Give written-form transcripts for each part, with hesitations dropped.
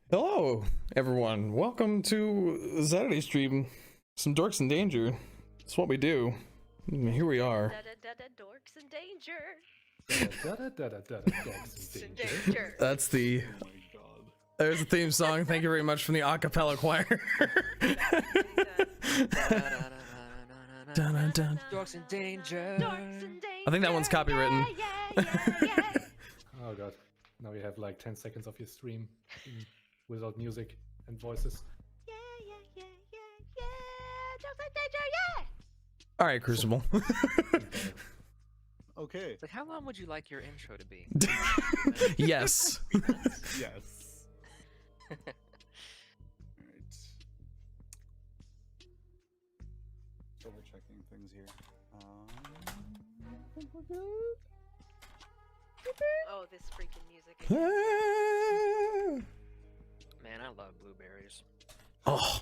Hello, everyone. Welcome to Saturday stream. Some dorks in danger. That's what we do. And here we are. Dorks in danger. Dorks In danger. That's the. Oh my god. There's the theme song. Thank you very much from the a cappella choir. Dun, dun, dun. Dorks in danger. Dorks in danger. I think that one's copywritten. Yeah. Oh god. Now we have like 10 seconds of your stream without music and voices. Yeah. Dorks in danger. Yeah. All right, Crucible. Okay. Like, how long would you like your intro to be? Yes. Yes. Alright. Double checking things here. I think we're good. Oh, this freaking music. Man, I love blueberries. Oh,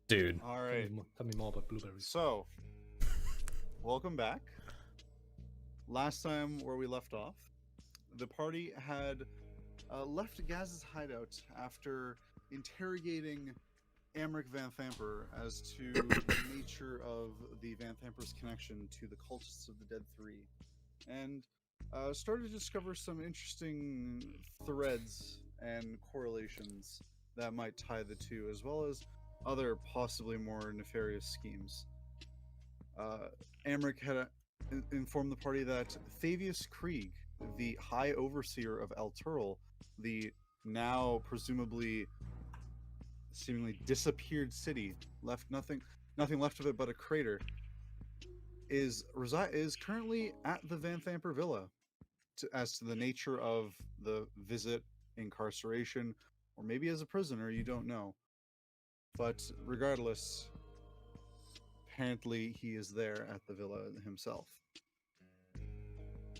dude. Alright. Tell me more about blueberries. So, welcome back. Last time where we left off, the party had left Gaz's hideout after interrogating Amric Vanthampur as to the nature of the Vanthampur's connection to the cultists of the Dead Three, and started to discover some interesting threads and correlations that might tie the two, as well as other possibly more nefarious schemes. Amric had informed the party that Thavius Krieg, the High Overseer of El Turil, the now presumably seemingly disappeared city, left nothing left of it but a crater, is currently at the Vanthampur Villa. As to the nature of the visit, incarceration, or maybe as a prisoner, you don't know. But regardless, apparently he is there at the villa himself.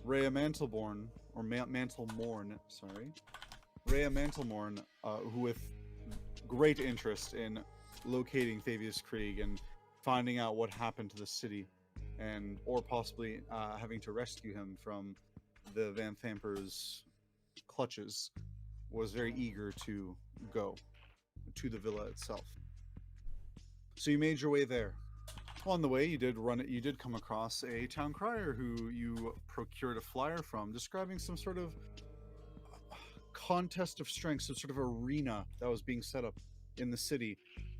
Rhea Mantlemorn, Rhea Mantlemorn, who with great interest in locating Thavius Krieg and finding out what happened to the city, or possibly having to rescue him from the Vanthampur's clutches, was very eager to go to the villa itself. So you made your way there. On the way, you did come across a town crier who you procured a flyer from, describing some sort of contest of strength, some sort of arena that was being set up in the city,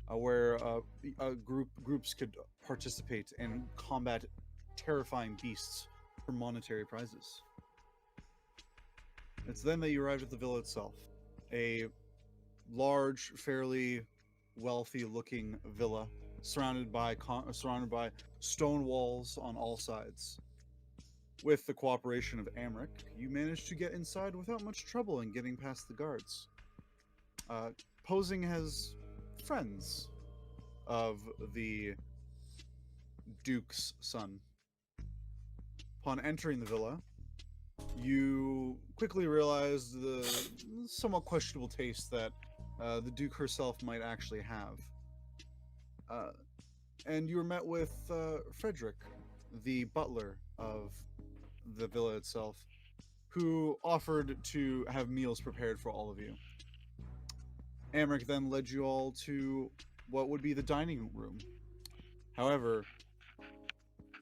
where groups could participate and combat terrifying beasts for monetary prizes. It's then that you arrived at the villa itself, a large, fairly wealthy-looking villa, surrounded by stone walls on all sides. With the cooperation of Amric, you managed to get inside without much trouble in getting past the guards, posing as friends of the Duke's son. Upon entering the villa, you quickly realized the somewhat questionable taste that the Duke herself might actually have. And you were met with Frederick, the butler of the villa itself, who offered to have meals prepared for all of you. Amric then led you all to what would be the dining room. However,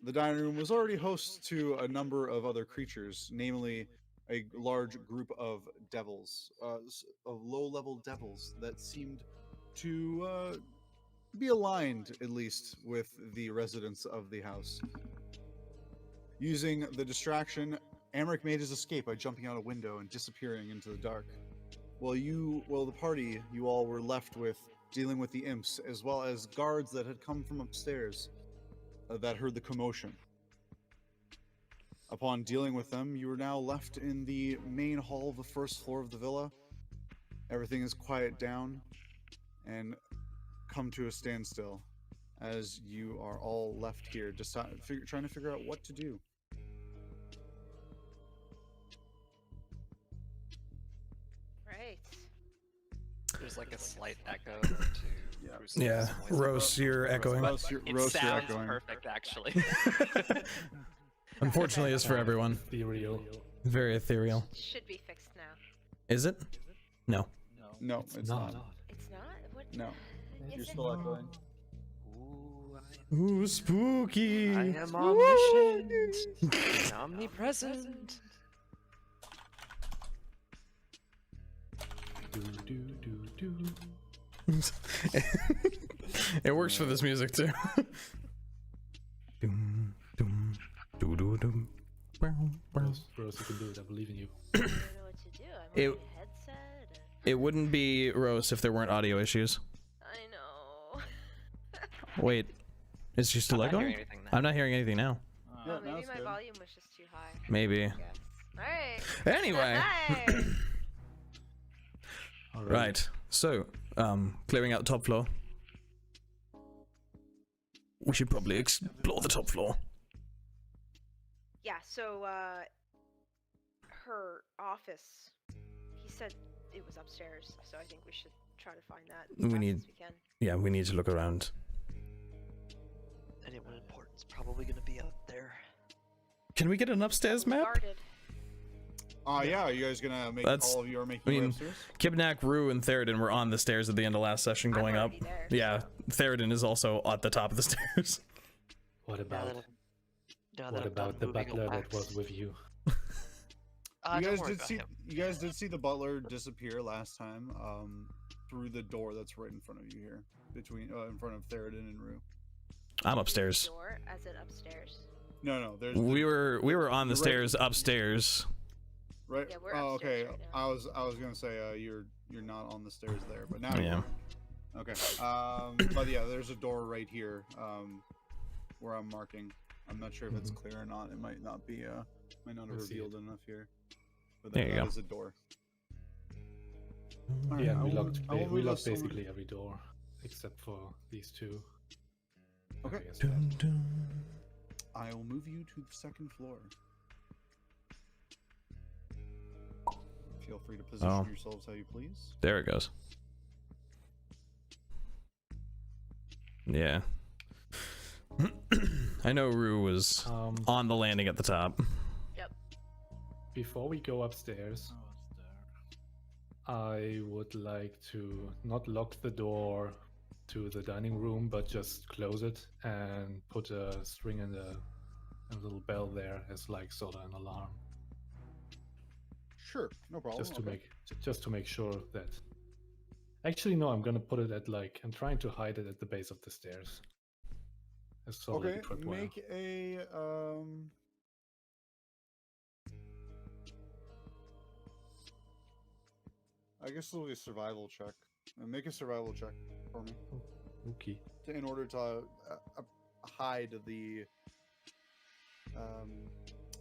the dining room was already host to a number of other creatures, namely a large group of devils, of low-level devils that seemed to be aligned, at least, with the residents of the house. Using the distraction, Amric made his escape by jumping out a window and disappearing into the dark. While the party, you all were left with dealing with the imps, as well as guards that had come from upstairs that heard the commotion. Upon dealing with them, you are now left in the main hall of the first floor of the villa. Everything is quiet down and come to a standstill as you are all left here, just trying to figure out what to do. Right. There's like a slight echo to Crucible's Yeah, voice. Rhos, you're echoing. Rhos, It you're sounds echoing. perfect, actually. Unfortunately, it's for everyone. Ethereal. Very ethereal. Should be fixed now. Is it? No. No, it's not. It's not? What? No, Is you're it? still echoing. Ooh, spooky. I am omniscient, and omnipresent. It works for this music too. Rhos, you can do it. I believe in you. I don't know what to do. I'm It- wearing a headset. It wouldn't be Rhos if there weren't audio issues. I know. Wait, is she still I'm not echoing? hearing anything now. I'm not hearing anything now. Yeah, Oh, now maybe it's my good. volume was just too high. Maybe. Yes. Alright. Anyway. Hi. Alright. Right. So, clearing out the top floor. We should probably explore the top floor. Yeah, so, her office, he said it was upstairs, so I think we should try to find that as We fast need- as we can. Yeah, we need to look around. Anyone important's probably gonna be out there. Can we get an upstairs map? Guarded. Yeah, are you guys gonna make That's- all of you are making I your way mean, upstairs? Kibnaak, Rue, and Theraden were on the stairs at the end of last session I'm going up. already there, Yeah, so- Theraden is also at the top of the stairs. What Now about that I'm what done about the moving butler that wax. was with you? You Don't guys worry did about see him. you guys did see the butler disappear last time through the door that's right in front of you here, between in front of Theraden and Rue. I'm upstairs. Door, as in upstairs. No, there's We were on the You're right. stairs upstairs. right. Yeah, we're Oh, upstairs okay. right now. I was gonna say you're not on the stairs there, but now Yeah. you are. Okay. But yeah, there's a door right here where I'm marking. I'm not sure if it's clear or not. It might not be might not have Let's see revealed enough here. But There you that go. is a door. Yeah, Alright, we I will- locked. I will We move locked us over- basically every door except for these two. Okay. I guess that- I will move you to the second floor. Feel free to position Oh. yourselves how you please. There it goes. Yeah. I know Rue was on the landing at the top. Before we go upstairs, I would like to not lock the door to the dining room, but just close it and put a string and a little bell there as like sort of an alarm, Sure, no problem. just to make sure that. Actually, no, I'm gonna put it at like I'm trying to hide it at the base of the stairs. As sort of like Okay, a tripwire. make a I guess it'll be a survival check. Make a survival check for me Okay. in order to hide the.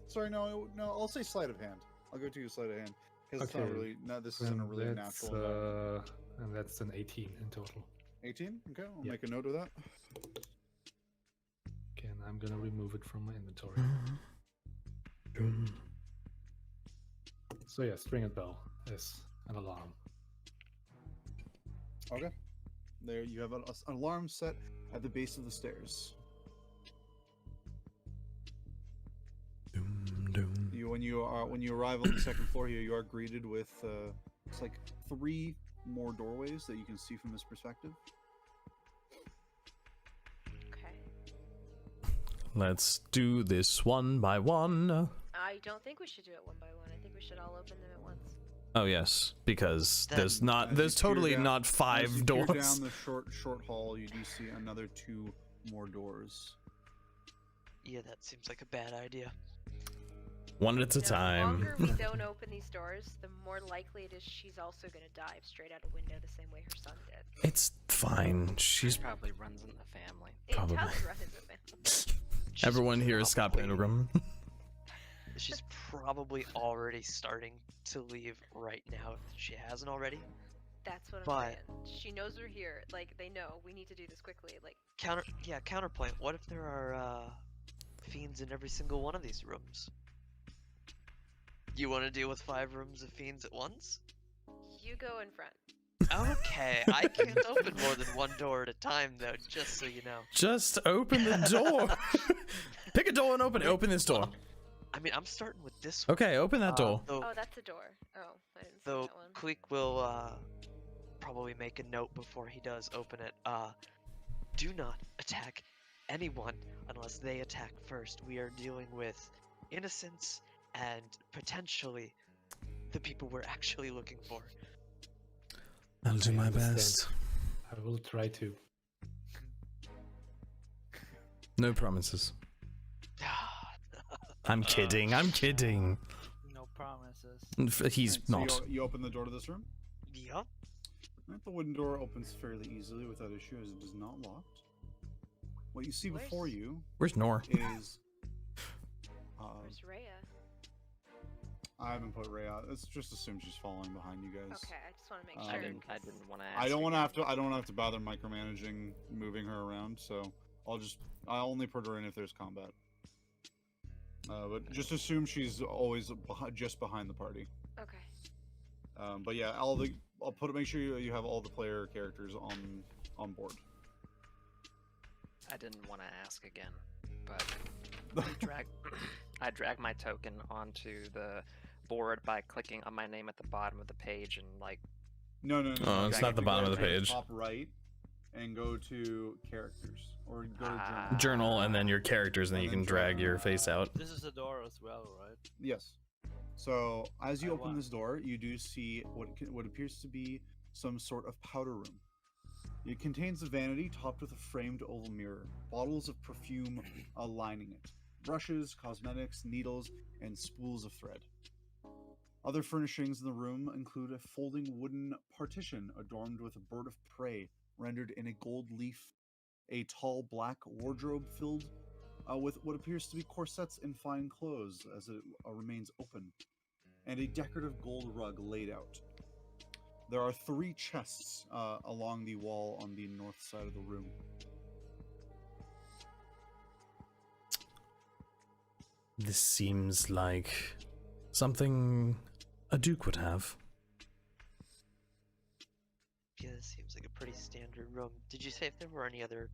Sorry, no. I'll say sleight of hand. I'll go to you sleight of hand because it's not Okay, really. No, this isn't a really that's, natural environment. and that's an 18 in total. 18. Okay, I'll Yeah. make a note of that. Okay, and I'm gonna remove it from my inventory. So yeah, string and bell is an alarm. Okay. There you have an alarm set at the base of the stairs. When you arrive on the second floor here, you are greeted with it's like 3 more doorways that you can see from this perspective. Okay. Let's do this one by one. I don't think we should do it one by one. I think we should all open them at once. Oh yes, because Then- there's As you totally peer down- not As 5 you peer doors. down the short hall, you do see another 2 more doors. Yeah, that seems like a bad idea. One at a The time. longer we don't open these doors, the more likely it is she's also gonna dive straight out a window the same way her son did. It's fine. She's Probably runs in the family. It Probably. does run in the family. She's everyone here is Scott probably- Pilgrim. She's probably already starting to leave right now if she hasn't already. That's what I'm But- saying. She knows we're here. Like, they know. We need to do this quickly. Like, Counterpoint. What if there are fiends in every single one of these rooms? You want to deal with 5 rooms of fiends at once? you go in front. Okay, I can't open more than 1 door at a time though, just so you know. Just open the door. Pick a door and open it. Open this door. I mean, I'm starting with this one. Okay, open that door. Though, Oh, that's a door. Oh, I didn't see though that one. Kleeck will probably make a note before he does open it. Do not attack anyone unless they attack first. We are dealing with innocents and potentially the people we're actually looking for. I'll do I my understand. best. I will try to. No promises. I'm kidding. I'm kidding. No promises. He's Alright, so not. you open the door to this room. Yup. Right, the wooden door opens fairly easily without issue, as it is not locked. What you see before Where's- you Where's Nor? is. Where's Rhea? I haven't put Ray out. Let's just assume she's following behind you guys. Okay, I just want to make I sure. I 'cause- didn't want to. I don't want to have to. I don't want to have to bother micromanaging moving her around. So I'll only put her in if there's combat. But just assume she's always just behind the party. Okay. But yeah, make sure you have all the player characters on board. I didn't want to ask again, but I drag my token onto the board by clicking on my name at the bottom of the page and like. No. Oh, it's You not have the to bottom go of the to page. Top right, and go to characters, or go to Ah. journal. Journal and then your characters, and then you And can then drag your journal. face out. This is a door as well, right? Yes. So as you I open want- this door, you do see what appears to be some sort of powder room. It contains a vanity topped with a framed oval mirror, bottles of perfume lining it, brushes, cosmetics, needles, and spools of thread. Other furnishings in the room include a folding wooden partition adorned with a bird of prey rendered in a gold leaf, a tall black wardrobe filled with what appears to be corsets and fine clothes as it remains open, and a decorative gold rug laid out. There are 3 chests along the wall on the north side of the room. This seems like something a duke would have. Yeah, this seems like a pretty standard room. Did you say if there were any other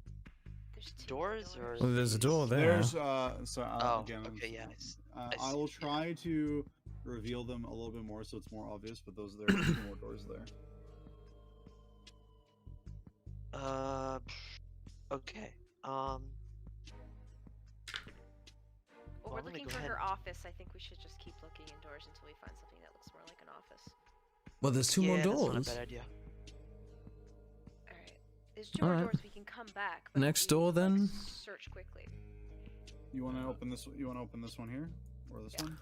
There's 2 doors or? Well, there's a door there. There's Oh, again, okay, yeah. I I see, will yeah. try to reveal them a little bit more so it's more obvious, but there are 2 more doors there. Okay. Well, Well, we're I'm gonna looking go for ahead. her office. I think we should just keep looking indoors until we find something that looks more like an office. Well, there's 2 more yeah, doors. That's not a bad idea. Alright. There's 2 more Alright. doors we can come back. But Next we door, need to, like, then? search quickly. You want to open this? You want to open this one here, or this Yeah. one?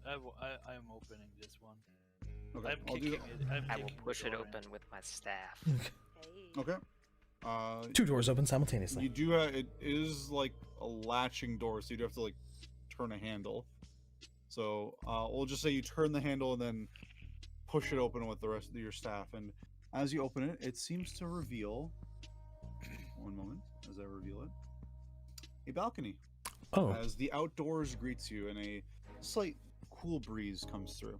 I am opening this one. Okay, I'm I'll do kicking that. it. I'm I will kicking the push it door open with my staff. Hey. Okay. 2 doors open simultaneously. You do have, it is like a latching door, so you do have to like turn a handle. So we'll just say you turn the handle and then push it open with the rest of your staff. And as you open it, it seems to reveal. One moment, as I reveal it, a balcony. Oh, As the outdoors greets you and a slight cool breeze comes through.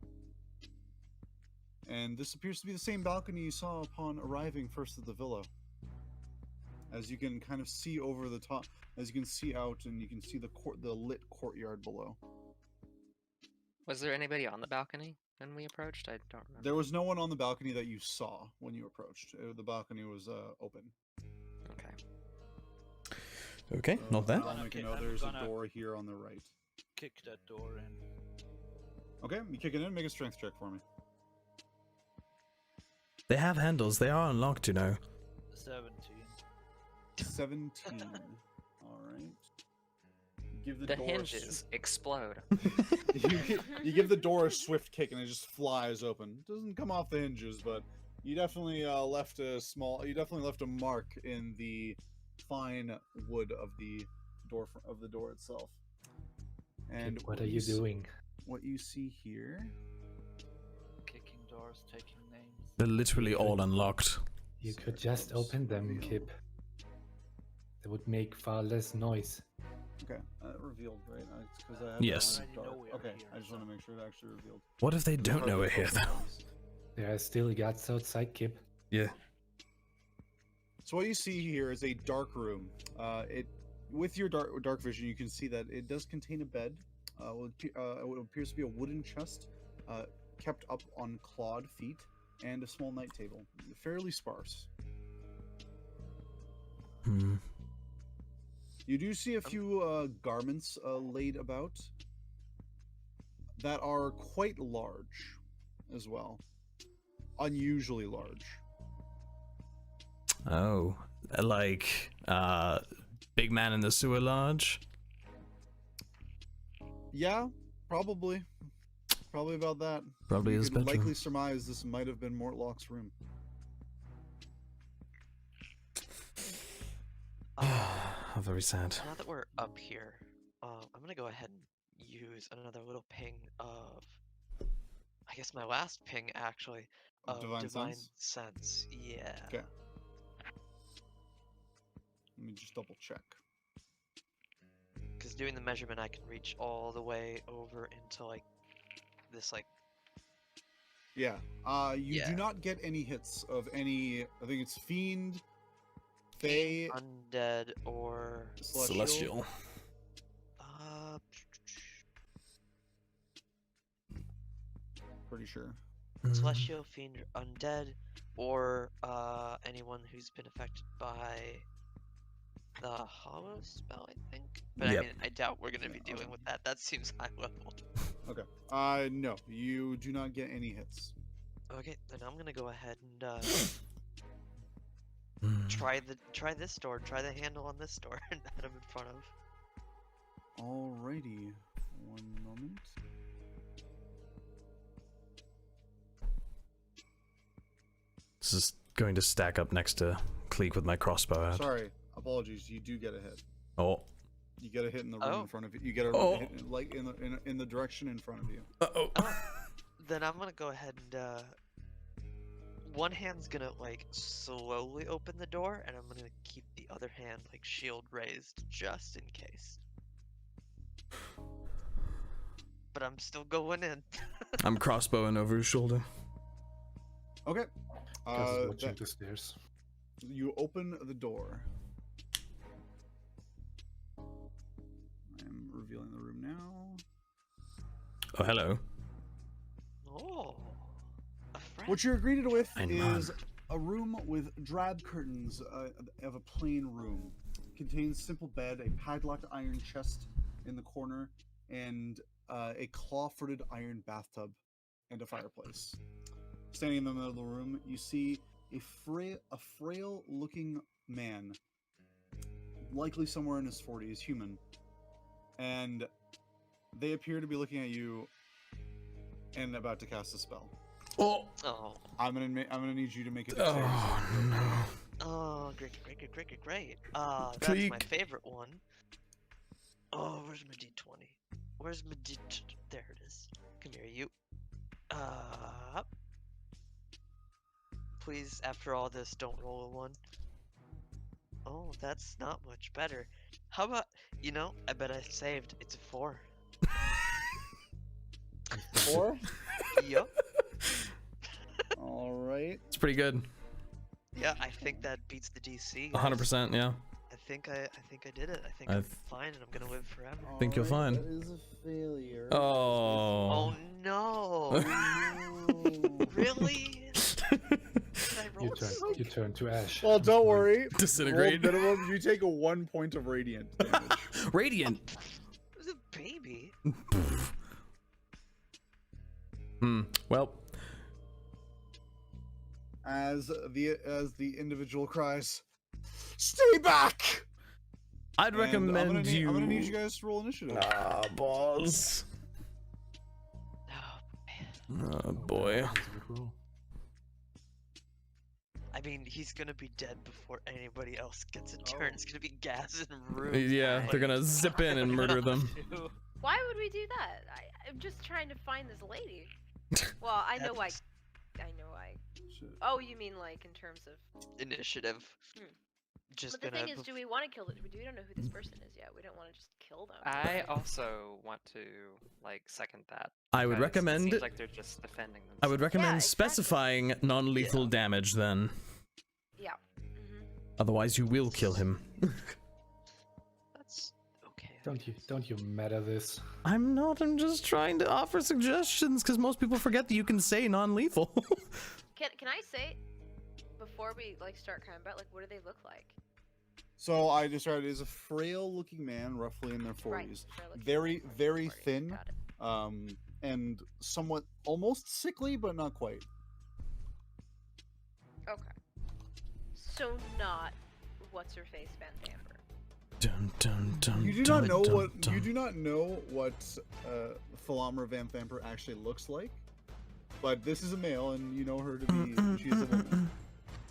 And this appears to be the same balcony you saw upon arriving first at the villa. As you can kind of see over the top, as you can see out, and you can see the lit courtyard below. Was there anybody on the balcony when we approached? I don't remember. There was no one on the balcony that you saw when you approached. The balcony was open. Okay. okay, not that. I'll make a Okay, note. I'm There's a gonna- door here on the right. Kick that door in. Okay, you kick it in. Make a strength check for me. They have handles. They are unlocked, you know. 17. 17. All right. Give The door a hinges explode. you give the door a swift kick and it just flies open. Doesn't come off the hinges, but you definitely left a mark in the fine wood of the door itself. And What are you doing? What you see here? Kicking doors, taking names. They're literally all unlocked. You could just open them, Kip. They would make far less noise. Okay, revealed, right? It's 'cause I have Yes. it on I already know dark. we are Okay, here, I just want to so- make sure it actually revealed. What if they don't know we're here, though? There are still guards outside, Kip. Yeah. So what you see here is a dark room. With your dark vision, you can see that it does contain a bed. What appears to be a wooden chest, kept up on clawed feet, and a small night table, fairly sparse. Hmm. You do see a few garments laid about that are quite large as well. Unusually large. Oh, like big man in the sewer large. Yeah, probably. Probably about that. Probably You his could bedroom. likely surmise this might have been Mortlock's room. Very sad. Now that we're up here, I'm gonna go ahead and use another little ping of, I guess my last ping actually, of Divine Sense? Sense. Yeah. Okay. Let me just double check. Because doing the measurement, I can reach all the way over into like this like. Yeah. You Yeah. do not get any hits of any. I think it's Fiend, Fae, Undead or Celestial. Pretty sure. Celestial, Fiend, or Undead, or anyone who's been affected by the Hollow spell, I think. But Yep. I mean, I doubt we're gonna be dealing with that. That seems high level. Okay. No, you do not get any hits. Okay, then I'm gonna go ahead and Mm. try this door, try the handle on this door that I'm in front of. Alrighty. One moment. This is going to stack up next to Kleeck with my crossbow out. Sorry. Apologies. You do get a hit. Oh. You get a hit in the room Oh. in front of you. You get a Oh. hit, like in the direction in front of you. Uh-oh. Then I'm gonna go ahead and one hand's gonna like slowly open the door, and I'm gonna keep the other hand like shield raised just in case. But I'm still going in. I'm crossbowing over his shoulder. Okay. Gasz is watching That- the stairs. you open the door. I'm revealing the room now. Oh, hello. Oh, a friend. What you're greeted with Ein is Mann. a room with drab curtains of a plain room. Contains simple bed, a padlocked iron chest in the corner, and a claw-footed iron bathtub and a fireplace. Standing in the middle of the room, you see a frail-looking man, likely somewhere in his 40s, human, and they appear to be looking at you and about to cast a spell. Oh. Oh, I'm gonna need you to make a dexterity Oh, saving throw. no. oh, great. That's my Kleeck. favorite one. Oh, where's my D20? Where's my D? There it is. Come here, you. Please, after all this, don't roll a 1. Oh, that's not much better. How about, I bet I saved. It's a 4. 4? Yup. All right. It's pretty good. Yeah, I think that beats the DC. 100%, yeah. I think I did it. I think I I'm fine and I'm gonna live forever. Think you'll find. That is a failure. Oh. Oh no! Really? Did I roll You turn to ash. Well, don't worry. Disintegrate. Roll minimum, you take a 1 point of radiant damage. Radiant. It was a baby. Well, as the individual cries, "Stay back!" I'd And recommend I'm gonna you. need you guys to roll initiative. Ah, balls. Oh, man. Oh, boy. That was a good roll. I mean, he's gonna be dead before anybody else gets a turn. Oh. It's gonna be Gasz and Rhos. Yeah, they're gonna zip in and murder them. Why would we do that? I'm just trying to find this lady. Well, I know why. Oh, you mean like in terms of? Initiative. Hmm. Just But the gonna. thing is, do we want to kill it? We don't know who this person is yet. We don't want to just kill them. I also want to second that. I would because recommend. It seems like they're just defending themselves. I would recommend exactly. specifying non-lethal damage then. Yeah. Mm-hmm. Otherwise, you will kill him. That's okay. Don't you meta this? I'm not. I'm just trying to offer suggestions because most people forget that you can say non-lethal. Can I say before we like start combat, like what do they look like? So I described it as a frail-looking man, roughly in their 40s, Right, frail-looking very, man, like very 40s, thin, got it. and somewhat almost sickly, but not quite. Okay. So not what's her face Vanthampur. Dun, dun, dun, You do dun, not know dun, what dun. you do not know what Thalamra Vanthampur actually looks like, but this is a male, and you know her to be she's a woman.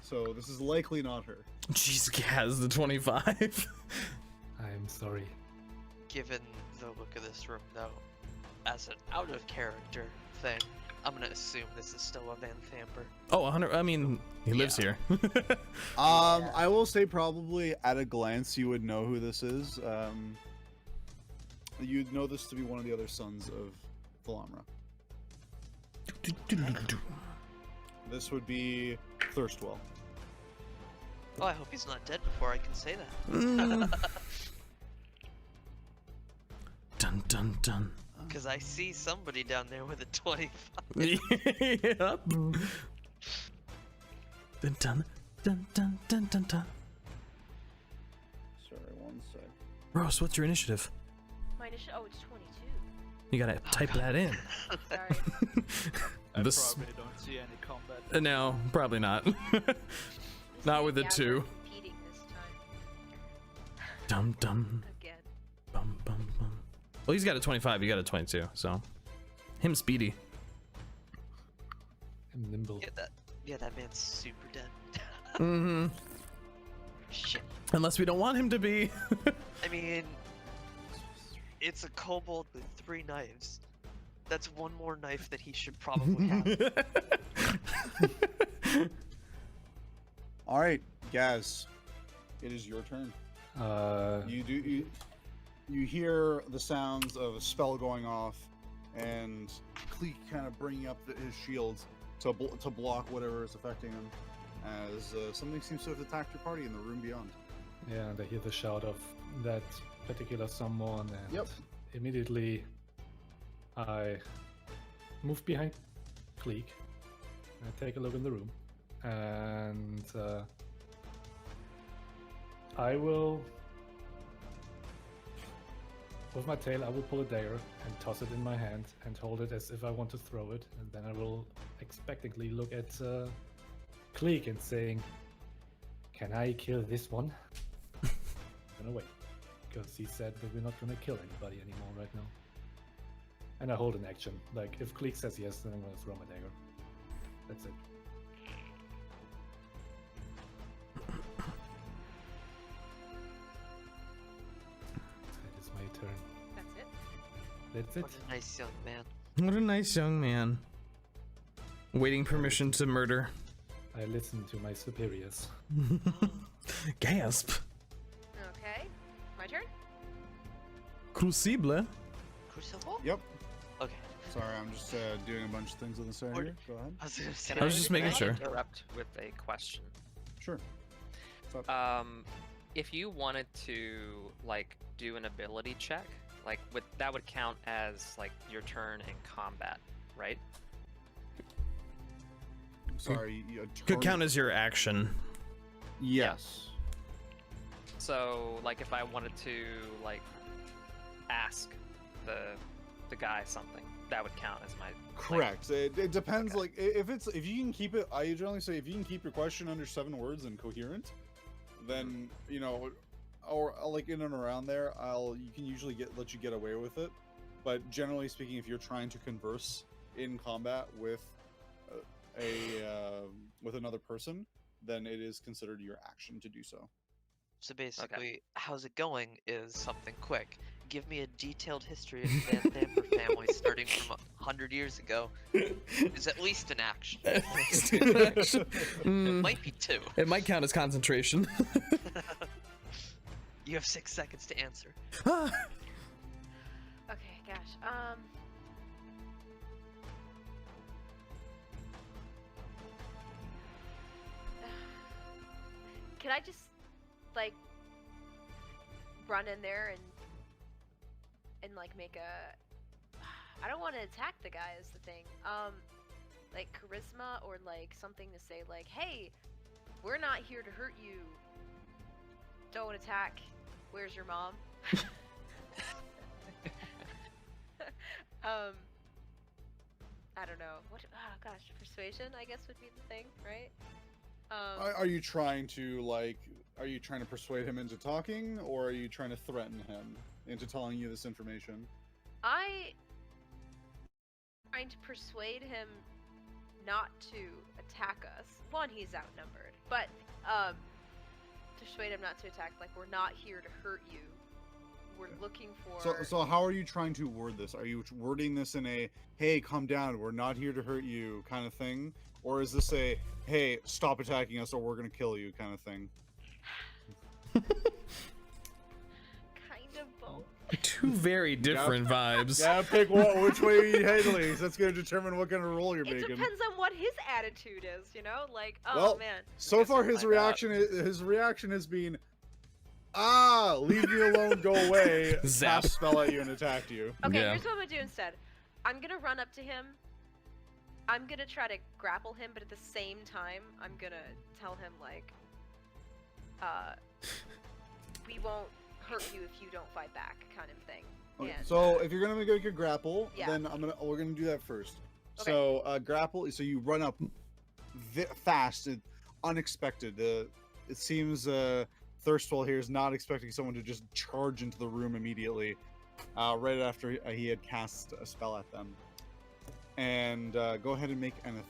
So this is likely not her. Jeez, Gaz, the 25. I'm sorry. Given the look of this room, though, as an out of character thing, I'm gonna assume this is still a Vanthampur. Oh, 100. I mean, he lives here. I will say probably at a glance you would know who this is. You'd know this to be one of the other sons of Thalamra. This would be Thirstwell. Oh, I hope he's not dead before I can say that. Dun dun dun. Because I see somebody down there with a 25. Yep. Dun dun dun dun dun dun dun. Sorry, one sec. Rhos, what's your initiative? My initial. Oh, it's 22. You gotta type that in. Sorry. I This- probably don't see any combat. No, probably not. Not with the Yeah, two. we're competing this time. Dum dum Again. bum bum bum. Well, he's got a 25. You got a 22. So, him speedy. I'm nimble. Yeah, that man's super dead. Mm-hmm. Shit. Unless we don't want him to be. I mean, it's a kobold with 3 knives. That's one more knife that he should probably have. All right, Gaz, it is your turn. You hear the sounds of a spell going off, and Kleeck kind of bringing up his shield to block whatever is affecting him, as something seems to have attacked your party in the room beyond. Yeah, and I hear the shout of that particular someone, and Yep. immediately I move behind Kleeck. I take a look in the room, and I will, with my tail, I will pull a dagger and toss it in my hand and hold it as if I want to throw it, and then I will expectantly look at Kleeck and saying, "Can I kill this one?" I'm gonna wait, because he said that we're not gonna kill anybody anymore right now. And I hold an action. Like, if Kleeck says yes, then I'm gonna throw my dagger. That's it. That is my turn. That's it. That's it. What a nice young man. What a nice young man. Waiting permission to murder. I listen to my superiors. Gasp. Okay. My turn. Crucible. Crucible? Yep. Okay. Sorry, I'm just doing a bunch of things on the side Or- here. Go ahead. I was gonna say. I was just making Can I sure. Interrupt with a question. Sure. What's up? If you wanted to like do an ability check, like that would count as like your turn in combat, right? Sorry. Could count as your action. Yes. So like if I wanted to like ask the guy something, that would count as my Correct. It depends. Okay. Like if you can keep it, I generally say if you can keep your question under 7 words and coherent, then you know, or like in and around there, you can usually let you get away with it. But generally speaking, if you're trying to converse in combat with with another person, then it is considered your action to do so. So basically, how's it going is something quick. Give me a detailed history of the Vanthampur family starting from 100 years ago. Is at least an action. It Mm, might be 2. it might count as concentration. You have 6 seconds to answer. Okay, gosh. Can I just like run in there and like make a? I don't want to attack the guy is the thing. like charisma or like something to say like, hey, we're not here to hurt you. Don't attack. Where's your mom? I don't know. What? Oh gosh, persuasion I guess would be the thing, right? Are you trying to persuade him into talking, or are you trying to threaten him into telling you this information? Trying to persuade him not to attack us. One, he's outnumbered, but persuade him not to attack. Like, we're not here to hurt you. We're looking for. So how are you trying to word this? Are you wording this in a "Hey, calm down, we're not here to hurt you" kind of thing, or is this a "Hey, stop attacking us, or we're gonna kill you" kind of thing? Kind of both. Two very different vibes. Yeah, pick which way are you handling. That's gonna determine what kind of roll you're It making. depends on what his attitude is, you know? Like, oh Well, man. So far, his find reaction has been, leave me alone, go away, Zap. cast spell at you and attacked you. Okay, Yeah. here's what I'm gonna do instead. I'm gonna run up to him. I'm gonna try to grapple him, but at the same time, I'm gonna tell him like, we won't hurt you if you don't fight back, kind of thing. Okay, And, so if you're gonna make a grapple, Yeah. then we're gonna do that first. Okay. So grapple. So you run up fast and unexpected. It seems Thirstwell here is not expecting someone to just charge into the room immediately, right after he had cast a spell at them. And go ahead and make an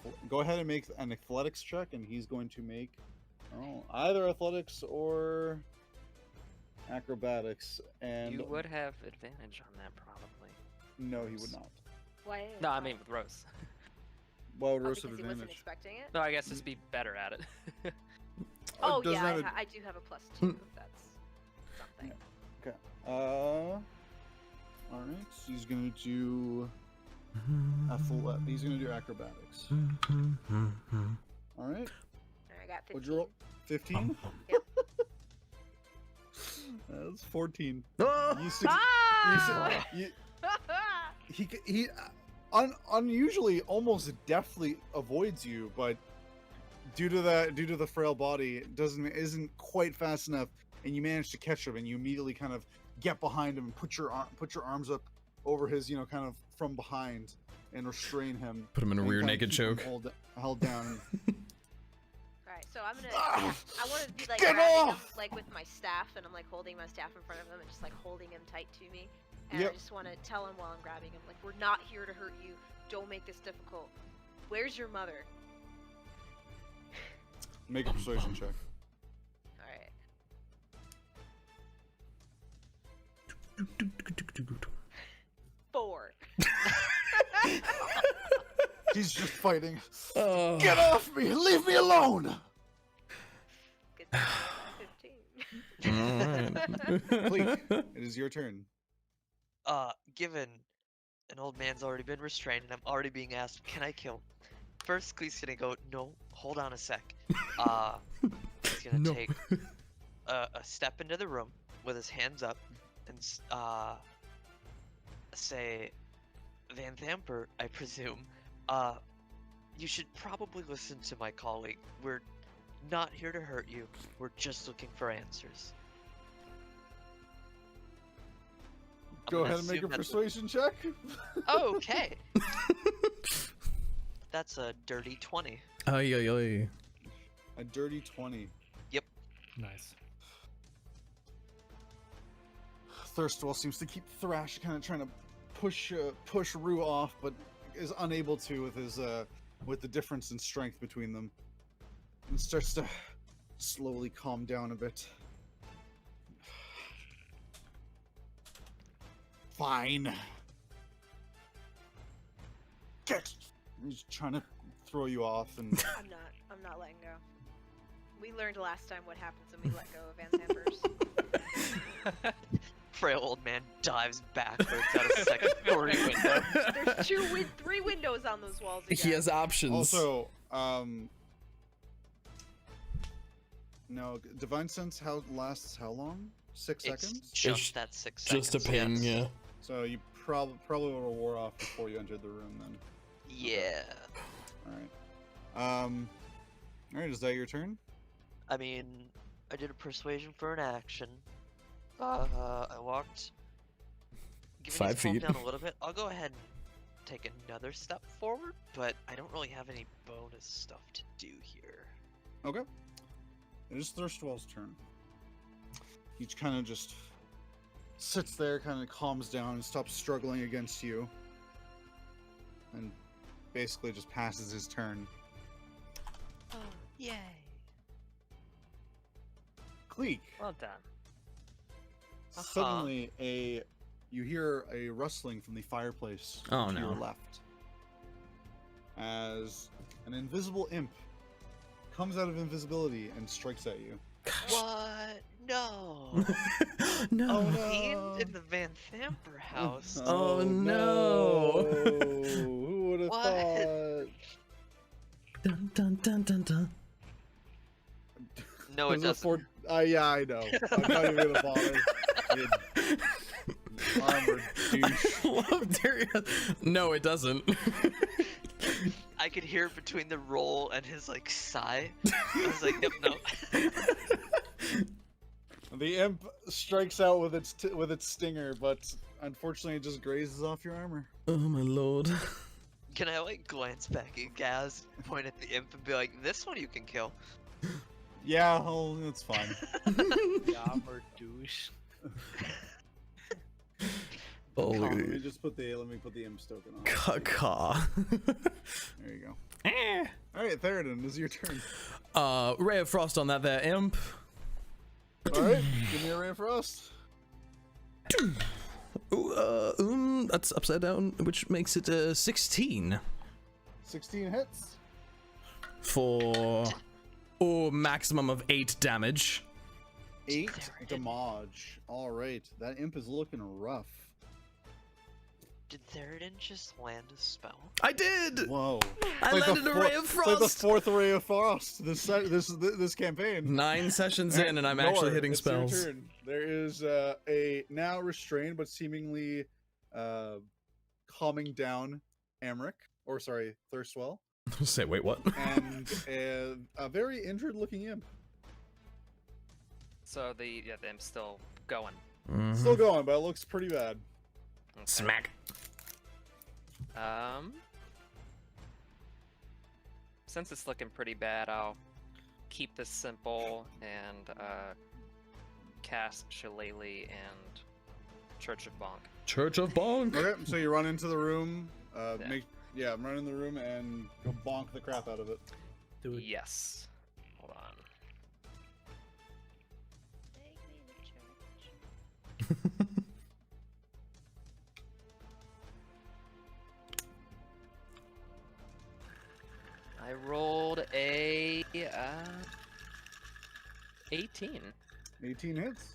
athletics check, and he's going to make either athletics or acrobatics. And You would have advantage on that probably. no, he would not. Why? No, I mean with Rhos. Why would Oh, Rhos because have he wasn't advantage? expecting it. No, I guess just be better at it. Oh doesn't yeah, have I do have a +2. If that's something. Okay. All right. So he's gonna do he's gonna do acrobatics. All right. I got 15. What'd you roll? 15. Yep. That's 14. Ah! He unusually almost deftly avoids you, but due to the frail body, it isn't quite fast enough, and you manage to catch him, and you immediately kind of get behind him and put your arms up over his, kind of from behind, and restrain him. Put him in a and rear kind of naked keep him choke. held down. Right, so I'm gonna. I want to be like Get grabbing him, off! like with my staff, and I'm like holding my staff in front of him and just like holding him tight to me. And Yep. I just want to tell him while I'm grabbing him, like, we're not here to hurt you. Don't make this difficult. Where's your mother? Make a persuasion check. All right. 4. He's just fighting. Oh. Get off me! Leave me alone! Good thing I'm 15. Kleeck, it is your turn. Given an old man's already been restrained and I'm already being asked, can I kill him? First, Kleeck's gonna go, no, hold on a sec. He's gonna No. take a step into the room with his hands up and say, Vanthampur, I presume, you should probably listen to my colleague. We're not here to hurt you. We're just looking for answers. Go gonna ahead and make a assume that's- persuasion check. Okay. That's a dirty 20. Ay, ay, ay. A dirty 20. Nice. Thirstwell seems to keep Thrash kind of trying to push Rue off, but is unable to with the difference in strength between them, and starts to slowly calm down a bit. Fine. He's trying to throw you off, and I'm not letting go. We learned last time what happens when we let go of Vanthampurs. Frail old man dives backwards out a second story window. There's 3 windows on those walls again. He has options. also, no, Divine Sense lasts how long? 6 It's seconds. just that 6 seconds. just a ping, yes. yeah. So you probably would have wore off before you entered the room then. Yeah. All right. Is that your turn? I mean, I did a persuasion for an action. I walked. Given 5 he's calmed feet. down a little bit, I'll go ahead and take another step forward, but I don't really have any bonus stuff to do here. Okay. It is Thirstwell's turn. He kind of just sits there, kind of calms down, and stops struggling against you, and basically just passes his turn. Oh, yay! Kleeck. Well done. Suddenly, you hear a rustling from the fireplace Oh, to your no. left, as an invisible imp comes out of invisibility and strikes at you. What? No! No. Oh, no. Fiend in the Vanthampur house. Oh, no. Who would have What? thought? Dun, dun, dun, dun, dun. No, it There's a doesn't. yeah, I know. I'm not even gonna bother. You armored douche. Love Deriaz. No, it doesn't. I could hear it between the roll and his like sigh. I was like, yep, no. The imp strikes out with its stinger, but unfortunately, it just grazes off your armor. Oh my lord. Can I like glance back at Gasz, point at the imp, and be like, "This one you can kill." Yeah, well, that's fine. The armored douche. Oh, look Let at me you. just put the imp token on. Caw. There you go. All right, Theraden, this is your turn. Ray of Frost on that there imp. All right, give me a ray of frost. Ooh, that's upside down, which makes it 16 16 hits. for maximum of 8 damage. 8 Theraden. damage. All right, that imp is looking rough. Did Theraden just land a spell? I did. Whoa! I It's like landed the a ray four- of it's like the frost. 4th ray of frost. This campaign. 9 sessions in, and I'm actually Nor, hitting it's your spells. turn. There is a now restrained but seemingly calming down Thirstwell, Say, wait, what? and a very injured-looking imp. So the imp's still going. Mhm. Still going, but it looks pretty bad. Okay. Smack. Since it's looking pretty bad, I'll keep this simple and cast Shillelagh and Church of Bonk. Church of Bonk. Okay, so you run into the room. Yeah. Run in the room and go bonk the crap out of it. Do it. Yes. Hold on. Take me to church. I rolled a 18. 18 hits.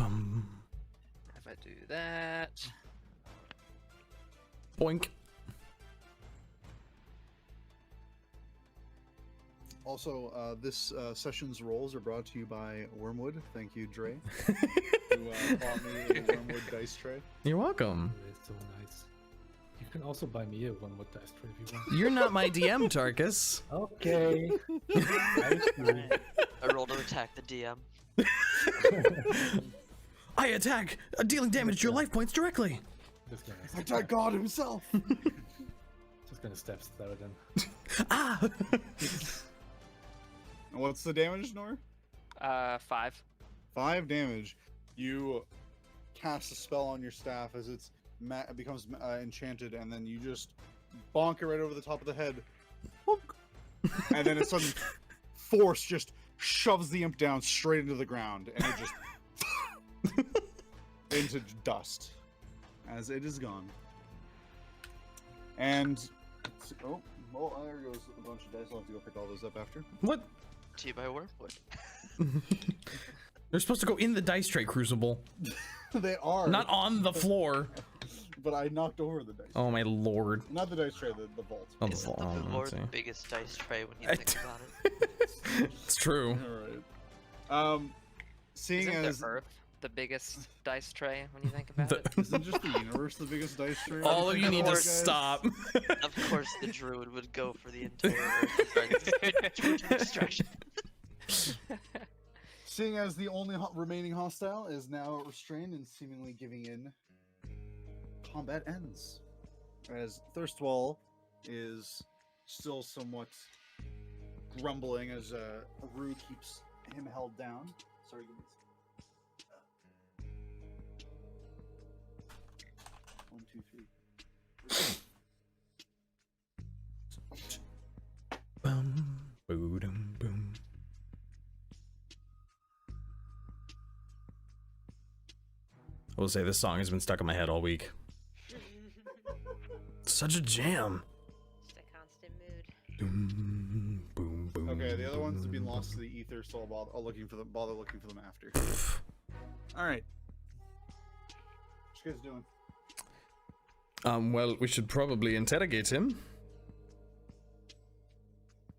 If I do that, Boink. Also, this session's rolls are brought to you by Wormwood. Thank you, Dre, who bought me a Wormwood dice tray. You're welcome. It's so nice. You can also buy me a one with dice tray if you want. You're not my DM, Tarkus. Okay. Nice, nice. I rolled to attack the DM. I attack, dealing damage to your life points directly. Just gonna, Attack God himself. just gonna step Theraden. Ah! What's the damage, Nor? 5. 5 damage. You cast a spell on your staff as it becomes enchanted, and then you just bonk it right over the top of the head. Bonk. And then a sudden force just shoves the imp down straight into the ground, and it just into dust as it is gone. And oh, well, there goes a bunch of dice. I'll have to go pick all those up after. What? To by Wormwood. They're supposed to go in the dice tray, Crucible. They are Not on the floor. but I knocked over the dice. Oh my lord. Not the dice tray, the vault. Oh, the Isn't floor. the Oh, floor let's the see. biggest dice tray when you I think d- about it? It's true. All right. Seeing Isn't as there Earth? the biggest dice tray when you think about The- it. Isn't just the universe the biggest dice tray? All of you need to Guys? stop. Of course, the druid would go for the entire distraction. Seeing as the only remaining hostile is now restrained and seemingly giving in, combat ends. As Thirstwall is still somewhat grumbling as Rue keeps him held down. Sorry, give me a 1, 2, 3. Bum, boom, boom. I will say this song has been stuck in my head all week. Such a jam. Just a constant mood. Boom, boom, boom. Okay, the other ones have been boom, lost to the ether, so I'll bother looking for them after. All right. What you guys doing? Well, we should probably interrogate him.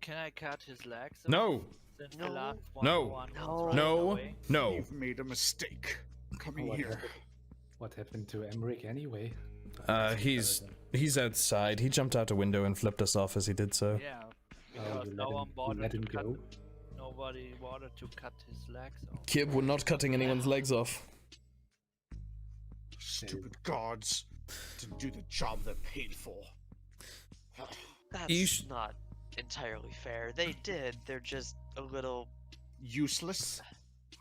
Can I cut his legs? No, Since No. the last No. one was No. running no, away? no. You've made a mistake. Coming What here. happened? What happened to Emmerich anyway? He's outside. He jumped out a window and flipped us off as he did so. Yeah, Oh, because you no let one him, you bothered let to him cut. go? Nobody bothered to cut his legs off. Kib, we're not cutting anyone's legs off. Stupid gods didn't do the job they're paid for. That's not entirely fair. They did. They're just a little Useless.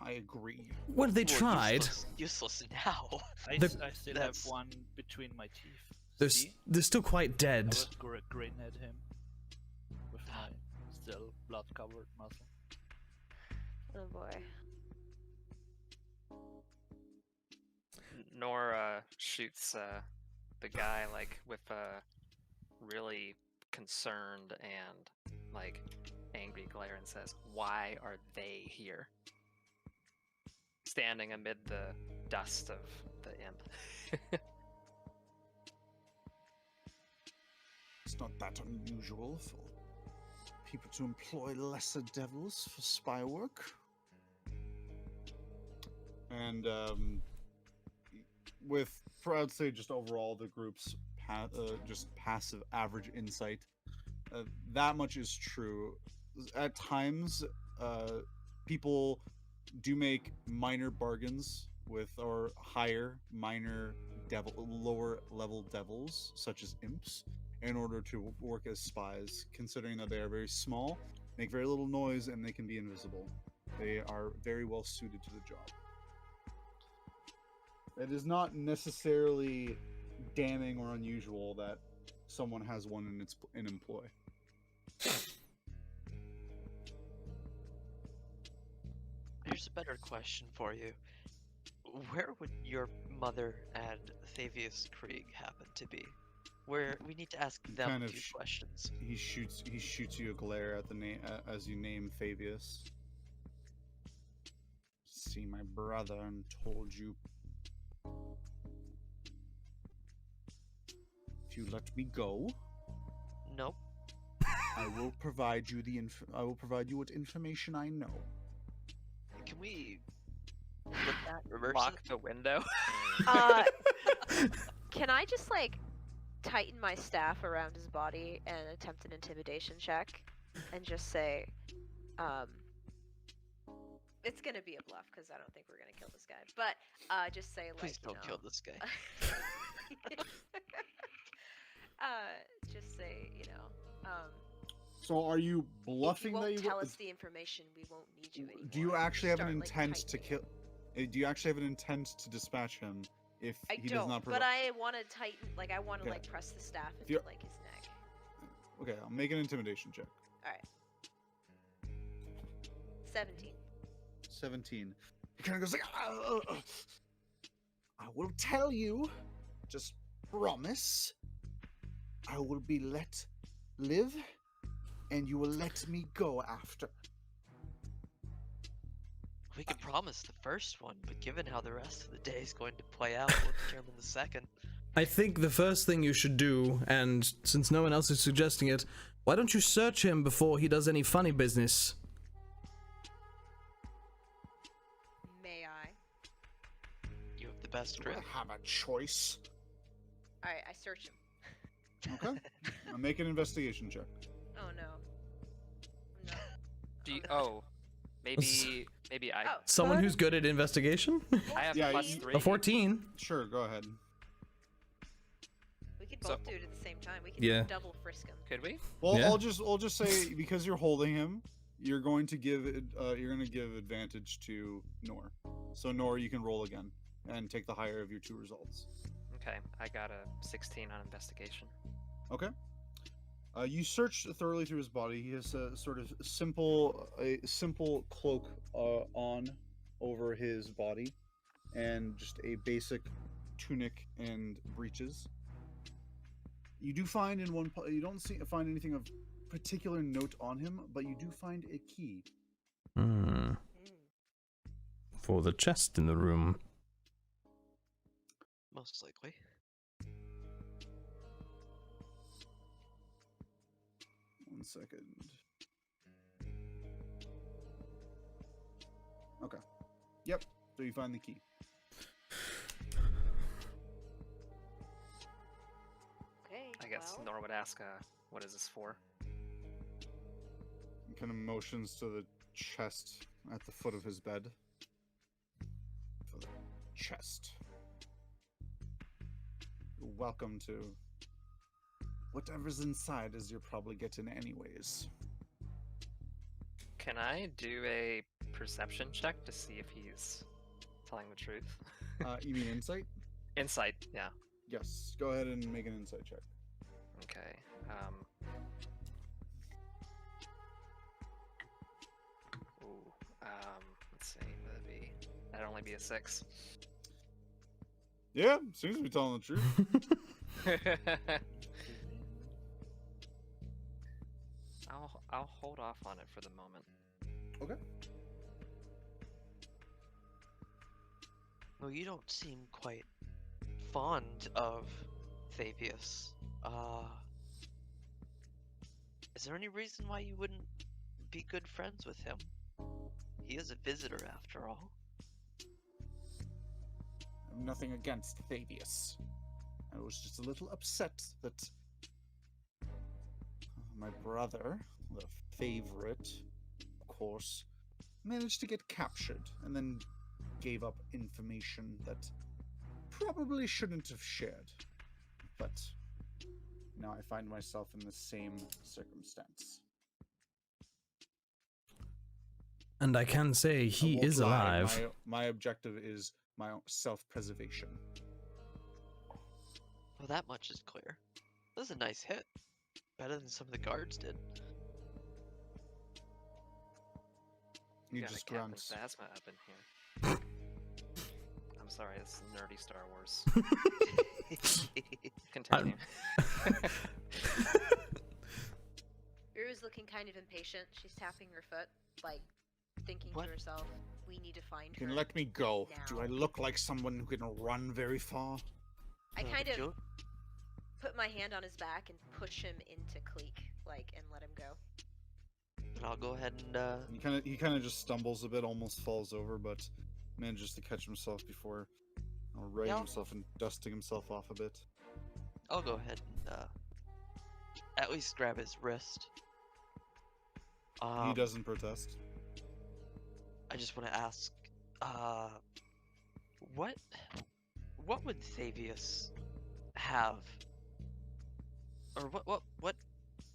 I agree. Well, they well, tried. Useless now. I The- I still have that's- one between my teeth. They're See? still quite I dead. was grin at him with my still blood-covered muzzle. Oh boy. Nora shoots the guy like with a really concerned and like angry glare and says, "Why are they here?" Standing amid the dust of the imp. It's not that unusual for people to employ lesser devils for spy work. And I'd say just overall the group's just passive average insight, that much is true. At times, people do make minor bargains with or hire lower level devils such as imps in order to work as spies, considering that they are very small, make very little noise, and they can be invisible. They are very well suited to the job. It is not necessarily damning or unusual that someone has one in employ. Here's a better question for you. Where would your mother and Thavius Krieg happen to be? Where we need to ask them kind a of few questions. He shoots you a glare at the name as you name Fabius. See my brother and told you. If you let me go, Nope. I will provide you I will provide you with information I know. Can we flip that? Reverse Lock it? the window. Can I just like tighten my staff around his body and attempt an intimidation check, and just say, it's gonna be a bluff because I don't think we're gonna kill this guy. But just say like, Please you don't know, kill this guy. just say, you know, So are you if you bluffing that won't you tell us the information, we won't need you anymore. do you actually have an Start, like, intent to tightening kill? Do you actually have an intent to dispatch him if I he don't, does not but provide? I want to tighten, like I want to Okay. like press the staff If you're- into like his neck. Okay, I'll make an intimidation check. All right. 17. 17. He kind of goes like, I will tell you, just promise, I will be let live, and you will let me go after. We could promise the first one, but given how the rest of the day is going to play out, we'll determine the second. I think the first thing you should do, and since no one else is suggesting it, why don't you search him before he does any funny business? May I? best Do grip. I have a choice? All right, I search him. Okay. Make an investigation check. Oh no. No. Do you, I'm not. oh, maybe I. Oh. Someone who's good at investigation? I have Yeah, plus you- 3. A 14. Sure, go ahead. We could So- both do it at the same time. We could Yeah. double frisk him. Could we? Well, Yeah. I'll just say because you're holding him, you're going to give advantage to Nor. So Nor, you can roll again and take the higher of your 2 results. Okay, I got a 16 on investigation. Okay. You search thoroughly through his body. He has a sort of simple cloak on over his body, and just a basic tunic and breeches. You do find you don't find anything of particular note on him, but you do find a key. Hmm. For the chest in the room. Most likely. One second. Okay. Yep. So you find the key. Okay. I guess well, Nor would ask, what is this for? He kind of motions to the chest at the foot of his bed. For the chest. You're welcome to whatever's inside, as you're probably getting anyways. Can I do a perception check to see if he's telling the truth? You mean insight? Insight, yeah. Yes. Go ahead and make an insight check. Okay. Let's see. That'd only be a 6. Yeah, seems to be telling the truth. I'll hold off on it for the moment. Okay. Well, you don't seem quite fond of Thavius. Is there any reason why you wouldn't be good friends with him? He is a visitor after all. I have nothing against Thavius. I was just a little upset that my brother, the favorite, of course, managed to get captured and then gave up information that probably shouldn't have shared. But now I find myself in the same circumstance. And I can say I he won't is lie, alive. My objective is my own self-preservation. Well, that much is clear. That was a nice hit. Better than some of the guards did. He Got a just Captain grunts. Phasma up in here. I'm sorry, it's nerdy Star Wars. Continue. Ru's looking kind of impatient. She's tapping her foot, like thinking What? to herself, "We need to find You her." can let me go. Do I now. look like someone who can run very far? I No, kind but of you'll- put my hand on his back and push him into Kleeck, like, and let him go. And I'll go ahead and He kind of just stumbles a bit, almost falls over, but manages to catch himself before righting Yeah. himself and dusting himself off a bit. I'll go ahead and at least grab his wrist. He doesn't protest. I just want to ask, what would Thavius have, or what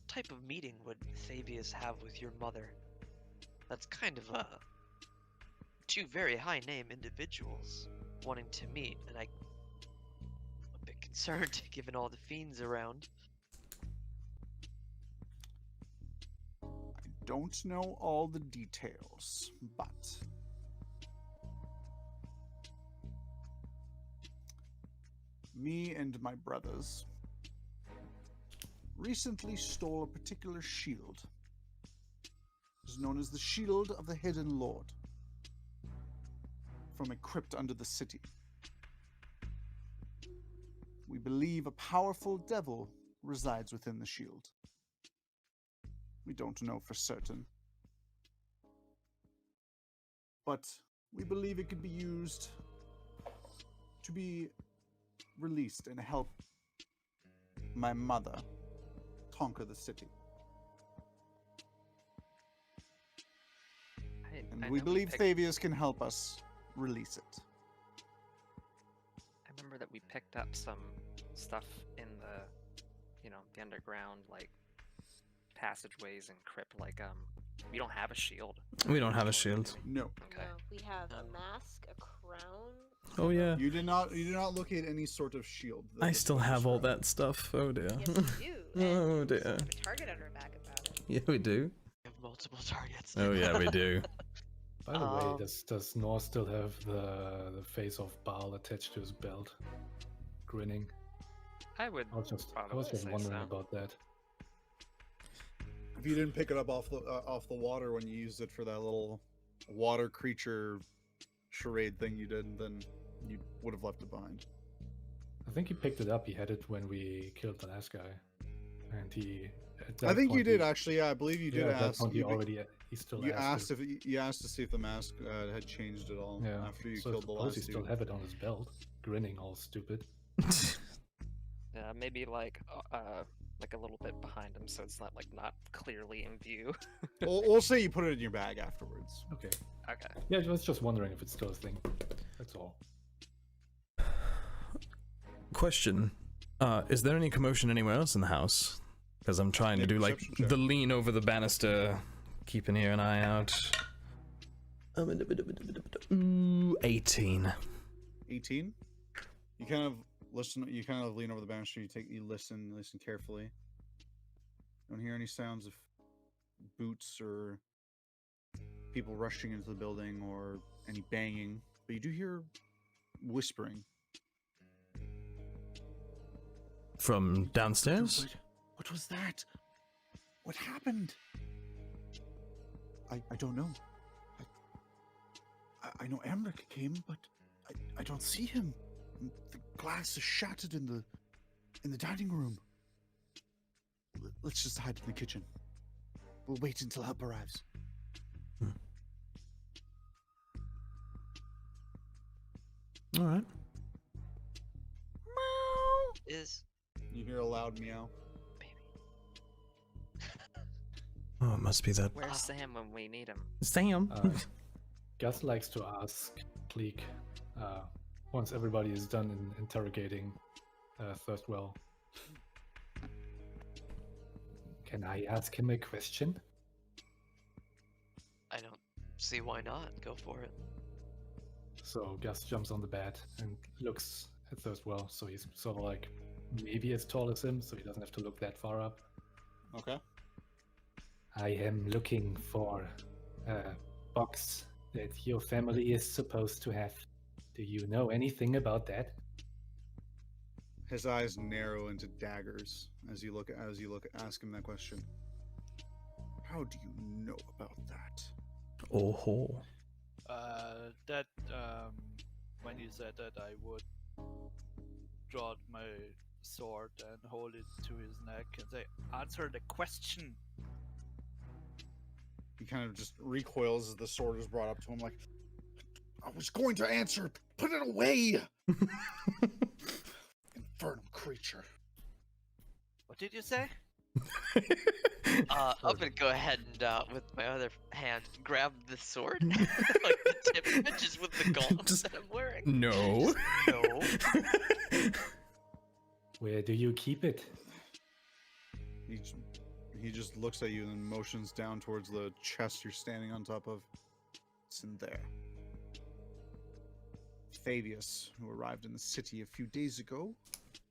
type of meeting would Thavius have with your mother? That's kind of two very high name individuals wanting to meet, and I'm a bit concerned given all the fiends around. I don't know all the details, but me and my brothers recently stole a particular shield. It is known as the Shield of the Hidden Lord, from a crypt under the city. We believe a powerful devil resides within the shield. We don't know for certain, but we believe it could be used to be released and help my mother conquer the city. And I we know believe picked- Thavius can help us release it. I remember that we picked up some stuff in the, the underground, like, passageways and crypt. Like, we don't have a shield. We don't have a shield. No. Okay. No, we have a mask, a crown. Oh yeah. You did not locate any sort of shield. I still have all that stuff. Oh dear. Yes, we do. Oh and dear. we have a target on our back about it. Yeah, we do. We have multiple targets. Oh yeah, we do. By the way, Um, does Nor still have the face of Baal attached to his belt, grinning? I would I was just probably say wondering so. about that. If you didn't pick it up off the water when you used it for that little water creature charade thing you did, then you would have left it behind. I think he picked it up. He had it when we killed the last guy, and he. At I that think you point, did he- actually. Yeah, I believe you did yeah, at that ask. point he You, already. He still you asked. asked to see if the mask had changed at all Yeah. after you so I killed the suppose last he still two. have it on his belt, grinning all stupid. Yeah, maybe like a little bit behind him, so it's not clearly in view. We'll say you put it in your bag afterwards. Okay. Okay. Yeah, I was just wondering if it's still a thing. That's all. Question. Is there any commotion anywhere else in the house? Because I'm trying to Make a do like perception check. the lean over the banister, keeping here an eye out. Ooh, 18. 18. You kind of listen. You kind of lean over the banister. You listen carefully. Don't hear any sounds of boots or people rushing into the building or any banging, but you do hear whispering. From downstairs? What was that? What happened? I don't know. I know Amric came, but I don't see him. The glass is shattered in the dining room. Let's just hide in the kitchen. We'll wait until help arrives. All right. Is You hear a loud meow. baby. Oh, it must be that. Where's Sam when we need him? Sam. Gus likes to ask Kleeck, once everybody is done in interrogating Thirstwell. Can I ask him a question? I don't see why not. Go for it. So Gus jumps on the bed and looks at Thirstwell, so he's sort of like maybe as tall as him, so he doesn't have to look that far up. Okay. I am looking for a box that your family is supposed to have. Do you know anything about that? His eyes narrow into daggers as you ask him that question. How do you know about that? Oh ho. That when you said that, I would draw my sword and hold it to his neck and say, "Answer the question." He kind of just recoils as the sword is brought up to him like, I was going to answer. Put it away! Infernal creature. What did you say? I'm gonna go ahead and with my other hand grab the sword, like the tip of it, just with the gauntlets Just- that I'm wearing. No. No. Where do you keep it? He just looks at you and then motions down towards the chest you're standing on top of. It's in there. Thavius, who arrived in the city a few days ago,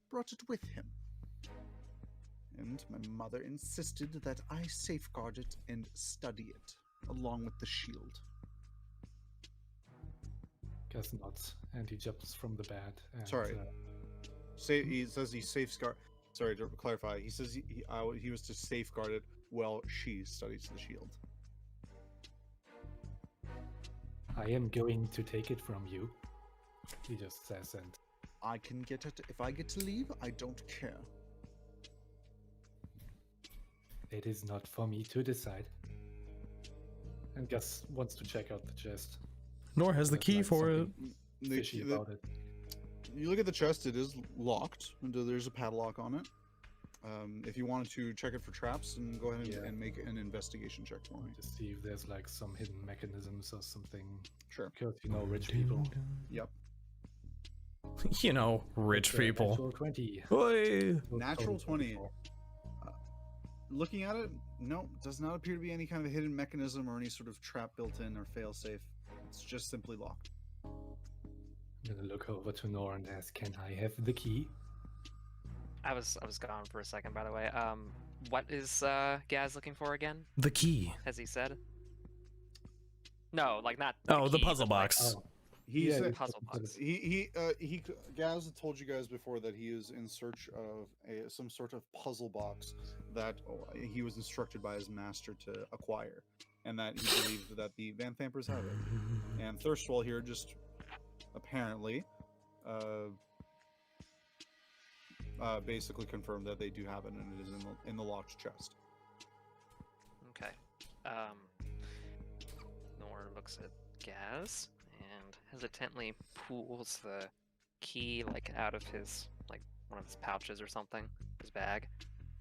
brought it with him. And my mother insisted that I safeguard it and study it, along with the shield. Gus nods, and he jumps from the bed. And, Sorry. He says he safeguard. Sorry to clarify. He says he was to safeguard it while she studies the shield. I am going to take it from you. He just says, and I can get it if I get to leave. I don't care. it is not for me to decide. And Gus wants to check out the chest. Nor has the There's key like for it. something fishy about it. You look at the chest; it is locked. And there's a padlock on it. If you wanted to check it for traps, and go ahead and make an investigation check for me. To see if there's like some hidden mechanisms or something. Sure. Because rich people. Yep. You know, rich people. Natural 20. Oi. Natural 20. Looking at it, no, does not appear to be any kind of hidden mechanism or any sort of trap built in or failsafe. It's just simply locked. I'm gonna look over to Nor and ask, "Can I have the key?" I was gone for a second, by the way. What is Gaz looking for again? The key. Has he said? No, like not. Oh, the key, puzzle but, like, box. He Yeah, said, puzzle box. Gaz had told you guys before that he is in search of some sort of puzzle box that he was instructed by his master to acquire, and that he believed that the Vanthampurs have it. And Thirstwell here just apparently basically confirmed that they do have it, and it is in the locked chest. Okay. Nor looks at Gaz and hesitantly pulls the key like out of his one of his pouches or something, his bag,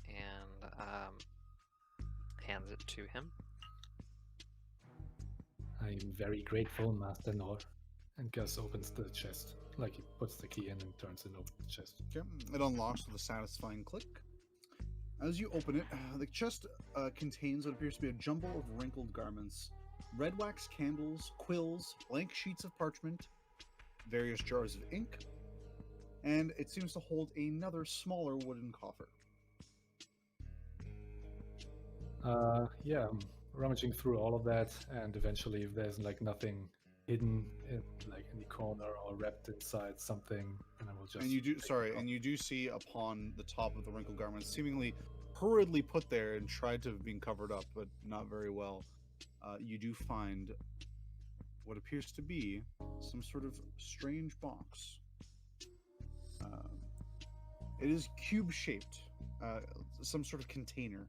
and hands it to him. I am very grateful, Master Nor. And Gus opens the chest. Like he puts the key in and turns it over the chest. Okay. It unlocks with a satisfying click. As you open it, the chest contains what appears to be a jumble of wrinkled garments, red wax candles, quills, blank sheets of parchment, various jars of ink, and it seems to hold another smaller wooden coffer. Yeah, I'm rummaging through all of that, and eventually, if there's like nothing hidden in like in the corner or wrapped inside something, and I will just. And you do see upon the top of the wrinkled garments, seemingly hurriedly put there and tried to have been covered up, but not very well. You do find what appears to be some sort of strange box. It is cube-shaped, some sort of container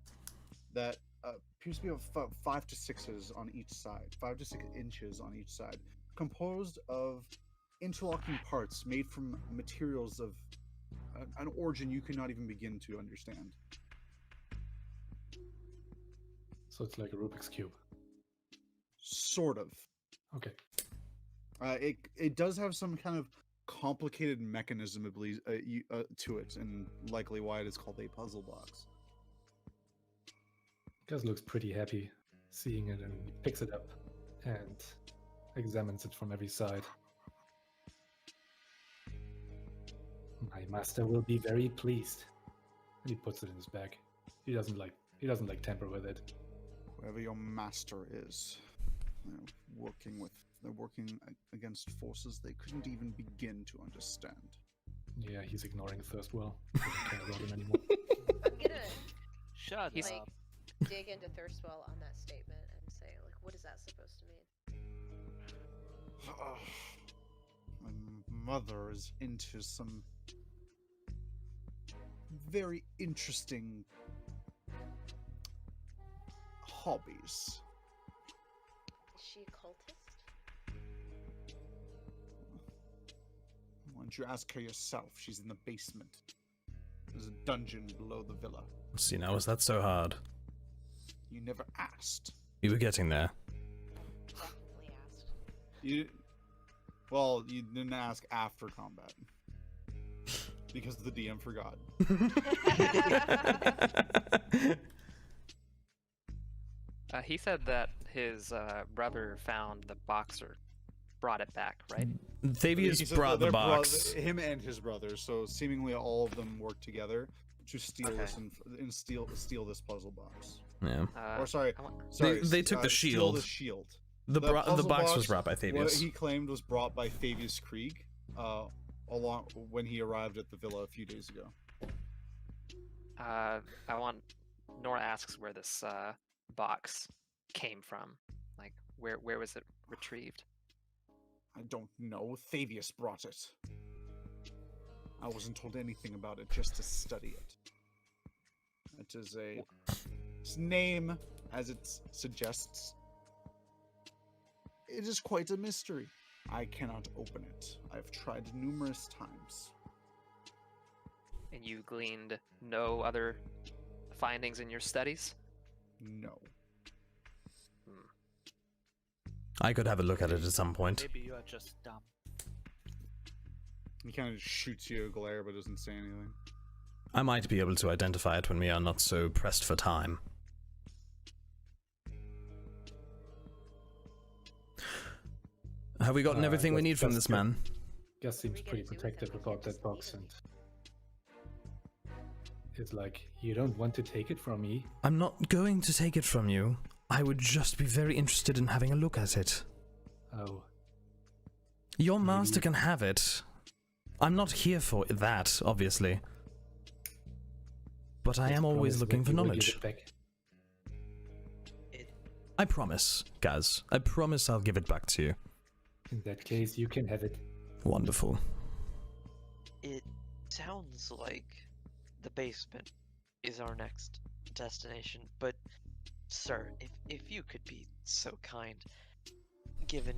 that appears to be about 5 to 6s on each side, 5 to 6 inches on each side, composed of interlocking parts made from materials of an origin you could not even begin to understand. So it's like a Rubik's Cube. Sort of. Okay. It does have some kind of complicated mechanism, I believe, to it, and likely why it is called a puzzle box. Gus looks pretty happy seeing it, and he picks it up and examines it from every side. My master will be very pleased. And he puts it in his bag. He doesn't like tamper with it. Whoever your master is, they're working against forces they couldn't even begin to understand. Yeah, he's ignoring Thirstwell. Doesn't care about him anymore. I'm gonna Shut He's- up. dig into Thirstwell on that statement and say, like, what is that supposed to mean? My mother is into some very interesting hobbies. Is she a cultist? Why don't you ask her yourself? She's in the basement. There's a dungeon below the villa. See, now is that so hard? You never asked. You were getting there. Definitely asked. You didn't ask after combat. Because the DM forgot. He said that his brother found the box or brought it back, right? Thavius He said brought that the their box. him and his brother, so seemingly all of them worked together to steal Okay. this and steal this puzzle box. Yeah. Or sorry, I want- They took the steal shield. the shield. The puzzle box was brought by What Thavius. he claimed was brought by Thavius Krieg, along when he arrived at the villa a few days ago. Nora asks where this box came from. Like, where was it retrieved? I don't know. Thavius brought it. I wasn't told anything about it, just to study it. It is its name, as it suggests. It is quite a mystery. I cannot open it. I've tried numerous times. And you gleaned no other findings in your studies? No. I could have a look at it at some point. Maybe you are just dumb. He kind of shoots you a glare but doesn't say anything. I might be able to identify it when we are not so pressed for time. Have we gotten everything we need from this man? Gus seems we get pretty to do with protective them, we about can't that just box, leave and it's like, you don't want to take it from me. I'm not going to take it from you. I would just be very interested in having a look at it. Oh, Your master can have it. I'm not here for that, obviously. But I let's am always promise looking that for you will give knowledge. it back. I promise, Gasz. I promise I'll give it back to you. In that case, you can have it. Wonderful. It sounds like the basement is our next destination, but sir, if you could be so kind, given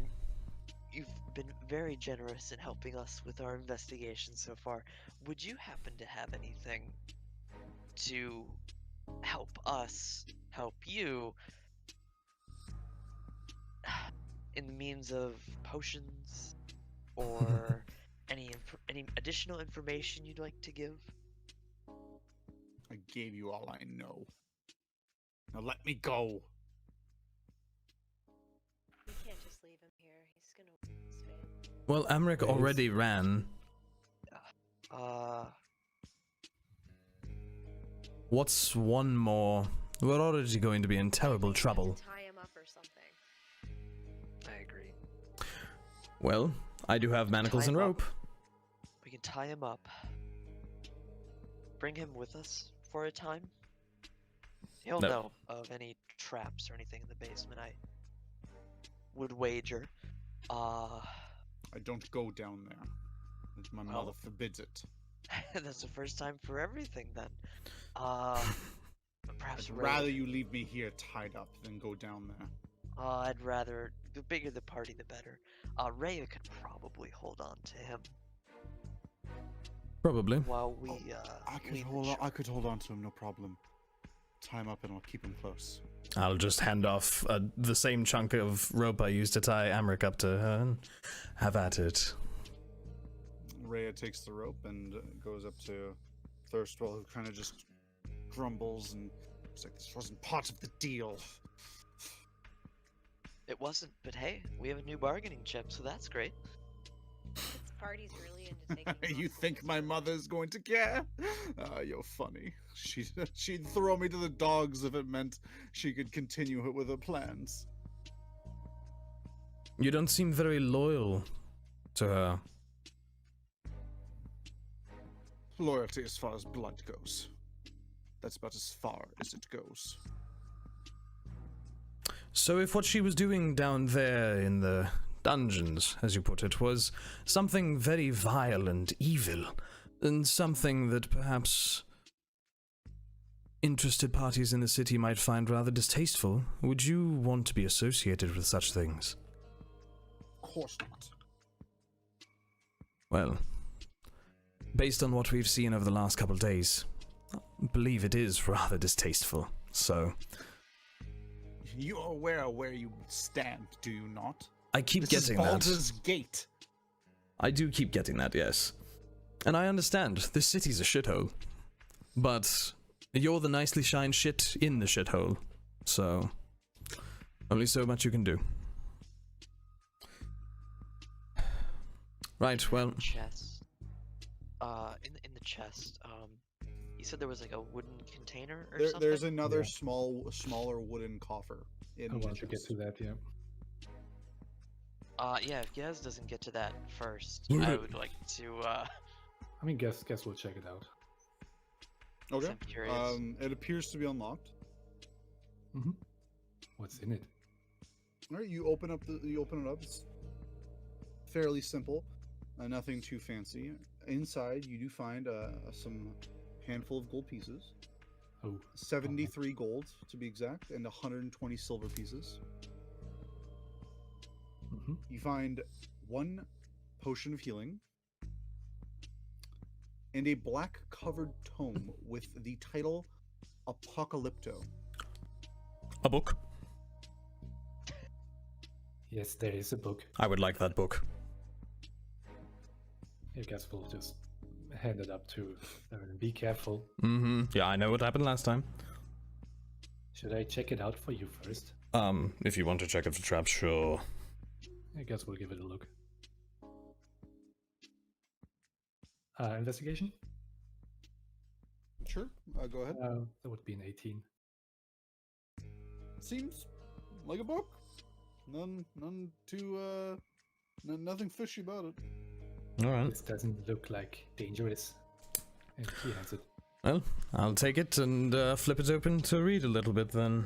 you've been very generous in helping us with our investigation so far, would you happen to have anything to help us help you in the means of potions or any additional information you'd like to give? I gave you all I know. Now let me go. We can't just leave him here. He's gonna win this fight. Well, Amric Yes. already ran. What's one more? We're already going to be in terrible trouble. Tie him up or something. I agree. Well, I do have manacles Tie and him up. rope. We can tie him up. Bring him with us for a time. He'll No. know of any traps or anything in the basement, I would wager. I don't go down there. My Well- mother forbids it. That's the first time for everything then. Perhaps I'd Ray- rather you leave me here tied up than go down there. I'd rather, the bigger the party, the better. Rhea could probably hold on to him Probably. while we, I could leave the hold on. I shore. could hold on to him, no problem. Tie him up and I'll keep him close. I'll just hand off the same chunk of rope I used to tie Amric up to her and have at it. Rhea takes the rope and goes up to Thirstwell, who kind of just grumbles and it's like, this wasn't part of the deal. It wasn't, but hey, we have a new bargaining chip, so that's great. This party's really into taking. You think my mother's going to care? You're funny. She'd throw me to the dogs if it meant she could continue with her plans. You don't seem very loyal to her. Loyalty as far as blood goes. That's about as far as it goes. So if what she was doing down there in the dungeons, as you put it, was something very vile and evil, and something that perhaps interested parties in the city might find rather distasteful, would you want to be associated with such things? Of course not. Well, based on what we've seen over the last couple of days, I believe it is rather distasteful, so You are aware of where you stand, do you not? I keep This getting is that. Baldur's Gate. I do keep getting that, yes. And I understand, this city's a shithole. But you're the nicely shined shit in the shithole. So, only so much you can do. Right, well, Chest. In the chest, you said there was like a wooden container or something? There's another Yeah. smaller wooden coffer. In I the want to get chest. to that, yeah. Yeah, if Gasz doesn't get to that first, Yeah. I would like to, I mean, guess we'll check it out. Okay. I'm curious. It appears to be unlocked. Mm-hmm. What's in it? All right, you open it up. It's fairly simple, nothing too fancy. Inside, you do find some handful of gold pieces, Oh, 73 gold to be exact, and 120 silver pieces. mm-hmm. You find 1 potion of healing, and a black covered tome with the title Apocalypto. A book? Yes, there is a book. I would like that book. I guess we'll just hand it up to Theraden. Be careful. Mm-hmm. Yeah, I know what happened last time. Should I check it out for you first? If you want to check it for traps, sure. I guess we'll give it a look. Investigation? Sure, go ahead. That would be an 18. Seems like a book. Nothing fishy about it. Alright. This doesn't look like dangerous. And he has it. Well, I'll take it and flip it open to read a little bit then.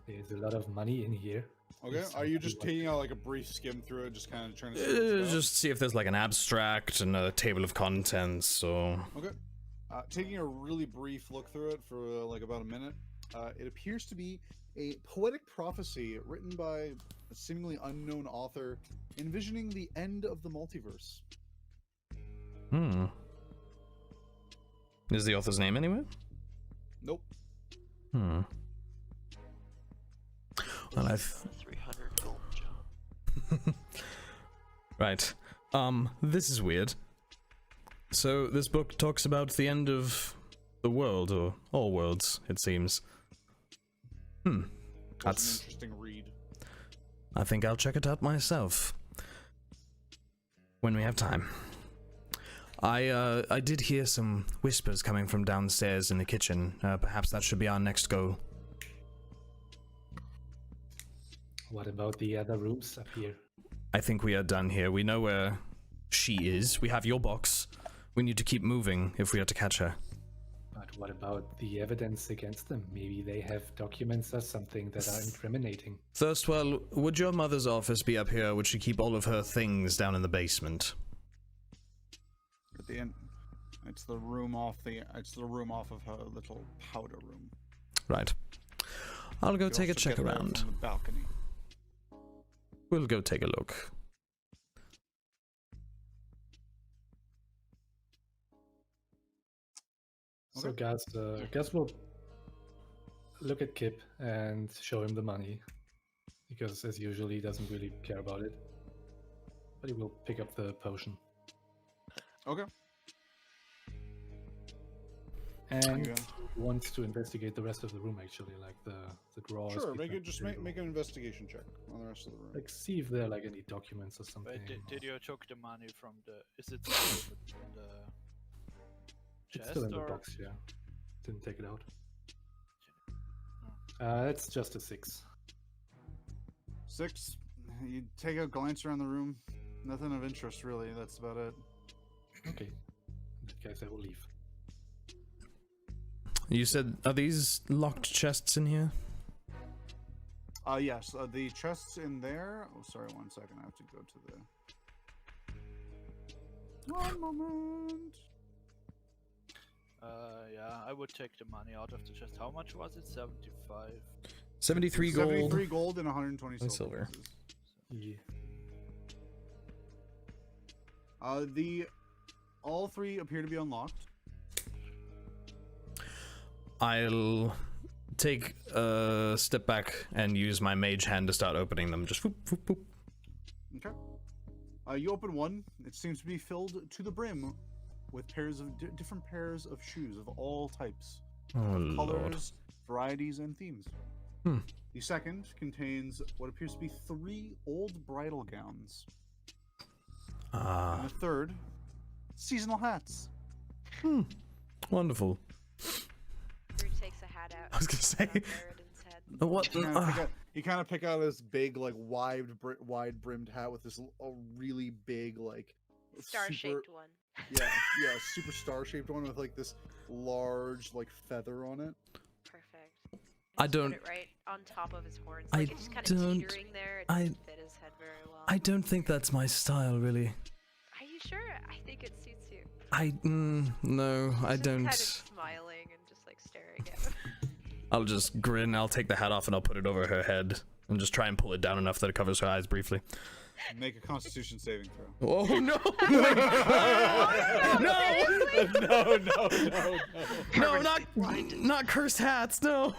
There's a lot of money in here. Okay, It's are you something just like- taking out like a brief skim through it, just kind of trying to see what it's about? Just see if there's like an abstract and a table of contents or... Okay. Taking a really brief look through it for like about a minute, it appears to be a poetic prophecy written by a seemingly unknown author envisioning the end of the multiverse. Is the author's name anywhere? Nope. Well, I've... 300 gold job. Right. This is weird. So, this book talks about the end of the world, or all worlds, it seems. That's an That's... interesting read. I think I'll check it out myself. When we have time. I did hear some whispers coming from downstairs in the kitchen. Perhaps that should be our next goal. What about the other rooms up here? I think we are done here. We know where she is. We have your box. We need to keep moving if we are to catch her. But what about the evidence against them? Maybe they have documents or something that are incriminating. Thirstwell, would your mother's office be up here? Would she keep all of her things down in the basement? At the end, it's the room off of her little powder room. Right. I'll go You take a also check get there around. from the balcony. We'll go take a look. So Gasz will look at Kip and show him the money. Because as usual, he doesn't really care about it. But he will pick up the potion. Okay. And Yeah. wants to investigate the rest of the room actually, like the drawers. Sure. Make behind it. the Make table. an investigation check on the rest of the room. Like see if there are like any documents or something. Wait, did you took the money from the? Is it still in the It's chest still in the or? box, yeah. Didn't take it out. It's just a 6. 6. You take a glance around the room. Nothing of interest, really. That's about it. Okay. In that case, I will leave. You said, are these locked chests in here? Yes. The chests in there. Oh, sorry. 1 second. I have to go to the. 1 moment. Yeah, I would take the money out of the chest. How much was it? 75. 73 gold. 73 gold and 120 And silver. silver. Yeah. All 3 appear to be unlocked. I'll take a step back and use my mage hand to start opening them. Just whoop, whoop, whoop. Okay. You open one. It seems to be filled to the brim with pairs of different pairs of shoes of all types, Oh, Lord. colors, varieties, and themes. Hmm. The second contains what appears to be 3 old bridal gowns. Ah, And the third, seasonal hats. wonderful. Drew takes a hat out. I was gonna say- and puts it on Theraden's head. What? You kind of pick out this big, like wide brimmed hat with this a really big, like Star-shaped one. Yeah, super star-shaped one with like this large, like feather on it. Perfect. I Just don't- Put it right on top of his horns. I Like it's just kind of don't- teetering there. It I- doesn't fit his head very well. I don't think that's my style, really. Are you sure? I think it suits you. No, I Just don't. Kind of smiling and just like staring at him. I'll just grin, I'll take the hat off and I'll put it over her head. And just try and pull it down enough that it covers her eyes briefly. Make a Constitution saving throw. Oh no! No, not cursed hats, no!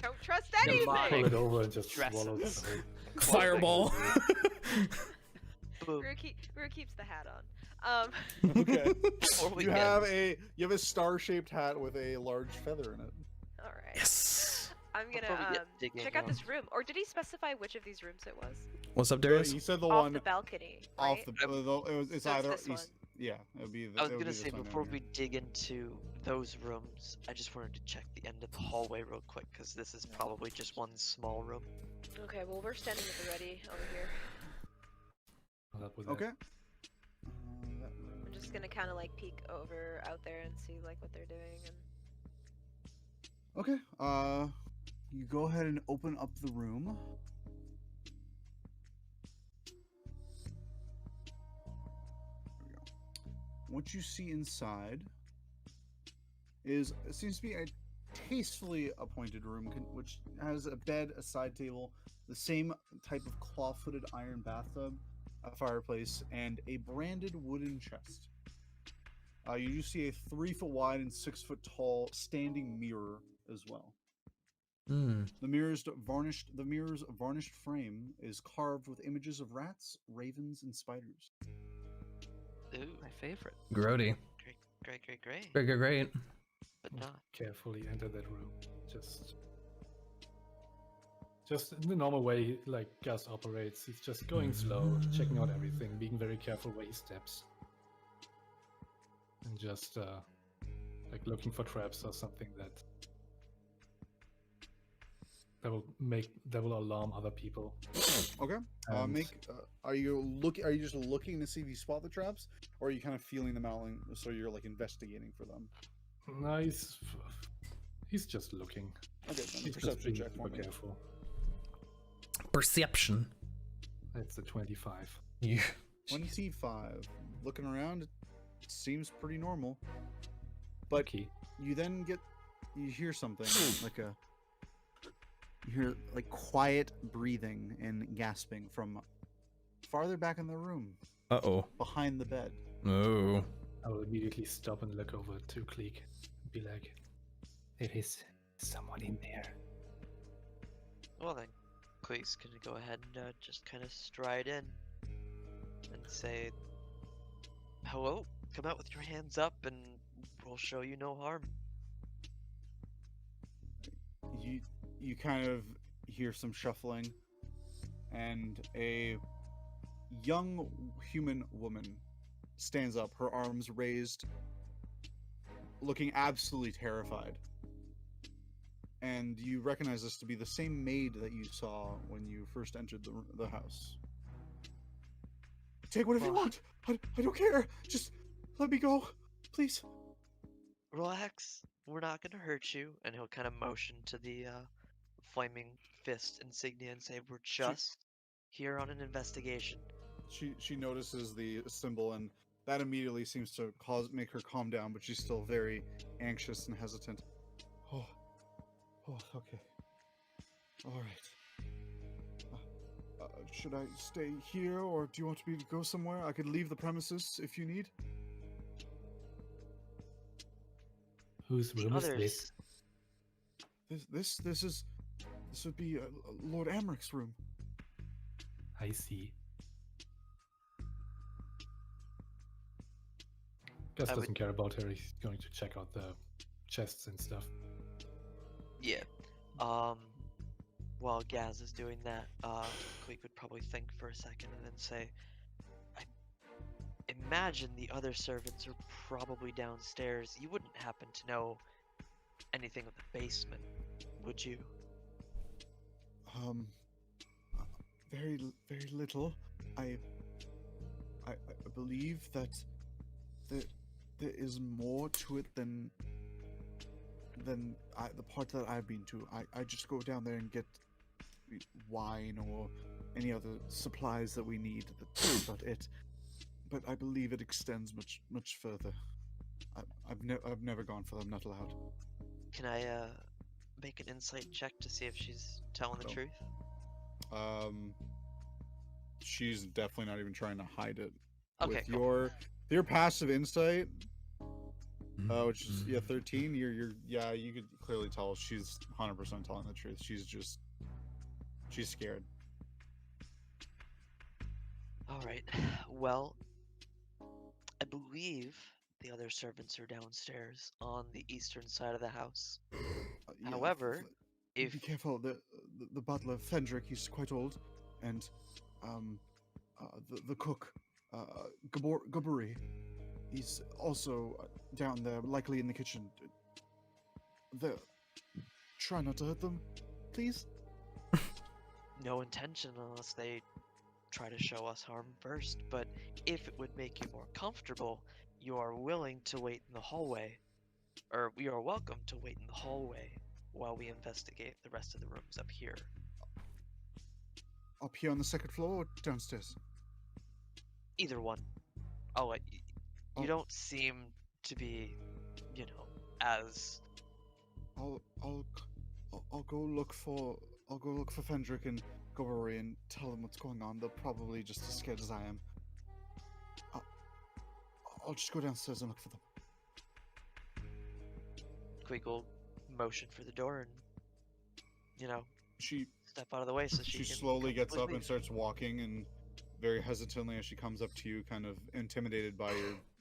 Don't trust Pull anything. it over and just Dresses. swallow it. Fireball. Boom. Rue keeps the hat on. Okay. Before we You get- have a star-shaped hat with a large feather in it. All right. Yes. I'm Before gonna we get digging check out in. this room. Or did he specify which of these rooms it was? What's up, He Darius? said the Off one the balcony. off Right? the. It's So it's either this one. east. Yeah, it would be. I was it would be gonna this say one before down we dig into those rooms, I just wanted to check the end of the hallway real quick because this is probably just one small room. Okay, well we're standing at the ready over here. I'll help with here. that. Okay. I'm just gonna kind of like peek over out there and see like what they're doing. And Okay. You go ahead and open up the room. There we go. What you see inside is it seems to be a tastefully appointed room, which has a bed, a side table, the same type of claw-footed iron bathtub, a fireplace, and a branded wooden chest. You do see a 3-foot wide and 6-foot tall standing mirror as well. Hmm. The mirror's varnished frame is carved with images of rats, ravens, and spiders. Ooh, My favorite. Grody. great. Great. But not. Carefully enter that room. Just in the normal way, like Gasz operates. He's just going slow, checking out everything, being very careful where he steps, and just like looking for traps or something that will alarm other people. Okay. And- Are you just looking to see if you spot the traps, or are you kind of feeling them out, so you're like investigating for them? No, he's just looking. Okay, then He's just perception being check for super me. careful. Perception. It's a 25. You. 25. Looking around, it seems pretty normal. But Okay. you hear something you hear like quiet breathing and gasping from farther back in the room, Uh-oh. behind the bed. Oh. I will immediately stop and look over to Kleeck and be like, there is someone in there. Well then, Kleeck's gonna go ahead and just kind of stride in and say, "Hello, come out with your hands up, and we'll show you no harm." You kind of hear some shuffling, and a young human woman stands up, her arms raised, looking absolutely terrified. And you recognize this to be the same maid that you saw when you first entered the house. Take whatever you want. I don't care. Just let me go, please. Relax, we're not gonna hurt you. And he'll kind of motion to the flaming fist insignia and say, "We're just here on an investigation." She notices the symbol, and that immediately seems to make her calm down, but she's still very anxious and hesitant. Oh, okay. All right. Should I stay here, or do you want me to go somewhere? I could leave the premises if you need. Whose The room is others, this? This would be Lord Amric's room. I see. Gus I would- doesn't care about her. He's going to check out the chests and stuff. yeah. While Gasz is doing that, Kleeck would probably think for a second and then say, "I imagine the other servants are probably downstairs. You wouldn't happen to know anything of the basement, would you?" Very little. I believe that there is more to it than the part that I've been to. I just go down there and get wine or any other supplies that we need. That's about it. But I believe it extends much further. I've never gone for them. Not allowed. Can I make an insight check to see if she's telling the No. truth? She's definitely not even trying to hide it. Okay, With cool. your passive insight, which is 13. You could clearly tell she's 100% telling the truth. She's scared. All right. Well, I believe the other servants are downstairs on the eastern side of the house. Yeah, However, if be careful, the butler Fendrick, he's quite old, and the cook, Gabori, he's also down there, likely in the kitchen. Try not to hurt them, please. no intention unless they try to show us harm first, but if it would make you more comfortable, you are willing to wait in the hallway, or we are welcome to wait in the hallway while we investigate the rest of the rooms up here. Up here on the second floor or downstairs? Either one. I'll let you. You Oh. don't seem to be, as I'll go look for Fendrick and Gabori and tell them what's going on. They're probably just as scared as I am. I'll just go downstairs and look for them. Kleeck will motion for the door and, She step out of the way so she she can slowly gets up comfortably and starts walking, and very hesitantly as she comes up to you, kind of intimidated by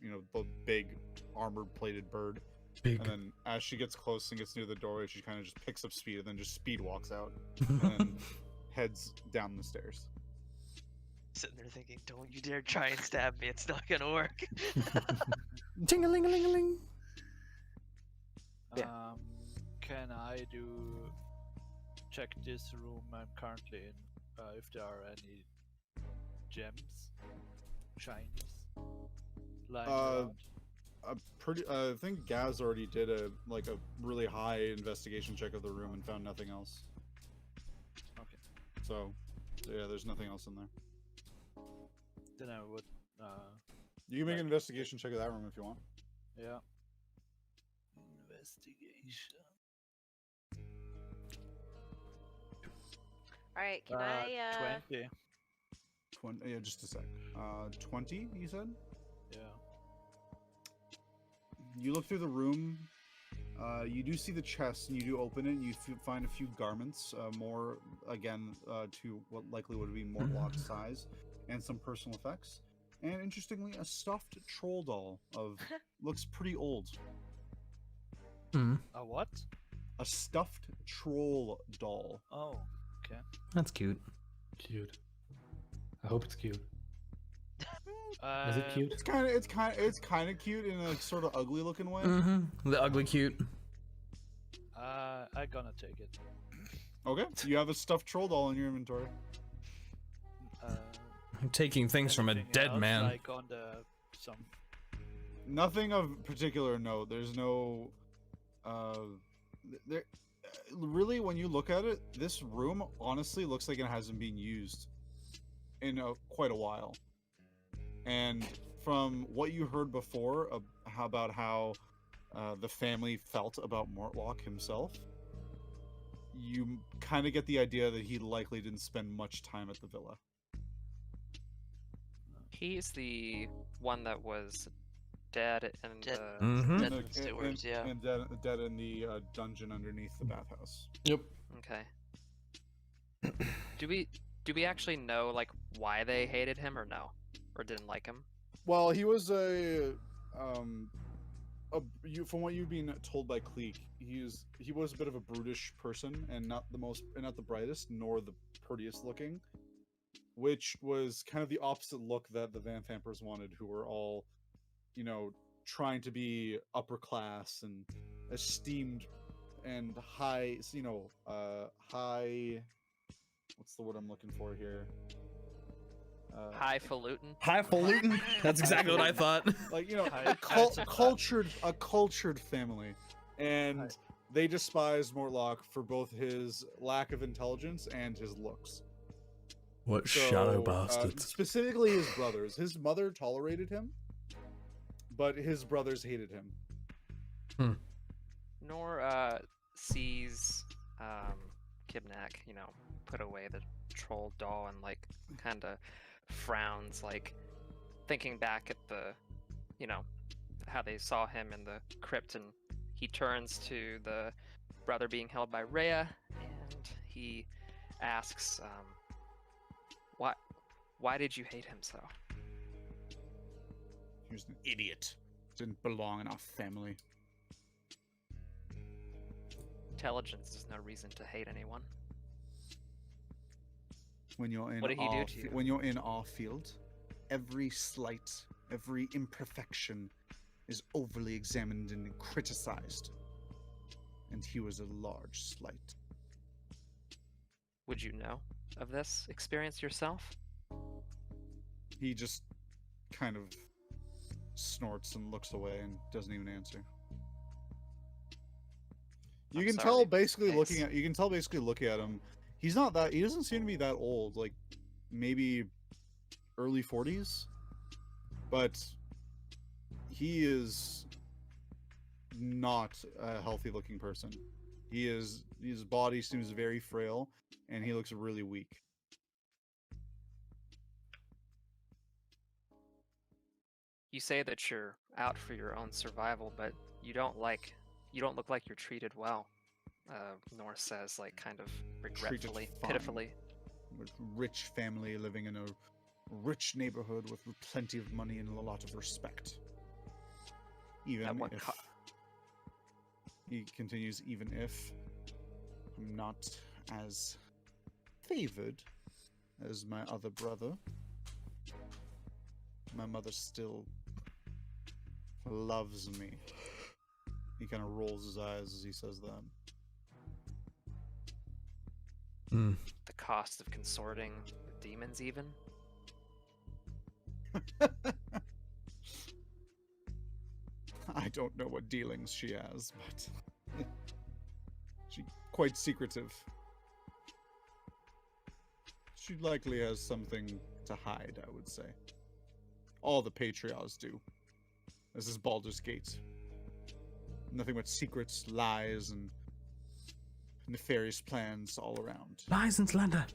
your, the big armor-plated bird. Big. And then as she gets close and gets near the doorway, she kind of just picks up speed and then just speed walks out and then heads down the stairs. sitting there thinking, don't you dare try and stab me, it's not gonna work. Ting-a-ling-a-ling-a-ling. Yeah. Can I check this room I'm currently in, if there are any gems, shinies, lying around? I think Gasz already did a really high investigation check of the room and found nothing else. Okay. So yeah, there's nothing else in there. Then I would, You can make an Like- investigation check of that room if you want. yeah. Investigation. Alright, can I 20. 20. Yeah, just a sec. 20. You said. Yeah. You look through the room. You do see the chest, and you do open it. And you find a few garments, more again to what likely would be Mortlock's size, and some personal effects. And interestingly, a stuffed troll doll of looks pretty old. A what? A stuffed troll doll. Oh, okay. That's cute. Cute. I hope it's cute. Is it Uh, cute? It's kind of cute in a sort of ugly looking way. Mm-hmm. The ugly cute. I'm gonna take it. Okay, you have a stuffed troll doll in your inventory. I'm taking things from a Anything dead else, man. Like on some. Nothing of particular note. There's no, there. Really, when you look at it, this room honestly looks like it hasn't been used in quite a while. And from what you heard before about how the family felt about Mortlock himself, you kind of get the idea that he likely didn't spend much time at the villa. He's the one that was dead in Dead. the... Mm-hmm. Dead in the sewers, yeah. And dead in the dungeon underneath the bathhouse. Yep. Okay. Do we actually know why they hated him or no? Or didn't like him? Well, he was from what you've been told by Kleeck, he was a bit of a brutish person and not the brightest nor the prettiest looking, which was kind of the opposite look that the Vanthampurs wanted, who were all, trying to be upper class and esteemed and high, high. What's the word I'm looking for here? Highfalutin? Highfalutin? That's exactly what I thought. A cultured family, and they despised Mortlock for both his lack of intelligence and his looks. What So, shadow bastards. specifically his brothers. His mother tolerated him, but his brothers hated him. Nor, sees Kibnaak, put away the troll doll and like kind of frowns, like thinking back at the, how they saw him in the crypt, and he turns to the brother being held by Rhea, and he asks, why did you hate him so? He was an idiot. Didn't belong in our family. Intelligence is no reason to hate anyone. When you're in What did he do to you? when you're in our field, every slight, every imperfection is overly examined and criticized. And he was a large slight. Would you know of this experience yourself? He just kind of snorts and looks away and doesn't even answer. You I'm can sorry. tell basically Thanks. looking at him, he doesn't seem to be that old, like maybe early 40s, but he is not a healthy looking person. His body seems very frail and he looks really weak. You say that you're out for your own survival, but you don't look like you're treated well. Norse says, like, kind of regretfully, fine. pitifully. With rich family living in a rich neighborhood with plenty of money and a lot of respect. Even At what if co- he continues, even if I'm not as favored as my other brother, my mother still loves me. He kind of rolls his eyes as he says that. The cost of consorting with demons, even? I don't know what dealings she has, but she's quite secretive. She likely has something to hide, I would say. All the patriarchs do. This is Baldur's Gate. Nothing but secrets, lies, and nefarious plans all around. Lies and slander.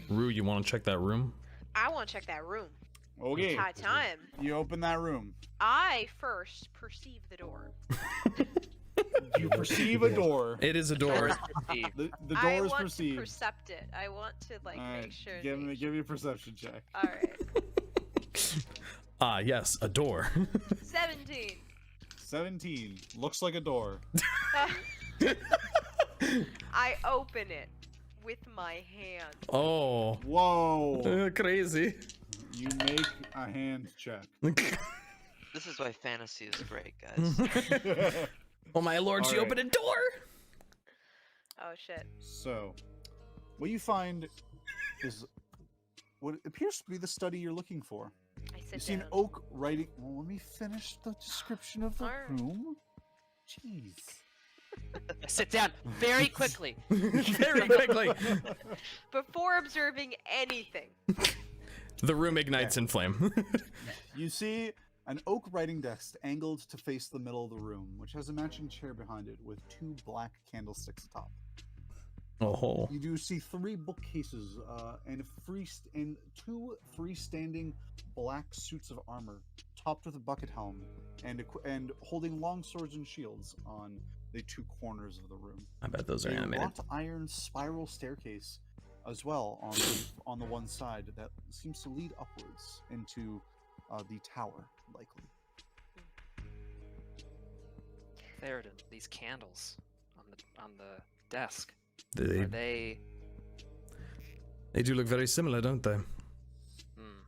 Rue, you want to check that room? I want to check that room. Okay, It's high time. you open that room. I first perceive the door. You perceive a door. It is a door. Perceive. The I door is want perceived. to percept it. I want to Alright, make sure. give me a perception check. All right. Ah, yes, a door. 17. 17. Looks like a door. I open it with my hand. Oh, Whoa! crazy. You make a hand check. This is why fantasy is great, guys. Oh my lord, she Alright. opened a door! Oh shit. So, what you find is what appears to be the study you're looking for. I You sit see an down. oak writing. Well, let me finish the description of the Alright. room. Jeez. Sit down very quickly. Very quickly. Before observing anything. The room ignites in flame. You see an oak writing desk angled to face the middle of the room, which has a matching chair behind it with 2 black candlesticks atop. Oh. You do see 3 bookcases and 2 freestanding black suits of armor, topped with a bucket helm, and holding long swords and shields on the 2 corners of the room. I bet those are A animated. wrought iron spiral staircase as well on the one side that seems to lead upwards into the tower, likely. Theraden, these candles on the desk. They Are they? do look very similar, don't they? Hmm.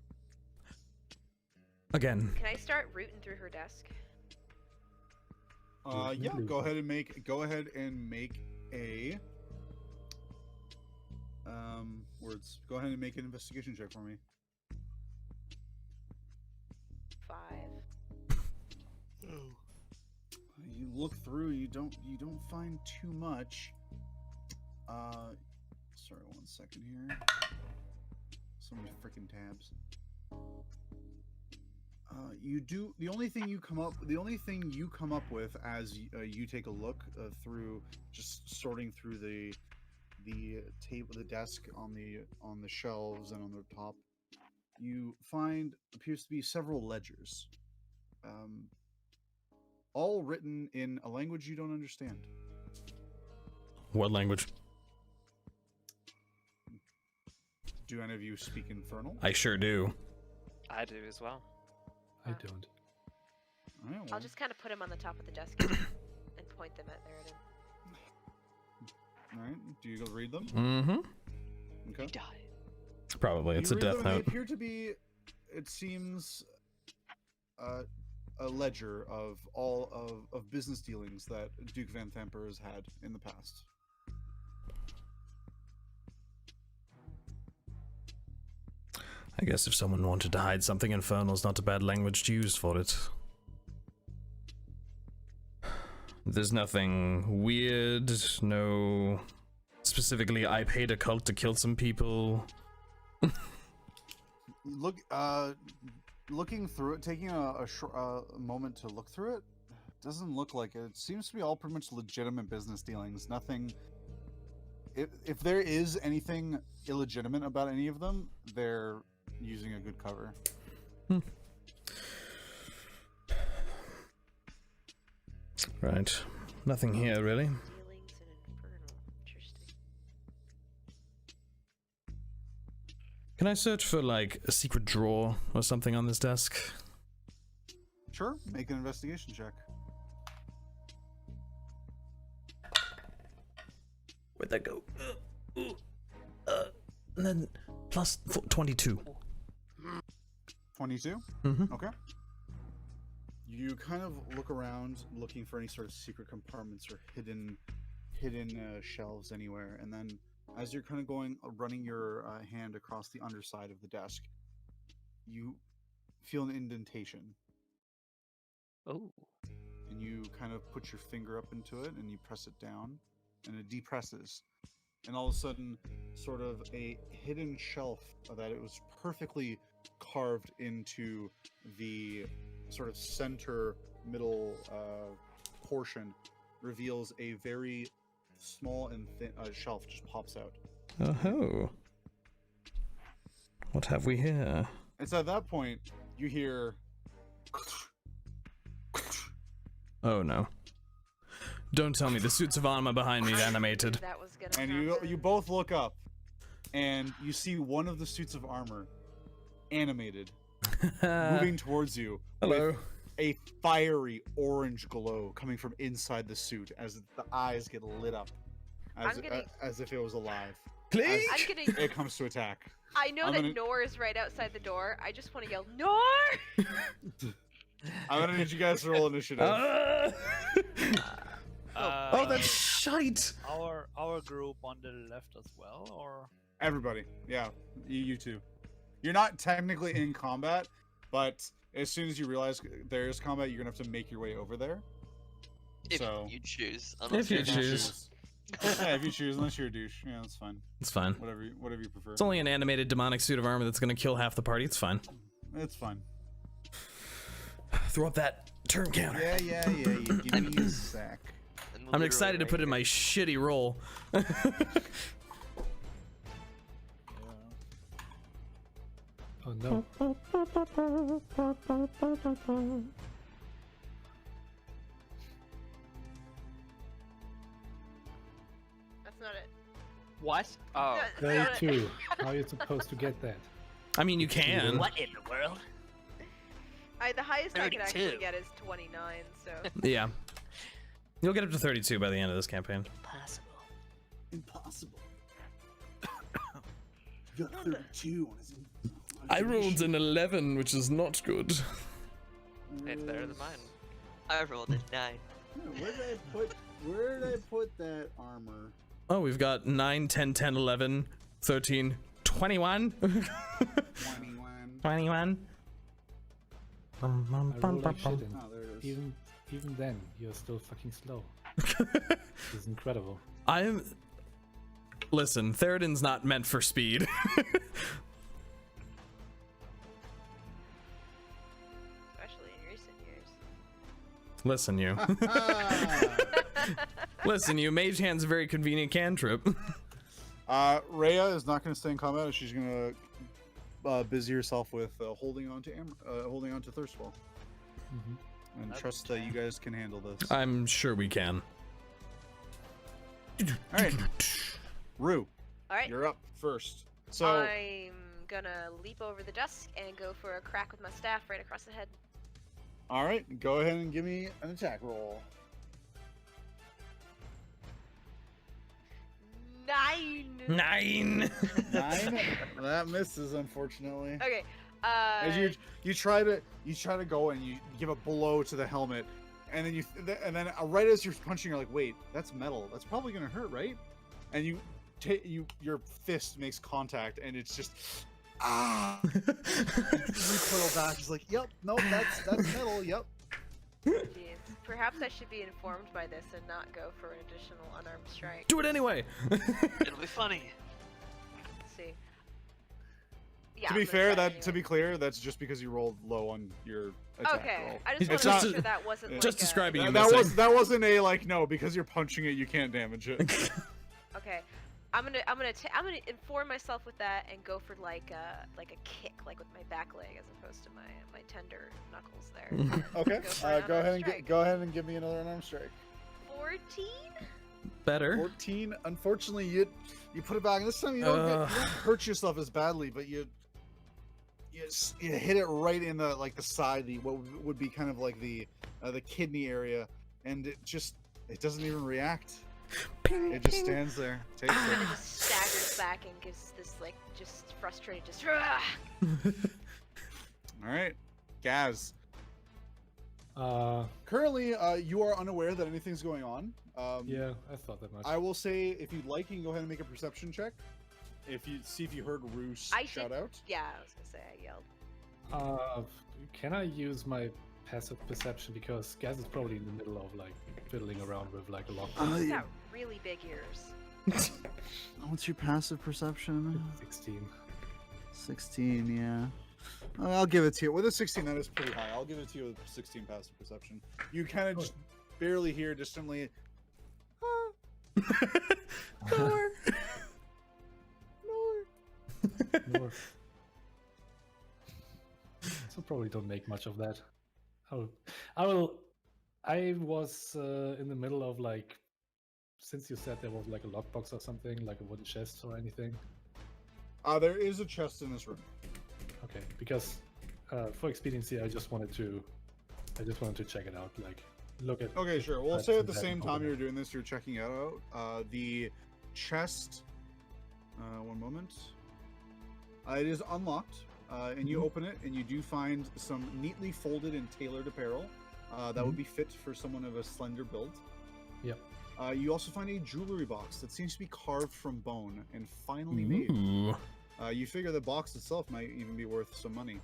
Again, Can I start rooting through her desk? Yeah, go ahead and make a words. Go ahead and make an investigation check for me. 5. You look through, you don't find too much. Sorry, 1 second here. So many freaking tabs. You do. The only thing you come up with as you take a look through, just sorting through the table, the desk on the shelves and on the top, you find appears to be several ledgers, all written in a language you don't understand. What language? Do any of you speak Infernal? I sure do. I do as well. I don't. All right, I'll well, just kind of put them on the top of the desk and point them at Theraden. all right. Do you go read them? Mm-hmm. Okay. Die. Probably. It's a You read death them, and note. They appear to be, it seems, a ledger of all of business dealings that Duke Vanthampur has had in the past. I guess if someone wanted to hide something, Infernal's not a bad language to use for it. There's nothing weird, no... Specifically, I paid a cult to kill some people. Looking through it, taking a moment to look through it, doesn't look like it. It seems to be all pretty much legitimate business dealings. Nothing. If there is anything illegitimate about any of them, they're using a good cover. Right. Nothing here, really. Dealings in Infernal. Interesting. Can I search for, like, a secret drawer or something on this desk? Sure, make an investigation check. Where'd that go? And then plus 22. 22? Mm-hmm. Okay. You kind of look around, looking for any sort of secret compartments or hidden shelves anywhere, and then as you're kind of running your hand across the underside of the desk, you feel an indentation. Oh. And you kind of put your finger up into it, and you press it down, and it depresses. And all of a sudden, sort of a hidden shelf that it was perfectly carved into the sort of center middle portion reveals a very small and thin shelf just pops out. Oh. What have we here? It's at that point you hear Oh no. Don't tell me the suits of armor behind me animated. That was gonna and happen. you both look up and you see one of the suits of armor animated moving towards you. Hello. With a fiery orange glow coming from inside the suit as the eyes get lit up as if it was alive. Please. I'm getting. It comes to attack. I know I'm that gonna- Nor is right outside the door. I just want to yell, Nor! I'm gonna need you guys to roll initiative. Oh, that's shite. Our group on the left as well, or Everybody, yeah, you two. You're not technically in combat, but as soon as you realize there is combat, you're gonna have to make your way over there. If So- you choose. If you If choose. Yeah, if you choose, unless you're a douche, yeah, that's fine. It's fine. Whatever you prefer. It's only an animated demonic suit of armor that's gonna kill half the party. It's fine. It's fine. Throw up that turn counter. Yeah. You give me a sec. I'm excited to put in my shitty roll. Oh no. That's not it. What? Oh. That's not it. 32. How are you supposed to get that? I mean, you can. What in the world? The highest I could actually 32. get is 29, so. Yeah. You'll get up to 32 by the end of this campaign. Possible. Impossible. You got 32 on his. I rolled an 11, which is not good. It's better than mine. I rolled a 9. Where did I put that armor? Oh, we've got 9, 10, 10, 11, 13, 21. 21. 21. I roll like shit and Oh, there it is. even then, you're still fucking slow. This is incredible. Listen, Theraden's not meant for speed. Listen, you. Listen, you. Mage Hand's a very convenient cantrip. Rhea is not going to stay in combat. She's going to busy herself with holding on to Thirstfall, and That's trust that you guys can handle this. I'm sure we can. All right, Rue, All right. you're up first. So I'm gonna leap over the desk and go for a crack with my staff right across the head. all right, go ahead and give me an attack roll. 9. 9. 9. That misses, unfortunately. Okay. As you try to go and you give a blow to the helmet, and then right as you're punching, you're like, wait, that's metal. That's probably gonna hurt, right? And your fist makes contact, and it's just you recoil back. It's like, yep, nope, that's metal. Yep. Jeez. Perhaps I should be informed by this and not go for an additional unarmed strike. Do it anyway. It'll be funny. Let's see. Yeah, To I'm be gonna fair, try to be anyway. clear, that's just because you rolled low on your attack Okay. roll. I just It's wanted to just make sure that wasn't like just a- describing you That missing. wasn't a like no, because you're punching it, you can't damage it. Okay. I'm gonna inform myself with that and go for like a kick, like with my back leg as opposed to my tender knuckles there. Okay, Go for an go ahead unarmed and strike. go ahead and give me another unarmed strike. 14. Better. 14. Unfortunately, you put it back. And this time you don't hurt yourself as badly, but you hit it right in the side, what would be kind of like the kidney area, and it doesn't even react. Ping, It just ping. stands there. Takes And it. it just staggers back and gives this like just frustrated just. All right, Gaz. Uh, Currently, you are unaware that anything's going on. yeah, I thought that much. I will say, if you'd like, you can go ahead and make a perception check. If you heard Rhos I shout did- out. Yeah, I was gonna say I yelled. Can I use my passive perception, because Gasz is probably in the middle of like fiddling around with like a lock. He's got really big ears. What's your passive perception? 16. 16, yeah. I'll give it to you. With a 16, that is pretty high. I'll give it to you with 16 passive perception. You kind of just barely hear distantly. Door. More. So probably don't make much of that. I was in the middle of like, since you said there was like a lockbox or something, like a wooden chest or anything. There is a chest in this room. Okay, because for expediency, I just wanted to check it out, like look at. Okay, sure. We'll That's say at the that same time open. you're doing this, you're checking it out. The chest. One moment. It is unlocked, and you open it, and you do find some neatly folded and tailored apparel that would be fit for someone of a slender build. Yep. You also find a jewelry box that seems to be carved from bone and finely made. Ooh. You figure the box itself might even be worth some money.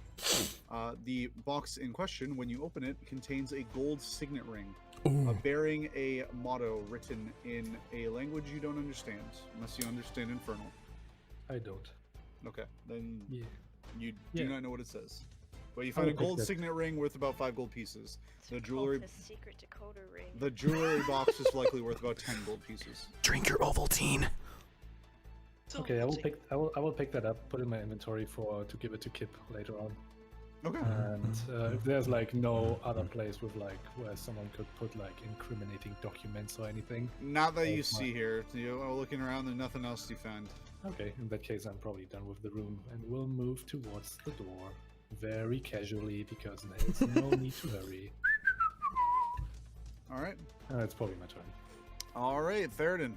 The box in question, when you open it, contains a gold signet ring Ooh. bearing a motto written in a language you don't understand, unless you understand Infernal. I don't. Okay, then Yeah. you do Yeah. not know what it says. But you find a will take gold that. signet ring worth about 5 gold pieces. It's The called jewelry, the secret decoder ring. the jewelry box is likely worth about 10 gold pieces. Drink your Ovaltine. Okay, I will pick that up, put it in my inventory to give it to Kip later on. Okay. And if there's like no other place with like where someone could put like incriminating documents or anything, Not that you Oh, see here. You are looking around, there's nothing else to find. okay, in that case I'm probably done with the room and we'll move towards the door very casually because there's no need to hurry. All right. It's probably my turn. All right, Theraden.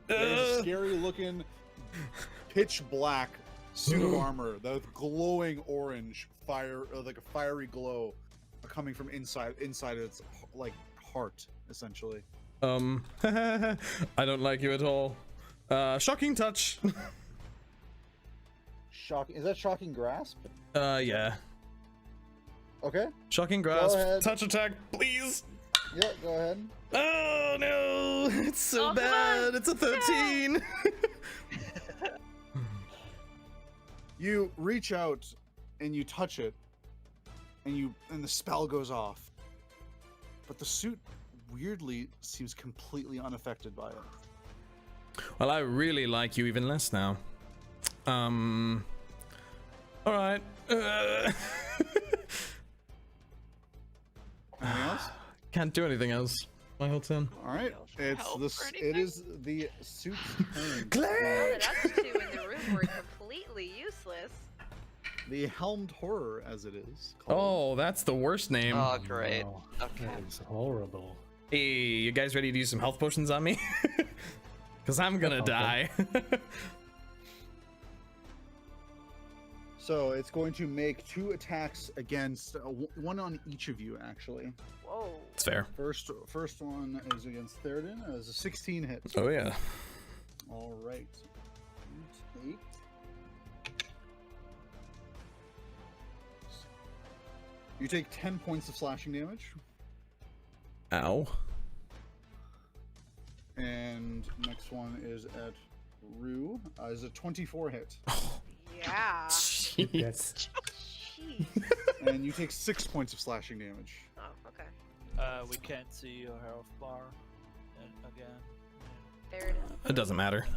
There's a scary looking, pitch black suit of armor, the glowing orange fire, like a fiery glow, coming from inside of its like heart, essentially. I don't like you at all. Shocking touch. Shocking. Is that shocking grasp? Yeah. Okay. Shocking grasp. ahead. Touch attack, please. Yeah. Go ahead. Oh no! It's so Oh, come bad. on. It's a 13. You reach out and you touch it, and the spell goes off. but the suit weirdly seems completely unaffected by it. Well, I really like you even less now. All right. Anything else? Can't do anything else. My whole turn. All right. It's help this. or It is the suit's turn. Well, the other two in the room were completely useless. The helmed horror, as it is called. Oh, that's the worst name. Oh, great. Wow, Okay. that is horrible. Hey, you guys ready to use some health potions on me? Because I'm gonna die. So it's going to make 2 attacks against one on each of you, actually. Whoa. It's fair. First one is against Theraden. As a 16 hit. Oh, yeah. All right. You take 10 points of slashing damage. Ow. And next one is at Rue. Is a 24 hit. Yeah. Jeez. Yes. Jeez. And you take 6 points of slashing damage. Oh, okay. We can't see your health bar again. There it is. It doesn't matter.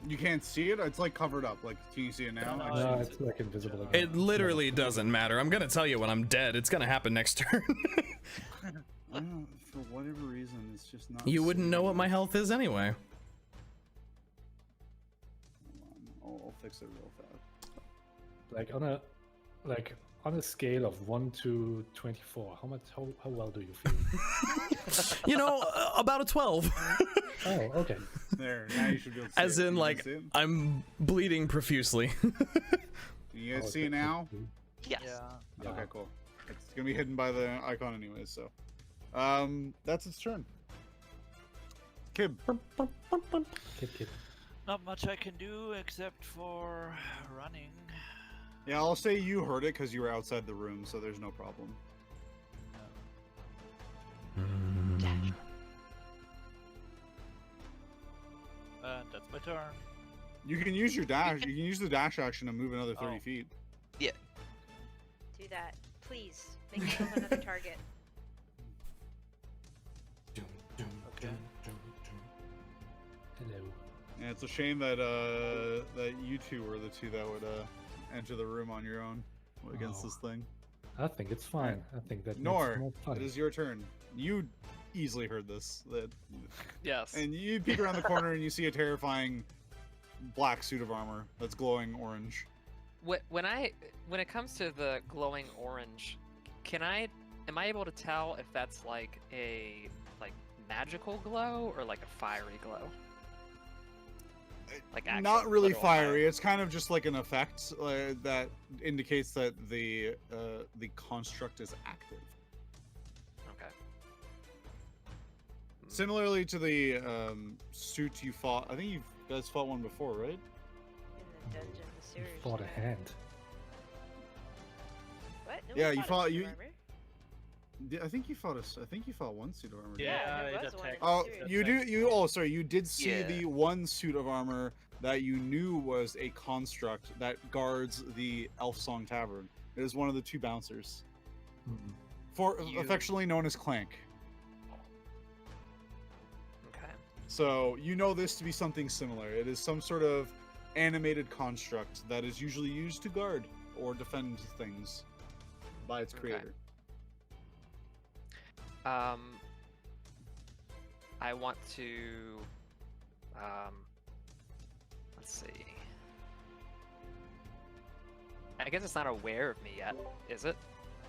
You can't see it? It's like covered up. Like, can you see it now? No, No, it's like invisible again. It literally doesn't matter. I'm gonna tell you when I'm dead. It's gonna happen next turn. I don't know, for whatever reason, it's just not. You wouldn't know what seeing my it. health is anyway. Hold on, I'll fix it real fast. Like on a scale of 1 to 24, how well do you feel? You know, about a 12. Oh, okay. There, now you should be able to see As it. in, You like, can see it? I'm bleeding profusely. You guys Oh, see it now? Yes. Yeah. Okay, cool. It's gonna be hidden by the icon anyways, so. That's its turn. Kib. Kid. Not much I can do except for running. Yeah, I'll say you heard it because you were outside the room, so there's no problem. And that's my turn. You can use your dash. You can use the dash action to move another 30 Oh. feet. Do that. Please. Make yourself another target. Okay. Hello. And it's a shame that that you two were the two that would enter the room on your own against Oh. this thing. I think it's fine. I think that Nor, makes more fun. it is your turn. You easily heard this. Yes. And you peek around the corner and you see a terrifying black suit of armor that's glowing orange. When it comes to the glowing orange, am I able to tell if that's like a magical glow or like a fiery glow? Like actual Not really literal fiery. It's kind of just like an effect that indicates that the construct is active. Okay. Similarly to the suit you fought. I think you guys fought one before, right? In the dungeon, the You sewers. fought a hand. What? No, Yeah, we you a fought- suit you- armor. I think you fought one suit of armor. didn't you? Yeah, there it was one in attacked. the Oh, series. you do. You oh, sorry. You did see Yeah. the one suit of armor that you knew was a construct that guards the Elf Song Tavern. It is one of the two bouncers, You- affectionately known as Clank. Okay. So you know this to be something similar. It is some sort of animated construct that is usually used to guard or defend things by its Okay. creator. I want to, let's see. I guess it's not aware of me yet, is it?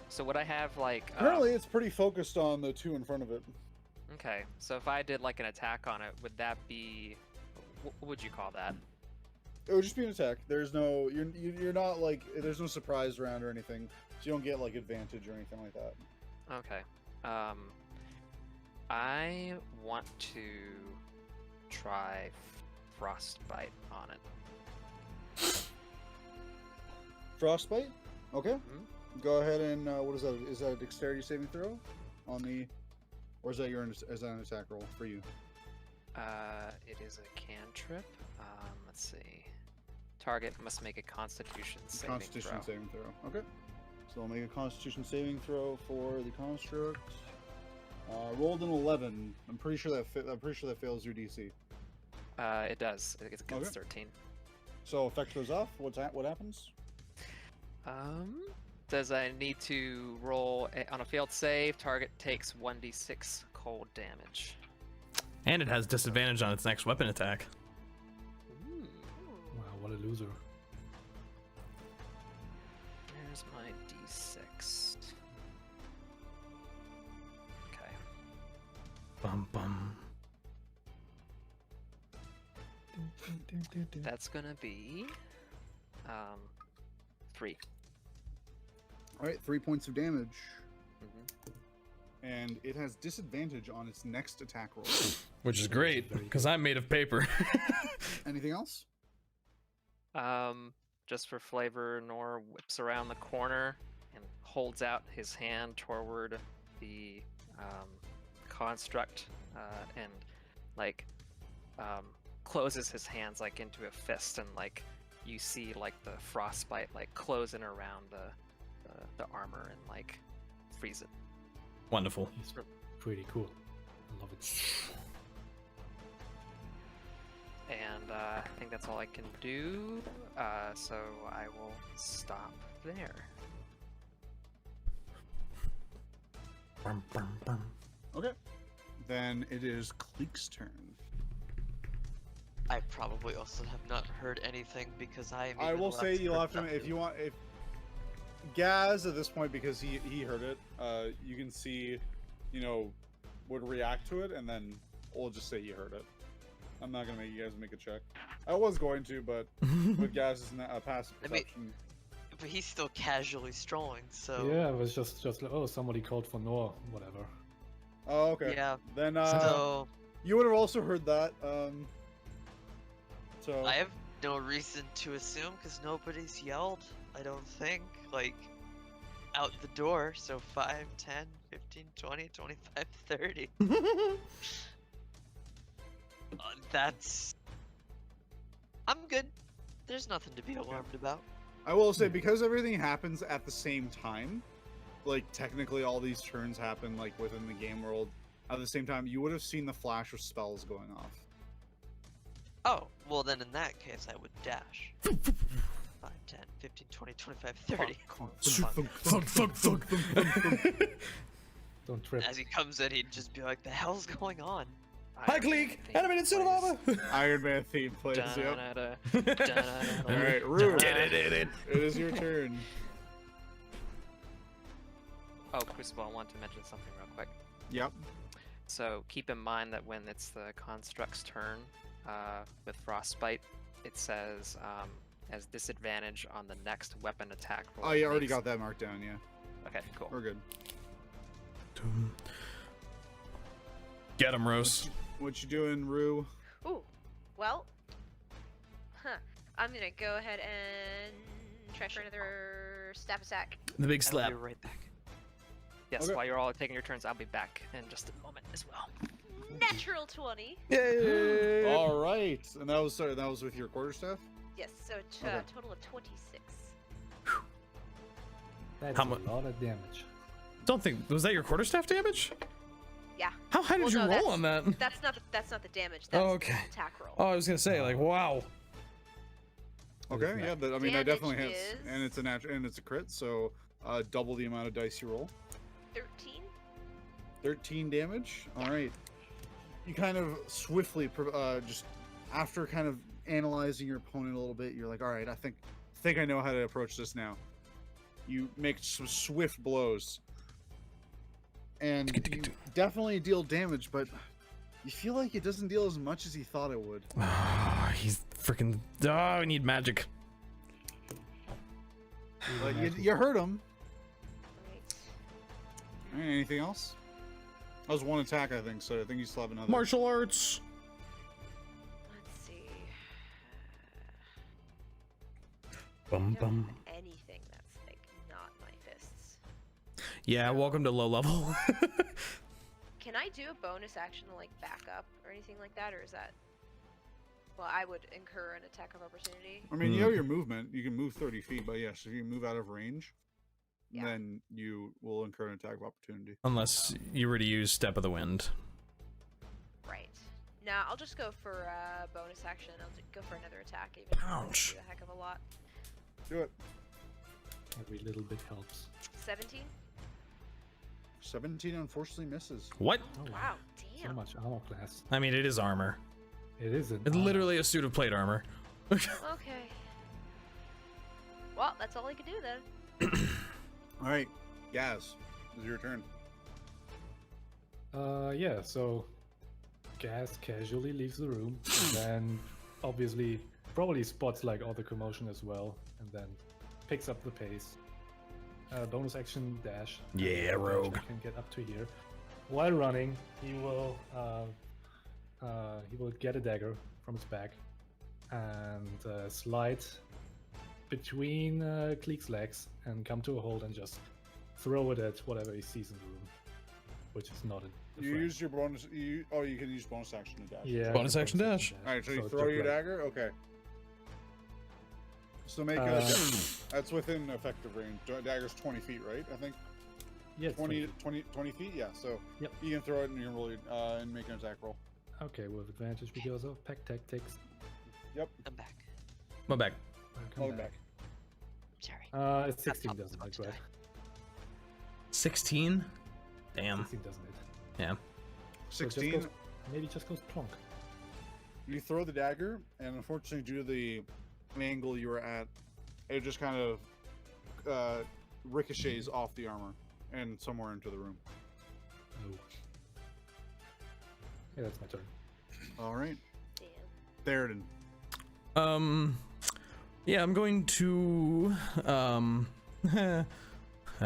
So would I have like? Apparently, it's pretty focused on the two in front of it. Okay, so if I did like an attack on it, would that be? What would you call that? It would just be an attack. There's no, you're not like, there's no surprise round or anything, so you don't get like advantage or anything like that. Okay. I want to try frostbite on it. Frostbite. Okay. Mhm. Go ahead and what is that? Is that a dexterity saving throw on the, or is that is that an attack roll for you? It is a cantrip. Let's see. Target must make a Constitution saving Constitution throw. saving throw. Okay. So I'll make a Constitution saving throw for the construct. Rolled an 11. I'm pretty sure that fails your DC. It does. It's against Okay. 13. So effect goes off. What happens? Does I need to roll on a failed save? Target takes 1d6 cold damage. And it has disadvantage on its next weapon attack. Ooh. Wow, what a loser. There's my d6. Okay. Bum bum. That's gonna be 3. All right, 3 points of damage, Mhm. and it has disadvantage on its next attack roll. Which is great, because I'm made of paper. Anything else? Just for flavor, Nor whips around the corner and holds out his hand toward the construct and like closes his hands like into a fist, and like you see like the frostbite like closing around the armor and like freeze it. Wonderful. It's pretty cool. I love it. And I think that's all I can do. So I will stop there. Bum, bum, bum. Okay. Then it is Kleeck's turn. I probably also have not heard anything because I will say you'll have to, if you want, if Gasz at this point, because he heard it, you can see, would react to it, and then we'll just say you heard it. I'm not gonna make you guys make a check. I was going to, but with Gaz's passive perception. But he's still casually strolling, so Yeah, it was just like, oh, somebody called for Nor, whatever. Oh, okay. yeah. Then So you would have also heard that. So I have no reason to assume because nobody's yelled. I don't think like out the door. So 5, 10, 15, 20, 25, 30. That's. I'm good. There's nothing to be alarmed about. I will say, because everything happens at the same time, like technically all these turns happen like within the game world at the same time, you would have seen the flash of spells going off. Oh, well then in that case I would dash. 5, 10, 15, 20, 25, 30. Fuck. Don't trip. As he comes in, he'd just be like, the hell's going on? Hi, Kleeck! Animated suit of armor! Iron Man theme plays, yep. All Alright, Rue, Did it is your turn. Oh, Crucible, I want to mention something real quick. Yep. So keep in mind that when it's the construct's turn with Frostbite, it says as disadvantage on the next weapon attack roll. Oh, you already got that marked down, yeah. Okay, cool. We're good. Get him, Rhos. What you doing, Rue? Ooh, well, I'm gonna go ahead and try for another stab attack. The big I'll slap. be right back. Yes, Okay. while you're all taking your turns, I'll be back in just a moment as well. Natural 20. Yay! All right, and that was with your quarterstaff. Yes, so Okay. total of 26. That's How a mu- lot of damage. Don't think, was that your quarterstaff damage? Yeah. How high did Well, you no, roll on that? That's not the damage. That's Oh, okay. the attack roll. Oh, I was gonna say, like, wow. Okay, yeah, I mean that definitely Damage hits, is- and it's a natural, and it's a crit, so double the amount of dice you roll. 13. 13 damage. All right. You kind of swiftly, just after kind of analyzing your opponent a little bit, you're like, all right, I think I know how to approach this now. You make some swift blows, and you definitely deal damage, but you feel like it doesn't deal as much as he thought it would. He's freaking. Oh, I need magic. But you hurt him. Right. All right, anything else? That was one attack, I think, so I think you still have another. Martial arts. Let's see. Bum I don't bum. have anything that's like not my fists. Yeah, welcome to low level. Can I do a bonus action to like back up or anything like that, or is that? Well, I would incur an attack of opportunity. I mean, you have your movement. You can move 30 feet, but yes, if you move out of range. Yeah. then you will incur an attack of opportunity. Unless you were to use Step of the Wind. Right. Nah, I'll just go for bonus action. I'll go for another attack, even if Ouch. it's a heck of a lot. Do it. Every little bit helps. 17. 17 unfortunately misses. What? Oh Wow, So damn. much armor class. I mean, it is armor. It isn't. It's literally a suit of plate armor. Okay. Well, that's all I could do then. All right, Gasz, it's your turn. Yeah, so Gasz casually leaves the room, and then obviously probably spots like all the commotion as well, and then picks up the pace. Bonus action dash. Yeah, rogue. Can get up to here. While running, he will get a dagger from his back and slide between Kleeck's legs and come to a hold and just throw it at whatever he sees in the room, which is not a You use your bonus. You can use bonus action to dash. yeah Bonus action dash. All right, so you it's throw just your like- dagger. Okay. So make that's within effective range. Dagger's 20 feet, right? I think Yeah, it's 20 feet. Yeah. So Yep. you can throw it and you can roll it and make an attack roll. Okay, with advantage because of pack tactics. I'm back. My back. Come Come back. Sorry. It's 16 not doesn't about hit, to right? die. 16? Damn. 16 doesn't hit. Yeah. So it just 16. goes- maybe it just goes plonk. You throw the dagger, and unfortunately, due to the angle you were at, it just kind of ricochets off the armor and somewhere into the room. Oh. Yeah, that's my turn. All right, Damn. Theraden. Yeah, I'm going to, I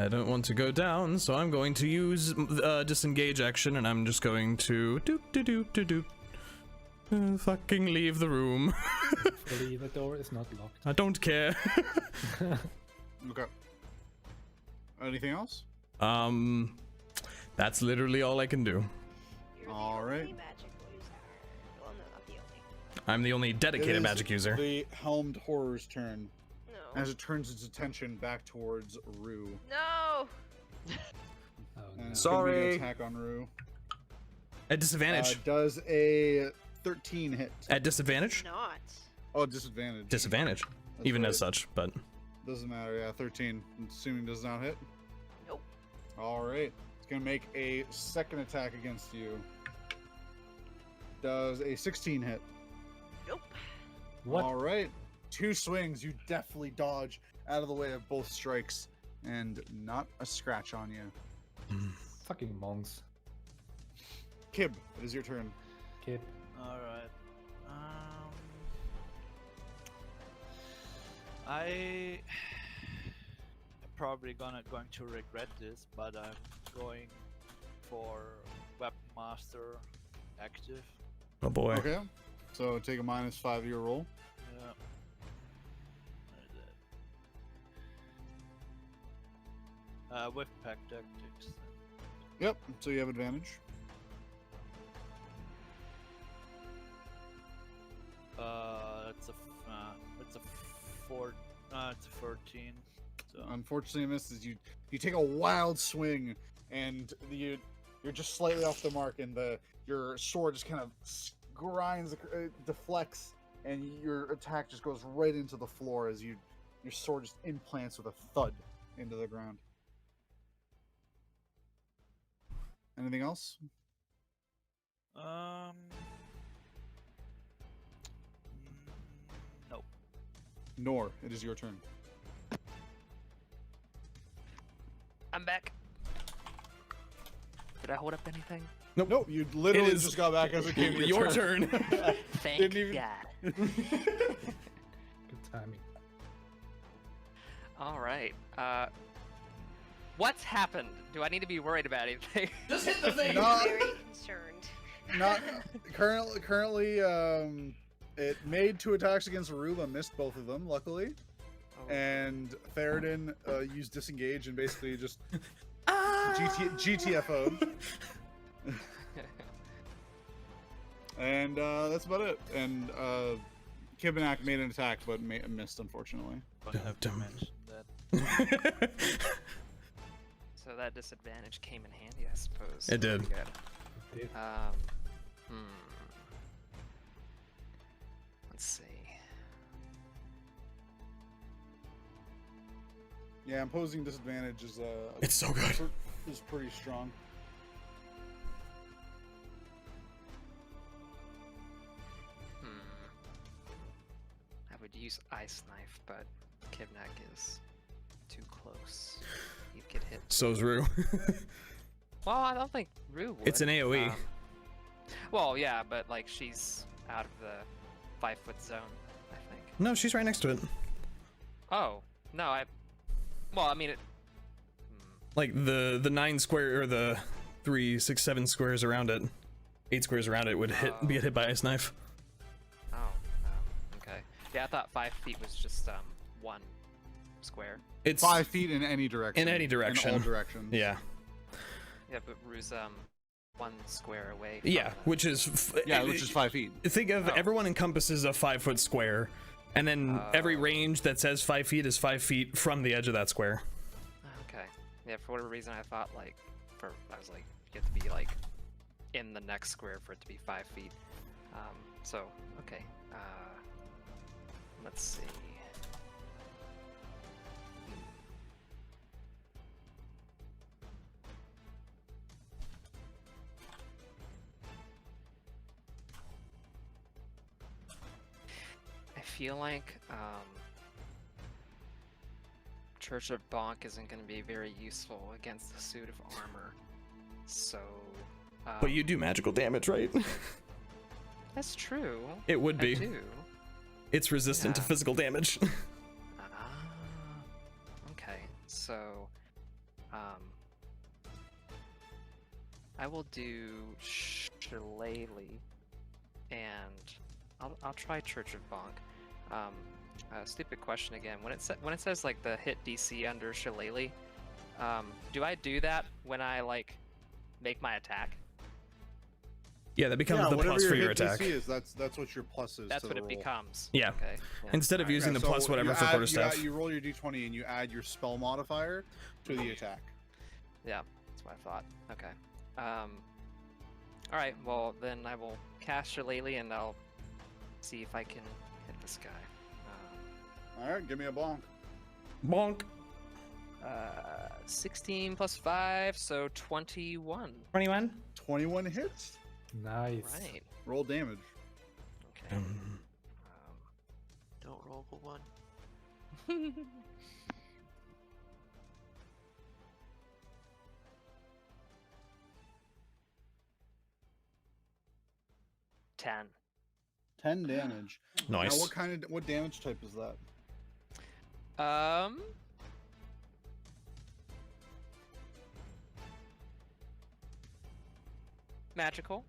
don't want to go down, so I'm going to use disengage action, and I'm just going to fucking leave the room. Hopefully the door is not locked. I don't care. Okay. Anything else? That's literally all I can do. You're the All only right. magic user. Well, no, not the only. I'm the only It dedicated is magic user. The helmed horror's turn No. as it turns its attention back towards Rue. No! Oh, And no. it's gonna make an Sorry. attack on Rue. At disadvantage. Does a 13 hit? At disadvantage? Not. Oh, disadvantage. Disadvantage. That's Even right. as such, but Doesn't matter. Yeah, 13. I'm assuming does not hit. Nope. All right. It's gonna make a second attack against you. Does a 16 hit? Nope. What? All right. 2 swings. You definitely dodge out of the way of both strikes, and not a scratch on you. Fucking monks. Kib, it is your turn. Kid. All right. I'm probably going to regret this, but I'm going for Weapon Master active. oh boy. Okay. So take a -5 to your roll. Yeah. Where is it? With pack tactics. Yep. So you have advantage. It's a 14. So Unfortunately, it misses. You take a wild swing, and you're just slightly off the mark, and your sword just kind of grinds, deflects, and your attack just goes right into the floor as your sword just implants with a thud into the ground. Anything else? Nope. Nor, it is your turn. I'm back. Did I hold up anything? Nope, you literally is just got back as it came to Your turn. Thank Didn't even- God. Good timing. All right. What's happened? Do I need to be worried about anything? Just hit the thing. Not, Very concerned. not currently. It made 2 attacks against Aruba, missed both of them, luckily. Oh. And Theraden used disengage and basically just Ah! GTFO'd. And that's about it. And Kibnaak made an attack, but missed, unfortunately. Funny Damn you it. mentioned that. that disadvantage came in handy, I suppose. It did. Pretty good. Did. Let's see. Yeah, imposing disadvantage is It's so good. Is pretty strong. I would use Ice Knife, but Kibnaak is too close. You'd get hit. So's Rue. Well, I don't think Rue would. It's an AoE. Well, yeah, but like she's out of the 5-foot zone, I think. No, she's right next to it. Oh, no, well, I mean, Like the 9 square or the 3, 6, 7 squares around it, 8 squares around it would be hit by Ice Knife. Okay. Yeah, I thought 5 feet was just 1 square. It's 5 feet in any direction. In any direction. In all directions. Yeah. Yeah, but Rue's 1 square away. Yeah, from which is which is 5 feet. Think of everyone encompasses a 5-foot square, and then every range that says 5 feet is 5 feet from the edge of that square. Okay. Yeah, for whatever reason I thought I was like, you have to be like in the next square for it to be 5 feet. So okay. Let's see. I feel like Church of Bonk isn't going to be very useful against the suit of armor. So. But you do magical damage, right? That's true. It would be. I do. It's resistant to Yeah. physical damage. Okay, so I will do Shillelagh, and I'll try Church of Bonk. Stupid question again. When it says like the hit DC under Shillelagh, do I do that when I like make my attack? Yeah, that becomes the whatever plus for your hit attack. DC is, that's what your plus is. That's to what the it roll. becomes. Yeah. Okay. Yeah. Instead of using the so plus whatever you for add- quarterstaff. You roll your d20 and you add your spell modifier to the attack. Yeah, that's what I thought. Okay. All right. Well, then I will cast Shillelagh and I'll see if I can hit this guy. All right, give me a bonk. Bonk. 16 plus 5, so 21. 21. 21 hits. Nice. Right. Roll damage. Okay. Don't roll a 1. 10. 10 damage. Nice. Now, what damage type is that? Magical.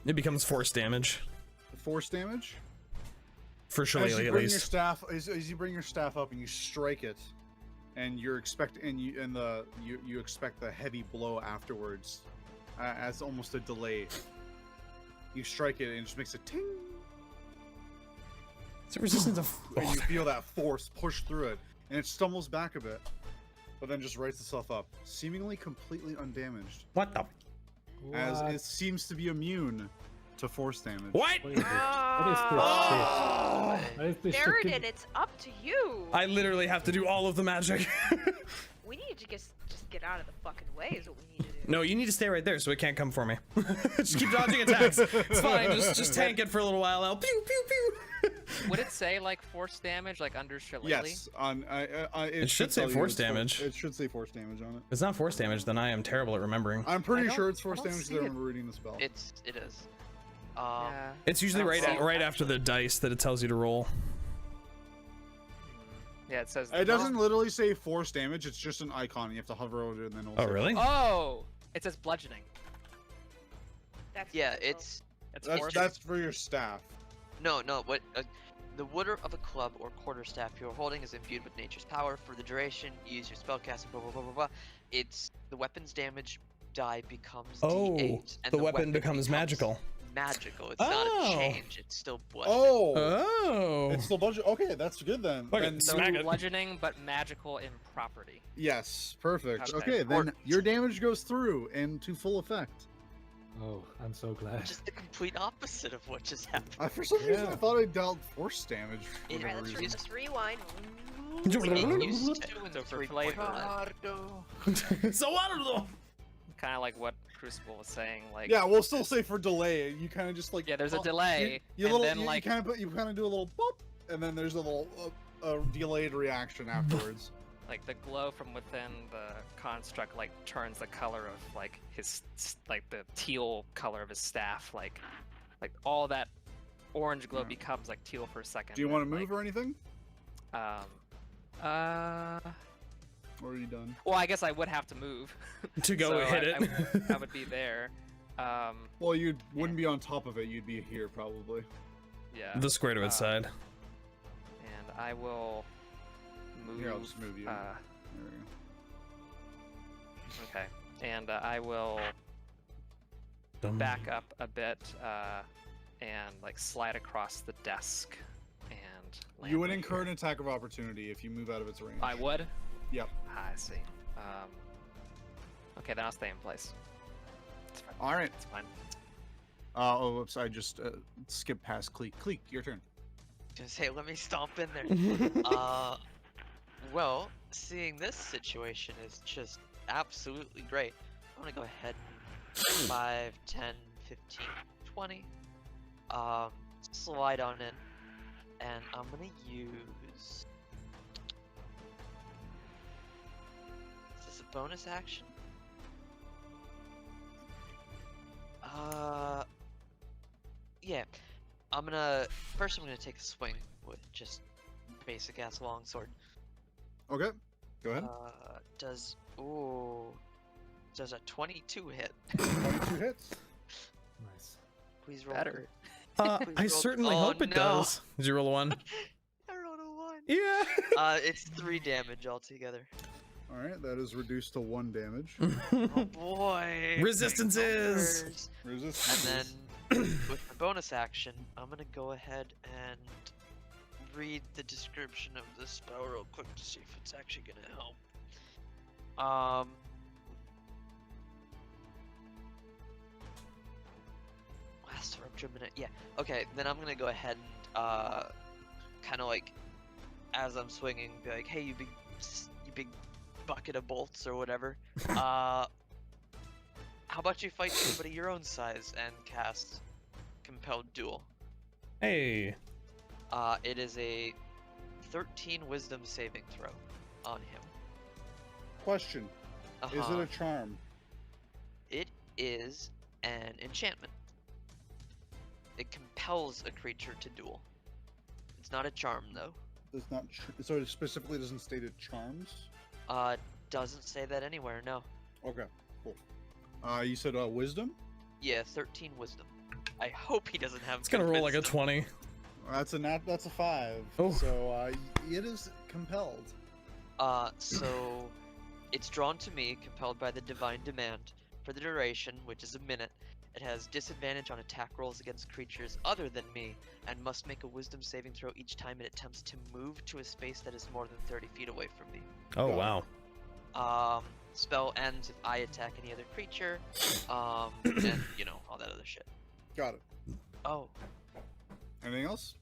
It becomes force damage. Force damage? For As Shillelagh, you at bring least. your staff, as you bring your staff up and you strike it, and you expect the heavy blow afterwards, as almost a delay. You strike it and it just makes a ting. It's a resistance of. And you feel that force push through it, and it stumbles back a bit, but then just rights itself up, seemingly completely undamaged, What the? as What? it seems to be immune to force damage. What? What is this? Oh! What is this shit? Theraden, it's up to you. I literally have to do all of the magic. We need to just get out of the fucking way is what we need to do. No, you need to stay right there so it can't come for me. Just keep dodging attacks. It's fine. Just tank it for a little while. I'll pew pew pew. Would it say like force damage like under Shillelagh? Yes, it should say tell you force it's damage. It should say force damage on it. If it's not force damage, then I am terrible at remembering. I'm pretty don't- sure it's force I don't damage see because I it. remember reading the spell. It is. Yeah. It's usually I don't right see it, after the dice that it tells you to roll. Yeah, it says. It doesn't literally say force damage. It's just an icon. You have to hover over it and then. It'll Oh, say- really? Oh, it says bludgeoning. That's Yeah, mental. it's It's That's force. that's for your staff. no. What the wielder of a club or quarterstaff you are holding is imbued with nature's power. For the duration, you use your spellcasting. Blah blah blah blah blah. It's the weapon's damage die becomes Oh, D8, and the weapon becomes magical. magical. It's Oh. not a change. It's still bludgeoning. Oh, Oh. it's still budget. Okay, that's good then. Fucking And So smack it. bludgeoning, but magical in property. yes, perfect. Okay. Okay, then your damage goes through and to full effect. Oh, I'm so glad. Just the complete opposite of what just happened. For some reason, Yeah. I thought I dealt force damage for Yeah, whatever Alright, reason. let's rewind. It used to, So for 3.5. flavor, So I don't know. kind of like what Crucible was saying. Like, Yeah, we'll still say for delay. You kind of just like yeah, there's a oh, delay, You, and little, then you, like kind of do a little boop, and then there's a little delayed reaction afterwards. like the glow from within the construct like turns the color of like his like the teal color of his staff, like all that orange glow Yeah. becomes like teal for a second. Do you want to and, move or anything, like, or are you done? well, I guess I would have to move To go So hit I it. I would be there. Well, you wouldn't be on top of it. You'd be here probably. Yeah. The square to its side. And I will move. Here, I'll just move you. There we go. Okay. And I will back up a bit and like slide across the desk and land You would right incur here. an attack of opportunity if you move out of its range. I would? Yep. I see. Okay, then I'll stay in place. It's fine. All right. It's fine. Oh, whoops! I just skipped past Kleeck. Kleeck, your turn. Just say, let me stomp in there. Well, seeing this situation is just absolutely great. I'm gonna go ahead and 5, 10, 15, 20. Slide on in, and I'm gonna use. Is this a bonus action? Yeah. I'm gonna take a swing with just basic ass longsword. Okay. Go ahead. Does a 22 hit? 22 hits. Nice. Please roll. Better. I roll- certainly oh, hope it no. does. Did you roll a 1? I rolled a 1. Yeah. It's 3 damage altogether. All right, that is reduced to 1 damage. Oh boy. Resistances. Numbers. Resistance. And then with the bonus action, I'm gonna go ahead and read the description of the spell real quick to see if it's actually gonna help. Last rupture minute. Yeah. Okay. Then I'm gonna go ahead and kind of like, as I'm swinging, be like, "Hey, you big bucket of bolts or whatever. How about you fight somebody your own size and cast Compelled Duel?" Hey. It is a 13 Wisdom saving throw on him. Question: Is it Uh-huh. a charm? It is an enchantment. It compels a creature to duel. It's not a charm though. Does not. So it specifically doesn't state it charms. Doesn't say that anywhere. No. Okay. Cool. You said wisdom. Yeah, 13 Wisdom. I hope he doesn't have. It's gonna good roll like a wisdom. 20. That's a 5. Oh. So it is compelled. So it's drawn to me, compelled by the divine demand, for the duration, which is a minute. It has disadvantage on attack rolls against creatures other than me, and must make a wisdom saving throw each time it attempts to move to a space that is more than 30 feet away from me. Oh, wow. Spell ends if I attack any other creature, and, you know, all that other shit. Got it. Oh, Anything else?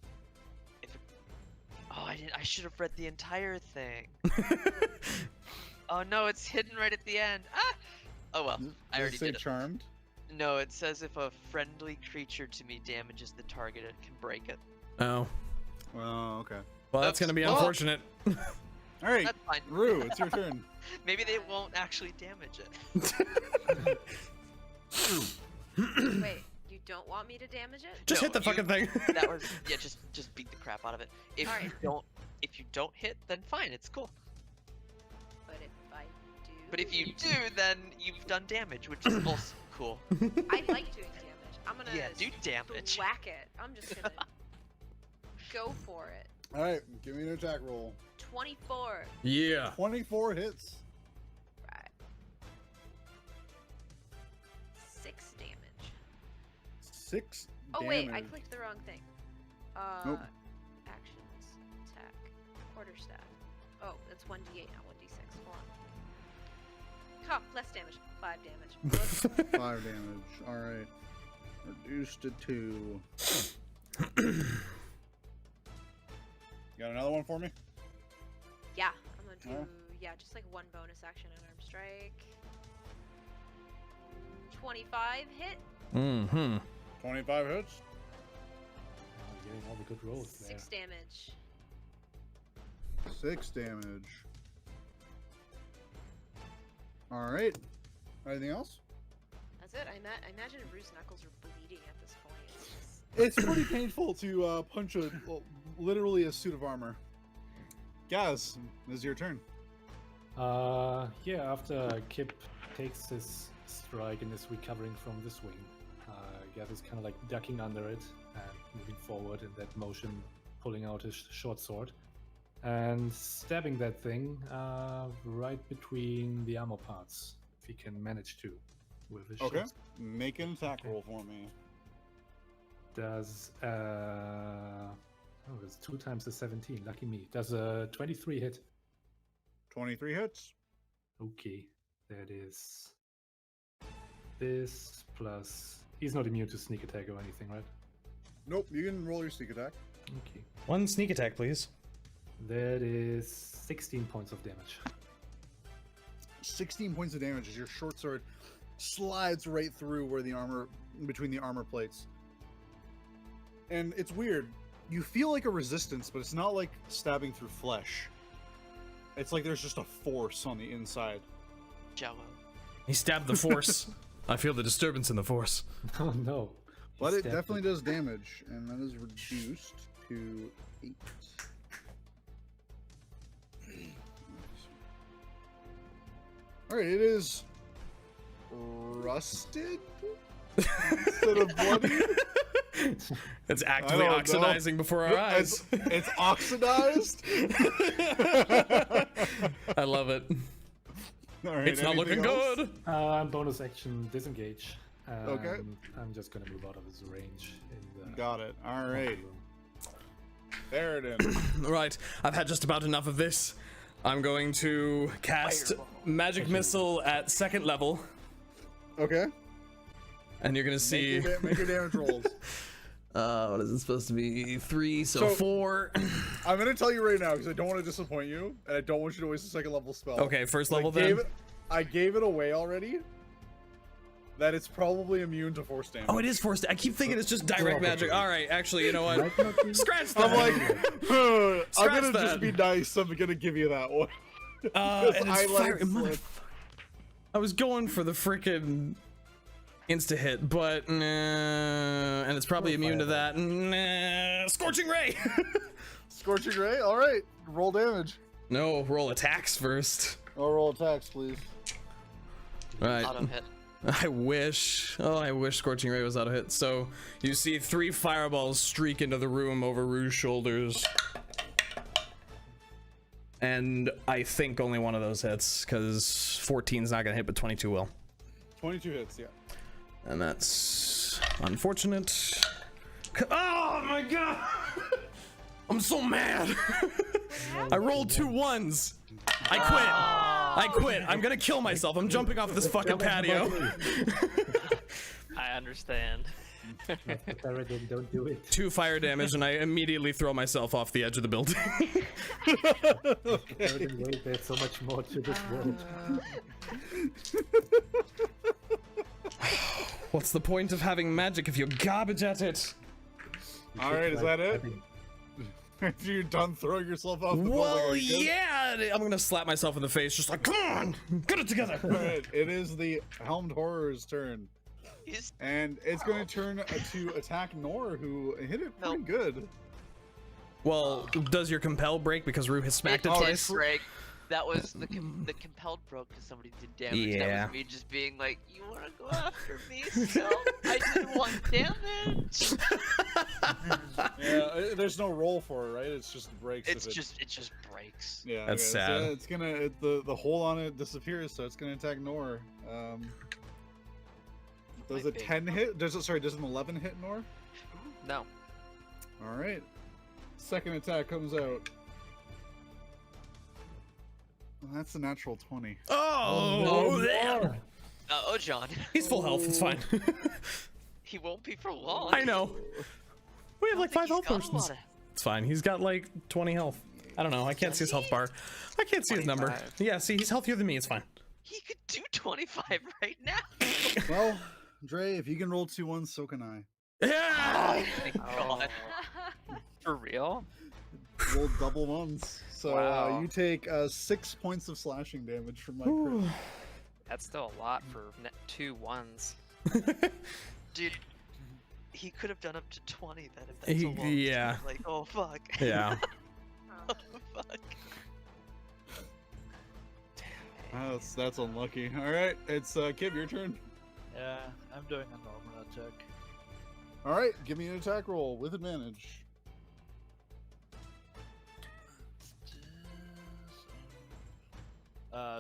I should have read the entire thing. Oh no, it's hidden right at the end. Ah! Oh well, I Does already it say did it. charmed? No, it says if a friendly creature to me damages the target, it can break it. Oh. Oh, okay. Well, that's gonna be Well- unfortunate. All right, That's fine. Rue, it's your turn. Maybe they won't actually damage it. Wait, you don't want me to damage it? Just No, hit the fucking thing. That was just beat the crap out of it. If Alright. you don't hit, then fine, it's cool. But if I do... But if you do, then you've done damage, which is also cool. I like doing damage. I'm gonna Yeah, do damage. whack it. I'm just gonna go for it. All right, give me an attack roll. 24. Yeah. 24 hits. Right. 6 damage. 6 Oh damage. wait, I clicked the wrong thing. Nope. Actions, attack, quarterstaff. Oh, that's 1d8, not 1d6. Hold on. Ha, less damage. 5 damage. 5 damage. Alright. Reduced to 2. Got another one for me? Yeah, I'm gonna do Alright. just like 1 bonus action unarmed strike. 25 hit. Mm-hmm. 25 hits. Oh, you're getting all the good rolls there. 6 damage. 6 damage. Alright. Anything else? That's it. I imagine Rhos knuckles are bleeding at this point. It's just... It's pretty painful to punch literally a suit of armor. Gasz, this is your turn. Yeah, after Kip takes his strike and is recovering from the swing, Gasz is kind of like ducking under it and moving forward in that motion, pulling out his short sword and stabbing that thing right between the armor parts, if he can manage to, with his Okay. short. Make an attack roll for me. Does it's 2 times the 17. Lucky me. Does a 23 hit? 23 hits. Okay, that is this plus. He's not immune to sneak attack or anything, right? Nope, you can roll your sneak attack. Okay, One sneak attack, please. that is 16 points of damage. 16 points of damage as your short sword slides right through where the armor, between the armor plates. And it's weird. You feel like a resistance, but it's not like stabbing through flesh. It's like there's just a force on the inside. Jello. He stabbed the force. I feel the disturbance in the force. Oh no! But it Stabbed definitely does damage, and that is reduced to 8. Alright, it is rusted instead of bloody. It's actively I don't oxidizing before our eyes. It's oxidized. I love it. All right, It's not looking anything else? good. Bonus action disengage. Okay. I'm just gonna move out of his range. In the Got it. All right. room. Theraden. Right, I've had just about enough of this. I'm going to cast Magic Missile at 2nd level, Okay. and you're gonna see. Make your damage rolls. What is it supposed to be? 3, so So- 4. I'm gonna tell you right now because I don't want to disappoint you, and I don't want you to waste a 2nd level spell. Okay, 1st level I then. I gave it away already. That it's probably immune to force damage. Oh, it is forced. I keep thinking it's just direct magic. All right, actually, you know what? Might not be- Scratch that. I'm like, I'm Scratch gonna that. just be nice. I'm gonna give you that one. And it's I fire. like I was going for the frickin' insta hit, but and it's probably immune to that. Scorching ray. Scorching ray. All right, roll damage. No, roll attacks first. I'll roll attacks, please. Right. Auto hit. I wish. Oh, I wish Scorching Ray was out of hit. So you see 3 fireballs streak into the room over Rue's shoulders. And I think only one of those hits, because 14's not gonna hit, but 22 will. 22 hits, yeah. And that's unfortunate. Oh my god! I'm so mad! I rolled 2 1s. I quit. I'm gonna kill myself. I'm jumping off this fucking patio. I understand. Theraden, don't do it. 2 fire damage, and I immediately throw myself off the edge of the building. Theraden, wait, there's so much more to this world. What's the point of having magic if you're garbage at it? All right, is that it? After you're done throwing yourself off the building, Well, are you good? yeah. I'm gonna slap myself in the face, just like, come on, get it together. All right, it is the Helmed Horror's turn. He's And it's going to turn to attack Nor, who hit it pretty Nope. good. Well, does your compel break because Rue has smacked it did twice? break. That was the compelled broke because somebody did damage. Yeah. That was me just being like, "You want to go after me still? I did 1 damage." Yeah, there's no roll for it, right? It's just breaks. It if just breaks. Yeah, That's okay, sad. So it's gonna the hole on it disappears, so it's gonna attack Nor. Does My a big 10 hit? Does an 11 hit, Nor? No. All right. Second attack comes out. Well, that's a natural 20. Oh, no. Oh, John. he's full health. It's fine. He won't be for long. I know. We have I like think 5 health he's got a potions. lot of- It's fine. He's got like 20 health. I don't know. I can't see his health bar. I can't see his number. 25. Yeah, see, he's healthier than me. It's fine. He could do 25 right now. Well, Dre, if you can roll 2 1s, so can I. Yeah. Oh, for real? Roll double ones. So Wow. you take 6 points of slashing damage from my crit. That's still a lot for 2 1s. Dude, he could have done up to 20 then if that's a long Yeah. time. Like, oh fuck. Yeah. Oh. Fuck. That's unlucky. All right, it's Kib, your turn. Yeah, I'm doing a normal attack. All right, give me an attack roll with advantage.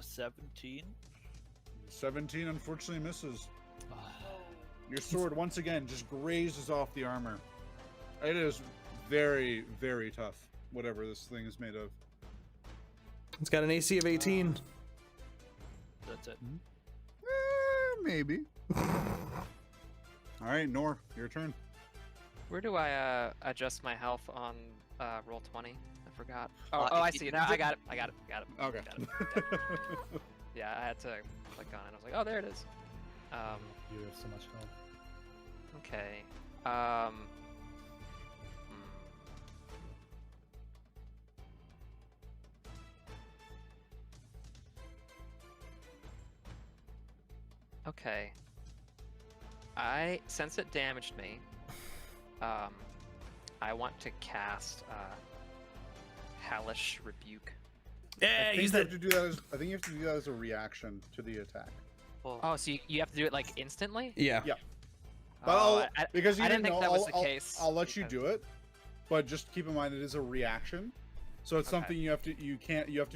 17. 17 unfortunately misses. Ah, Your sword once again just grazes off the armor. It is very, very tough, whatever this thing is made of. It's got an AC of 18. That's it. Maybe. All right, Nor, your turn. Where do I adjust my health on roll 20? I forgot. Oh, Uh, oh, I if see. you- Now I got it. Got it. Okay. Got it. Yeah, I had to click on it. I was like, oh, there it is. You have so much health. Okay. Okay. Since it damaged me, I want to cast Hellish Rebuke. Yeah, I think use you that. have to do that as, I think you have to do that as a reaction to the attack. Well, Oh, so you have to do it like instantly? Yeah. Yeah. Oh, But because you I didn't think know, that was the I'll- case. I'll let you because- do it, but just keep in mind it is a reaction, so it's Okay. something you have to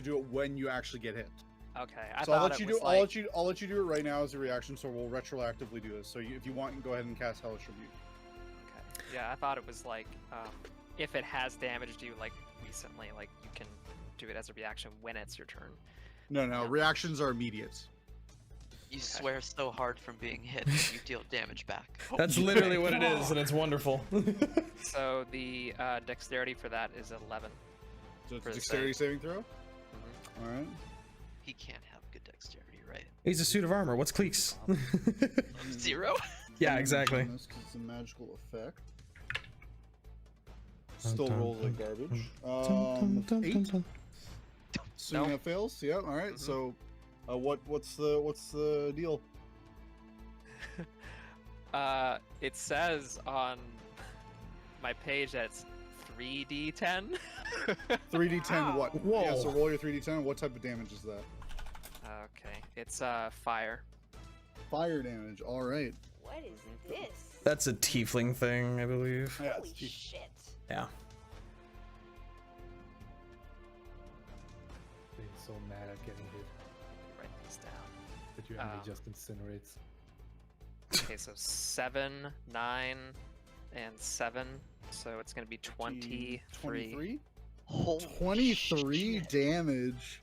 do it when you actually get hit. Okay, I So I'll thought let it you was do like... I'll let you do it right now as a reaction. So we'll retroactively do this. So if you want, you can go ahead and cast Hellish Rebuke. Okay. Yeah, I thought it was like, if it has damaged you like recently, like you can do it as a reaction when it's your turn. No, Yeah. reactions are immediate. you swear so hard from being hit that you deal damage back. That's literally what it is, and it's wonderful. So the dexterity for that is 11. So it's For a the dexterity saving throw. Mhm. All right. He can't have good dexterity, right? He's a suit of armor. What's Kleeck's? 0? Yeah, exactly. This 'cause it's a magical effect. Still rolls like garbage. 8. So Nope. that fails. Yeah. All right. Mhm. So, what's the deal? It says on my page that it's 3d10. 3d10. What? Yeah. So Whoa. roll your 3d10. What type of damage is that? Okay, it's fire. Fire damage. All right. What is this? That's a tiefling thing, I believe. Yeah. Holy It's shit. Yeah. Being so mad at getting hit Write these down. that your enemy just incinerates. Okay, so 7, 9, and 7. So it's gonna be 23. 23. Holy 23 shit. damage.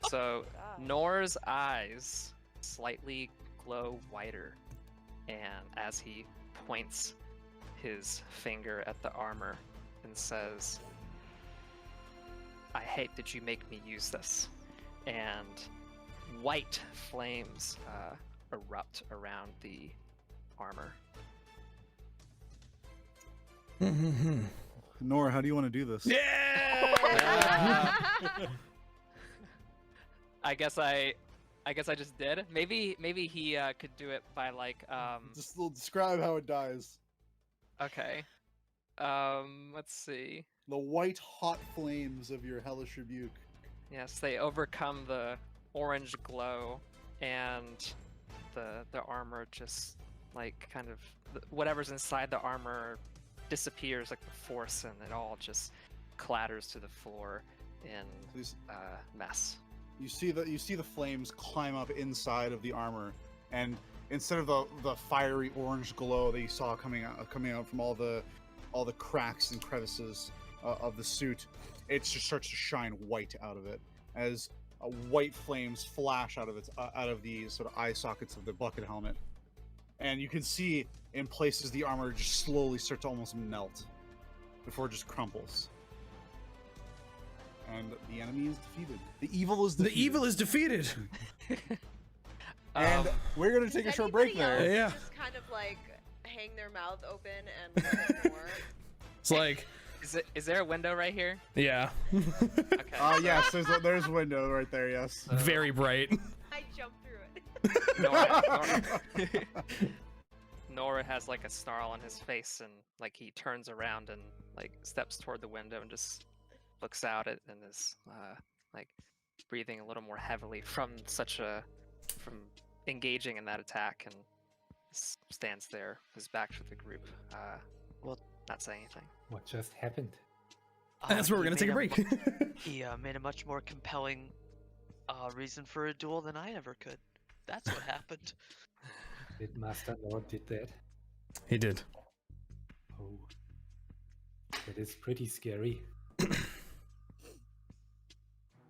So God. Nor's eyes slightly glow whiter, and as he points his finger at the armor and says, "I hate that you make me use this," and white flames erupt around the armor. Nora, how do you want to do this? Yeah! I guess I just did. Maybe he could do it by like Just describe how it dies. okay. Let's see. The white hot flames of your hellish rebuke. Yes, they overcome the orange glow, and the armor just like kind of whatever's inside the armor disappears like the force, and it all just clatters to the floor in Please. mess. You see the flames climb up inside of the armor, and instead of the fiery orange glow that you saw coming out from all the cracks and crevices of the suit, it just starts to shine white out of it as white flames flash out of the sort of eye sockets of the bucket helmet, and you can see in places the armor just slowly start to almost melt before it just crumples. And the enemy is defeated. The evil is defeated. The evil is defeated. And we're gonna take a short break there. Yeah. Just kind of like hang their mouth open and look at more. It's like, Is there a window right here? yeah. Okay. Yes, there's a window right there. Yes. Very bright. I jumped through it. Nora has like a snarl on his face, and like he turns around and like steps toward the window and just looks out at and is like breathing a little more heavily from engaging in that attack, and stands there, his back to the group, not saying anything. What just happened? That's where we're He gonna take a made break. He made a much more compelling reason for a duel than I ever could. That's what happened. Did Master Lord did that? He did. Oh, that is pretty scary.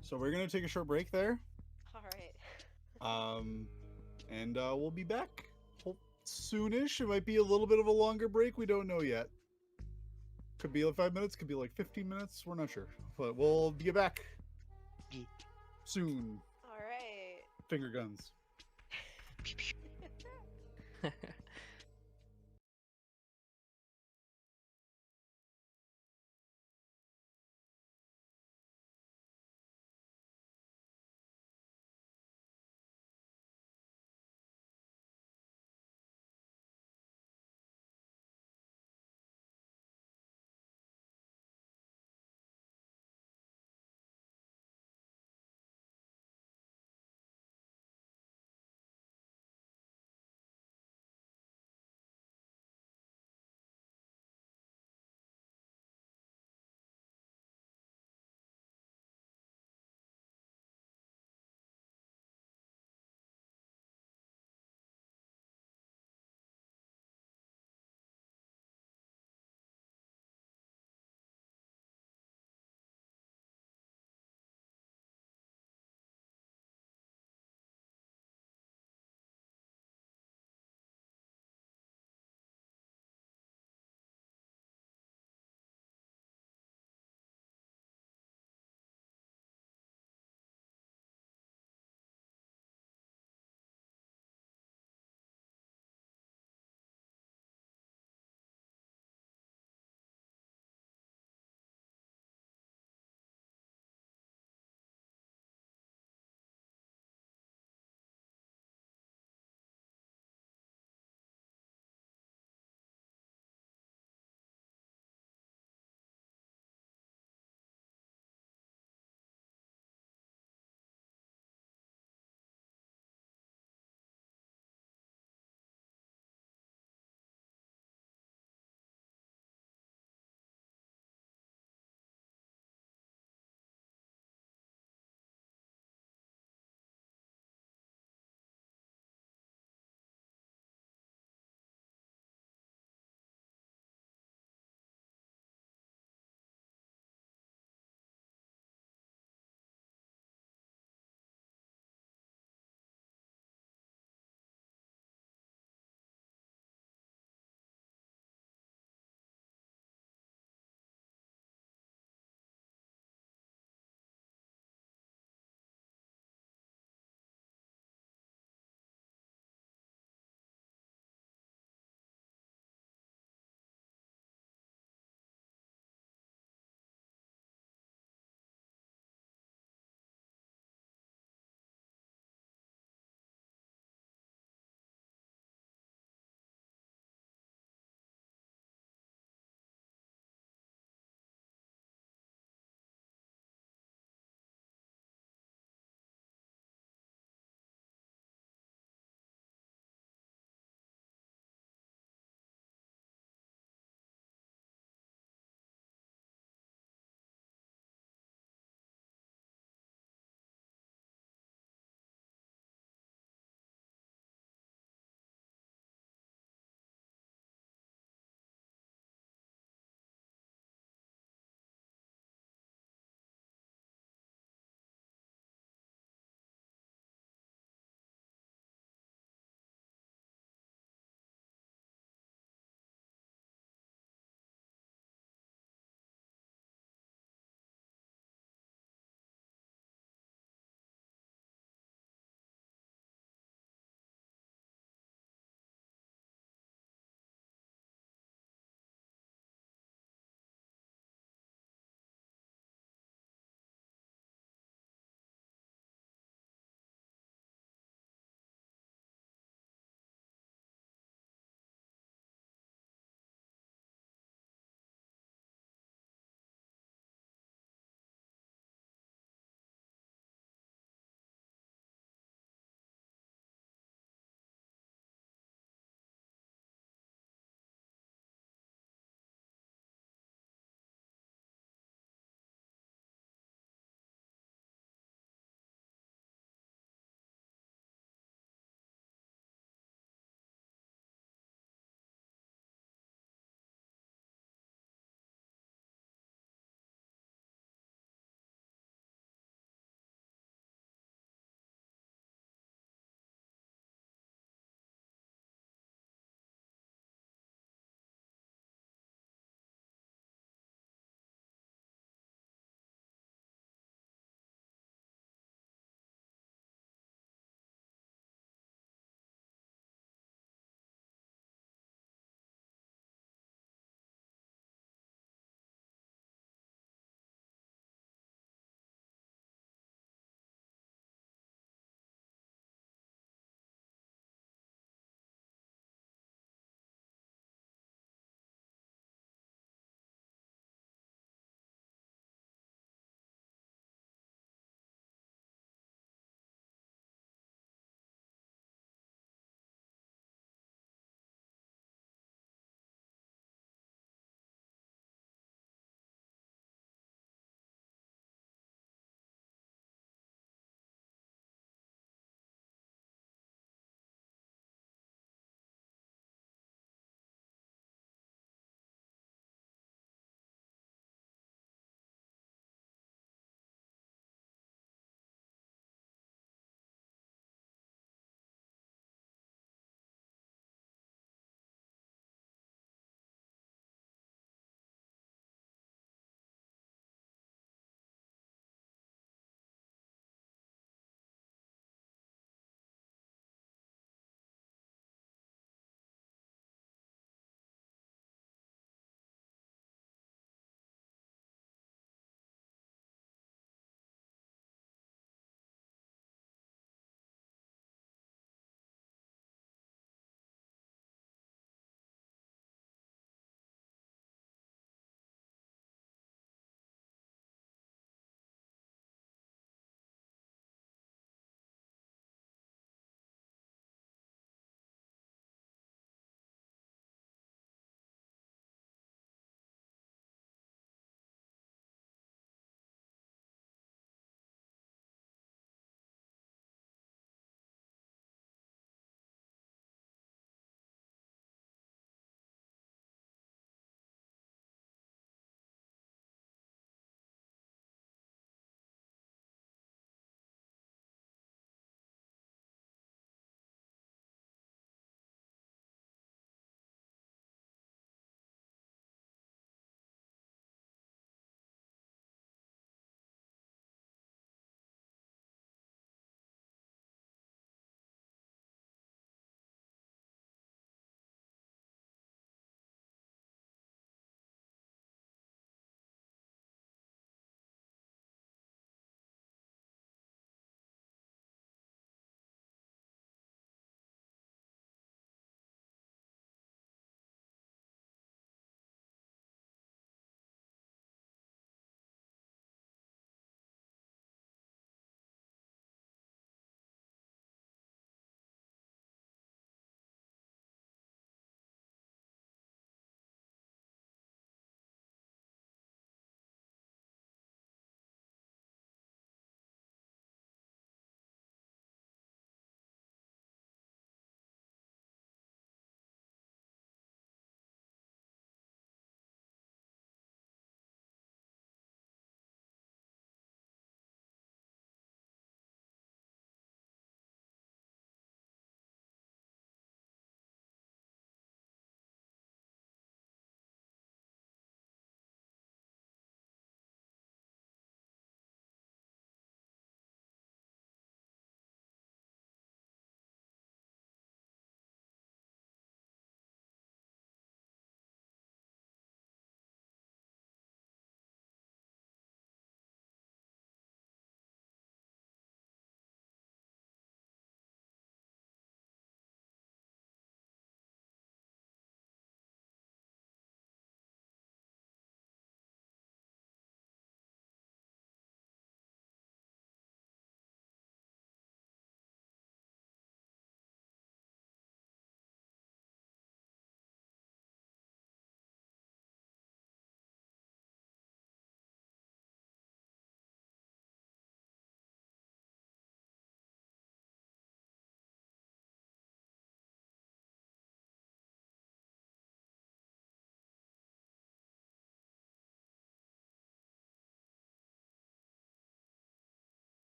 So we're gonna take a short break there. All right. And we'll be back soonish. It might be a little bit of a longer break. We don't know yet. Could be like 5 minutes. Could be like 15 minutes. We're not sure, but we'll be back soon. All right. Finger guns.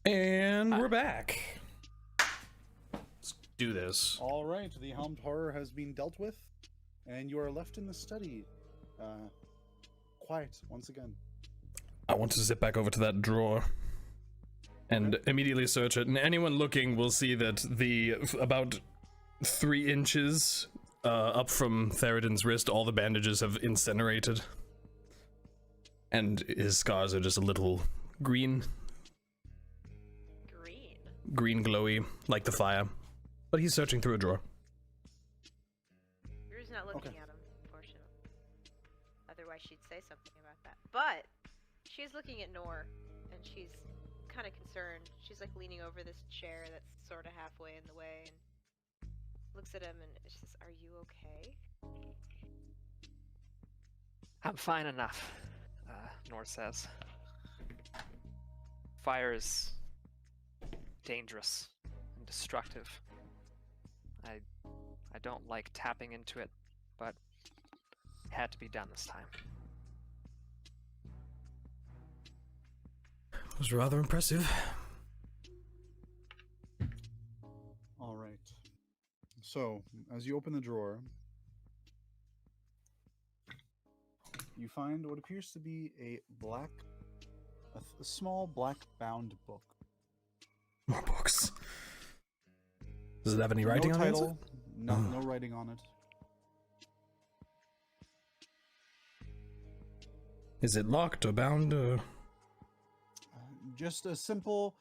And we're back. Let's do this. All right, the helmed horror has been dealt with, and you are left in the study, quiet once again. I want to zip back over to that drawer and immediately search it. And anyone looking will see that the about 3 inches up from Theraden's wrist, all the bandages have incinerated, and his scars are just a little green, glowy, like the fire. But he's searching through a drawer. Rue's not looking at him, unfortunately. Otherwise, she'd say something about that. But she's looking at Nor, and she's kind of concerned. She's like leaning over this chair that's sort of halfway in the way, and looks at him and she says, "Are you okay?" I'm fine enough, Nor says. Fire is dangerous and destructive. I don't like tapping into it, but it had to be done this time. It was rather impressive. All right. So, as you open the drawer, you find what appears to be a small black bound book. More books. Does it have any writing on it? No title, no writing on it. Is it locked or bound? Just a simple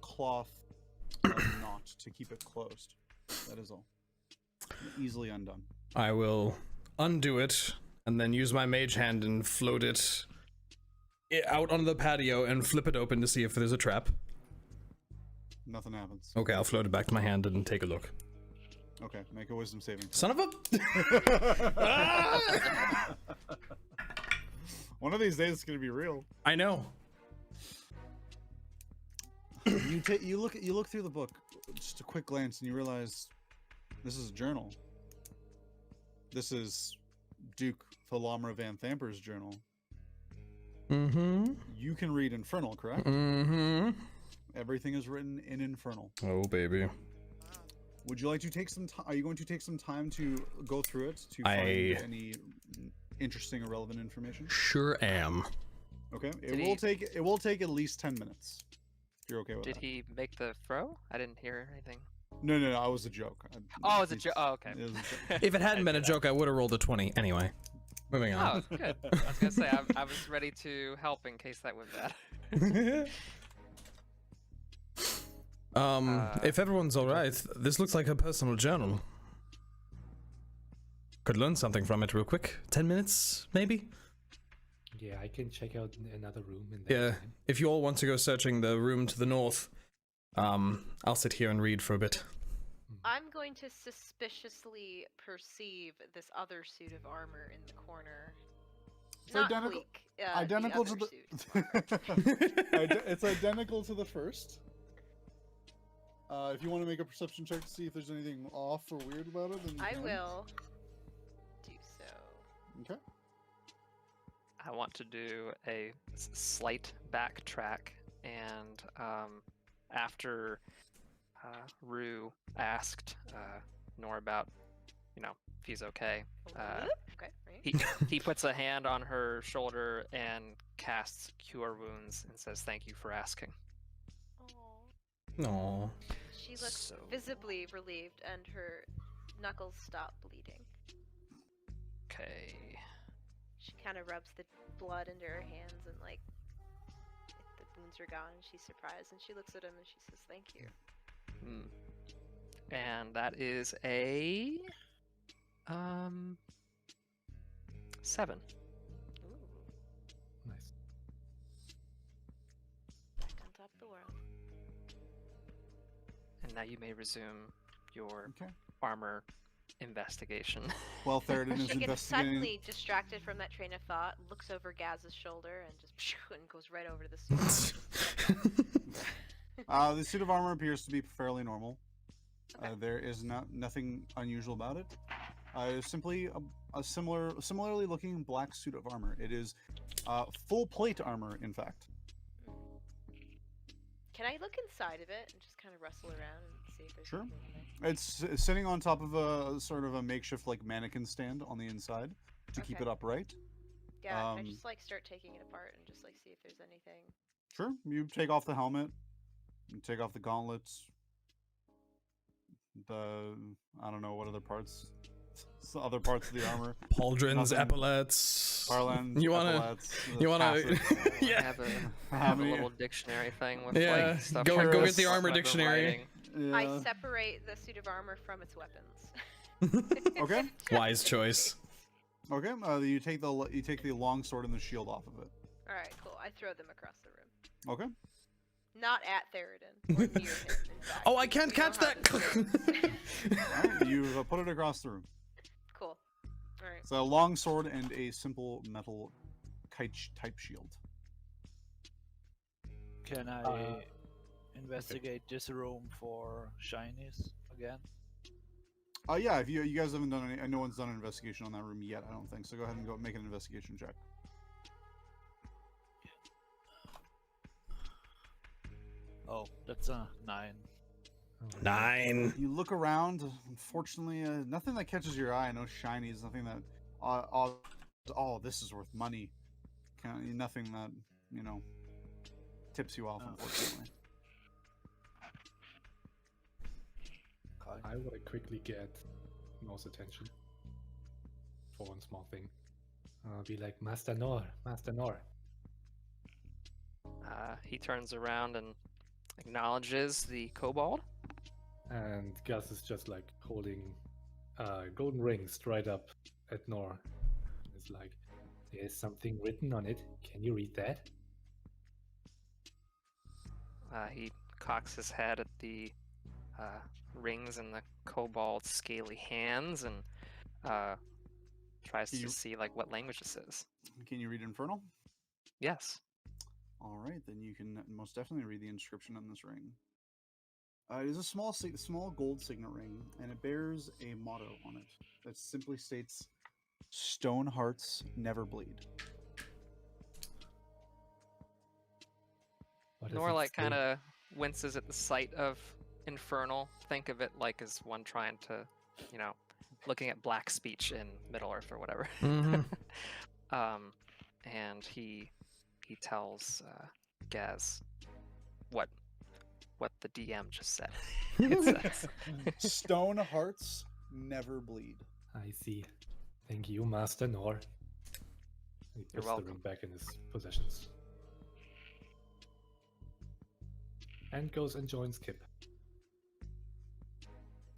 cloth knot to keep it closed. That is all. Easily undone. I will undo it and then use my mage hand and float it out onto the patio and flip it open to see if there's a trap. Nothing happens. Okay, I'll float it back to my hand and take a look. Okay, make a wisdom saving. Son of a... One of these days it's gonna be real. I know. You look through the book, just a quick glance, and you realize this is a journal. This is Duke Thalamra Vanthampur's journal. Mm-hmm. You can read Infernal, correct? Mm-hmm. Everything is written in Infernal. Oh, baby. Would you like to take some time? Are you going to take some time to go through it to find any interesting or relevant information? Sure am. Okay. It will take at least 10 minutes. If you're okay with that. Did he make the throw? I didn't hear anything. No. I was a joke. Oh, it's a joke. Oh, okay. It was a joke. If it hadn't been a joke, I would have rolled a 20 anyway. Moving on. Oh, good. I was gonna say I was ready to help in case that went bad. If everyone's alright, this looks like a personal journal. Could learn something from it real quick. 10 minutes, maybe? Yeah, I can check out another room. Yeah, if you all want to go searching the room to the north, I'll sit here and read for a bit. I'm going to suspiciously perceive this other suit of armor in the corner. It's Not identical. Kleeck, Identical the to other the. suit. It's identical to the first. If you want to make a perception check to see if there's anything off or weird about it, then you I can. will do so. Okay. I want to do a slight backtrack, and after Rue asked Nor about, if he's okay, Okay, right. he puts a hand on her shoulder and casts Cure Wounds and says, "Thank you for asking." Aw. Aww. She looks So- visibly relieved, and her knuckles stop bleeding. Okay. She kind of rubs the blood into her hands, and the wounds are gone, and she's surprised, and she looks at him and she says, "Thank you." And that is a 7. Ooh, Nice. back on top of the world. And now you may resume your Okay. armor investigation. Well, Theraden is She gets investigating. suddenly distracted from that train of thought, looks over Gaz's shoulder, and just and goes right over to the suit. The suit of armor appears to be fairly normal. Okay. There is nothing unusual about it. Simply a similarly looking black suit of armor. It is full plate armor, in fact. Can I look inside of it and just kind of rustle around and see if there's Sure. anything in there? It's sitting on top of a sort of a makeshift like mannequin stand on the inside to keep Okay. it upright. Yeah, can I Um, just like start taking it apart and just like see if there's anything? Sure. You take off the helmet. You take off the gauntlets. I don't know what other parts. Other parts of the armor. Pauldrons, Nothing. epaulets. Parlance. You wanna? epaulets, the You wanna? tassets. I Yeah. have a, How have a many- little dictionary thing with Yeah, like stuff. go- like go this, get the armor what I've been dictionary. writing. I Yeah. separate the suit of armor from its weapons. Okay. Wise choice. Okay. You take the long sword and the shield off of it. All right, cool. I throw them across the room. Okay. Not at Theraden. Or near him, in fact. Oh, I can't We know catch how that. this works. Alright, you put it across the room. Cool. All right. It's a long sword and a simple metal kite type shield. Can I investigate this room for shinies again? Yeah. If you guys haven't done any, no one's done an investigation on that room yet. I don't think so. Go ahead and go make an investigation check. Oh, that's a 9. 9. You look around. Unfortunately, nothing that catches your eye. No shinies. Nothing that. Oh, this is worth money. Nothing that tips you off. Oh. Unfortunately. Okay. I want to quickly get most attention for one small thing. I'll be like, Master Nor, Master Nor. He turns around and acknowledges the kobold. And Gus is just like holding golden ring straight up at Nor. It's like, there's something written on it. Can you read that? He cocks his head at the rings in the kobold's scaly hands and tries You- to see like what language this is. Can you read Infernal? Yes. All right, then you can most definitely read the inscription on this ring. It is a small gold signet ring, and it bears a motto on it that simply states, "Stone hearts never bleed." What does Nor it like say? kind of winces at the sight of infernal. Think of it like as one trying to, looking at black speech in Middle Earth or whatever. Mhm. And he tells Gasz what the DM just said. It says, Stone hearts never bleed. I see. Thank you, Master Nor. He puts the welcome. ring back in his possessions. And goes and joins Kip.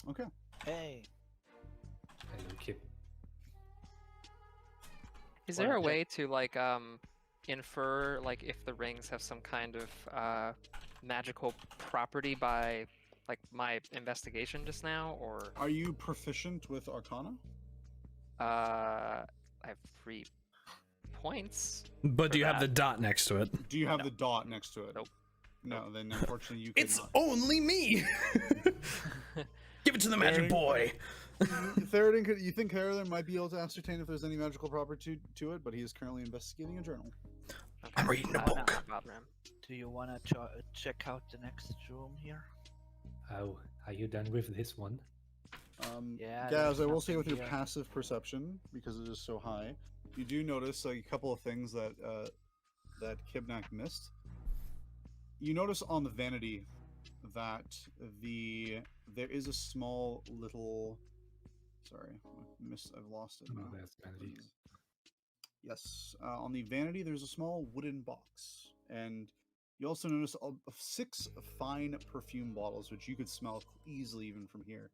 Okay. Hey, Hello, Kip. Is What there a a- way to like infer like if the rings have some kind of magical property by like my investigation just now, or Are you proficient with Arcana? I have 3 points. But For do you have that. the dot next to it? Do you have No. the dot next to it? Nope. No, then unfortunately you could It's not. only me. Give it to the magic Very- boy. Theraden you think Theraden might be able to ascertain if there's any magical property to it, but he is currently investigating a journal. Okay. I'm reading a Not book. bother him. do you wanna check out the next room here? Oh, are you done with this one? Yeah, Gaz, there's I will say with something your here. passive perception, because it is so high, you do notice a couple of things that that Kibnaak missed. You notice on the vanity that there is a small little. Sorry, I've lost it. Oh, now. that's vanity. Yes, on the vanity there's a small wooden box, and you also notice 6 fine perfume bottles, which you could smell easily even from here,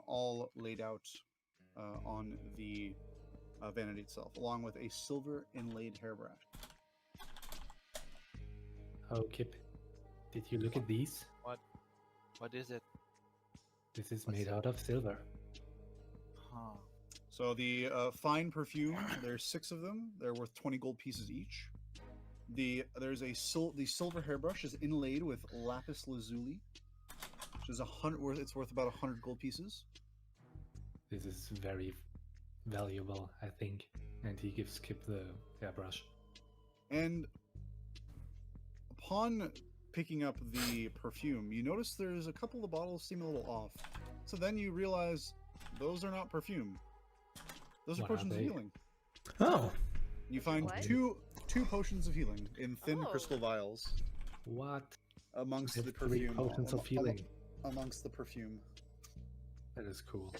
all laid out on the vanity itself, along with a silver inlaid hairbrush. Oh, Kip, did you look at these? What is it? This is What's made that? out of silver. Huh. So the fine perfume, there's 6 of them. They're worth 20 gold pieces each. The silver hairbrush is inlaid with lapis lazuli, which is it's worth about 100 gold pieces. This is very valuable, I think. And he gives Kip the hairbrush. And upon picking up the perfume, you notice there's a couple of bottles seem a little off. So then you realize those are not perfume. Those are What are potions of they? healing. Oh. You find What? two potions of healing in thin Oh. crystal vials What? amongst I the have 3 perfume. potions of healing. Amongst the perfume. That is cool.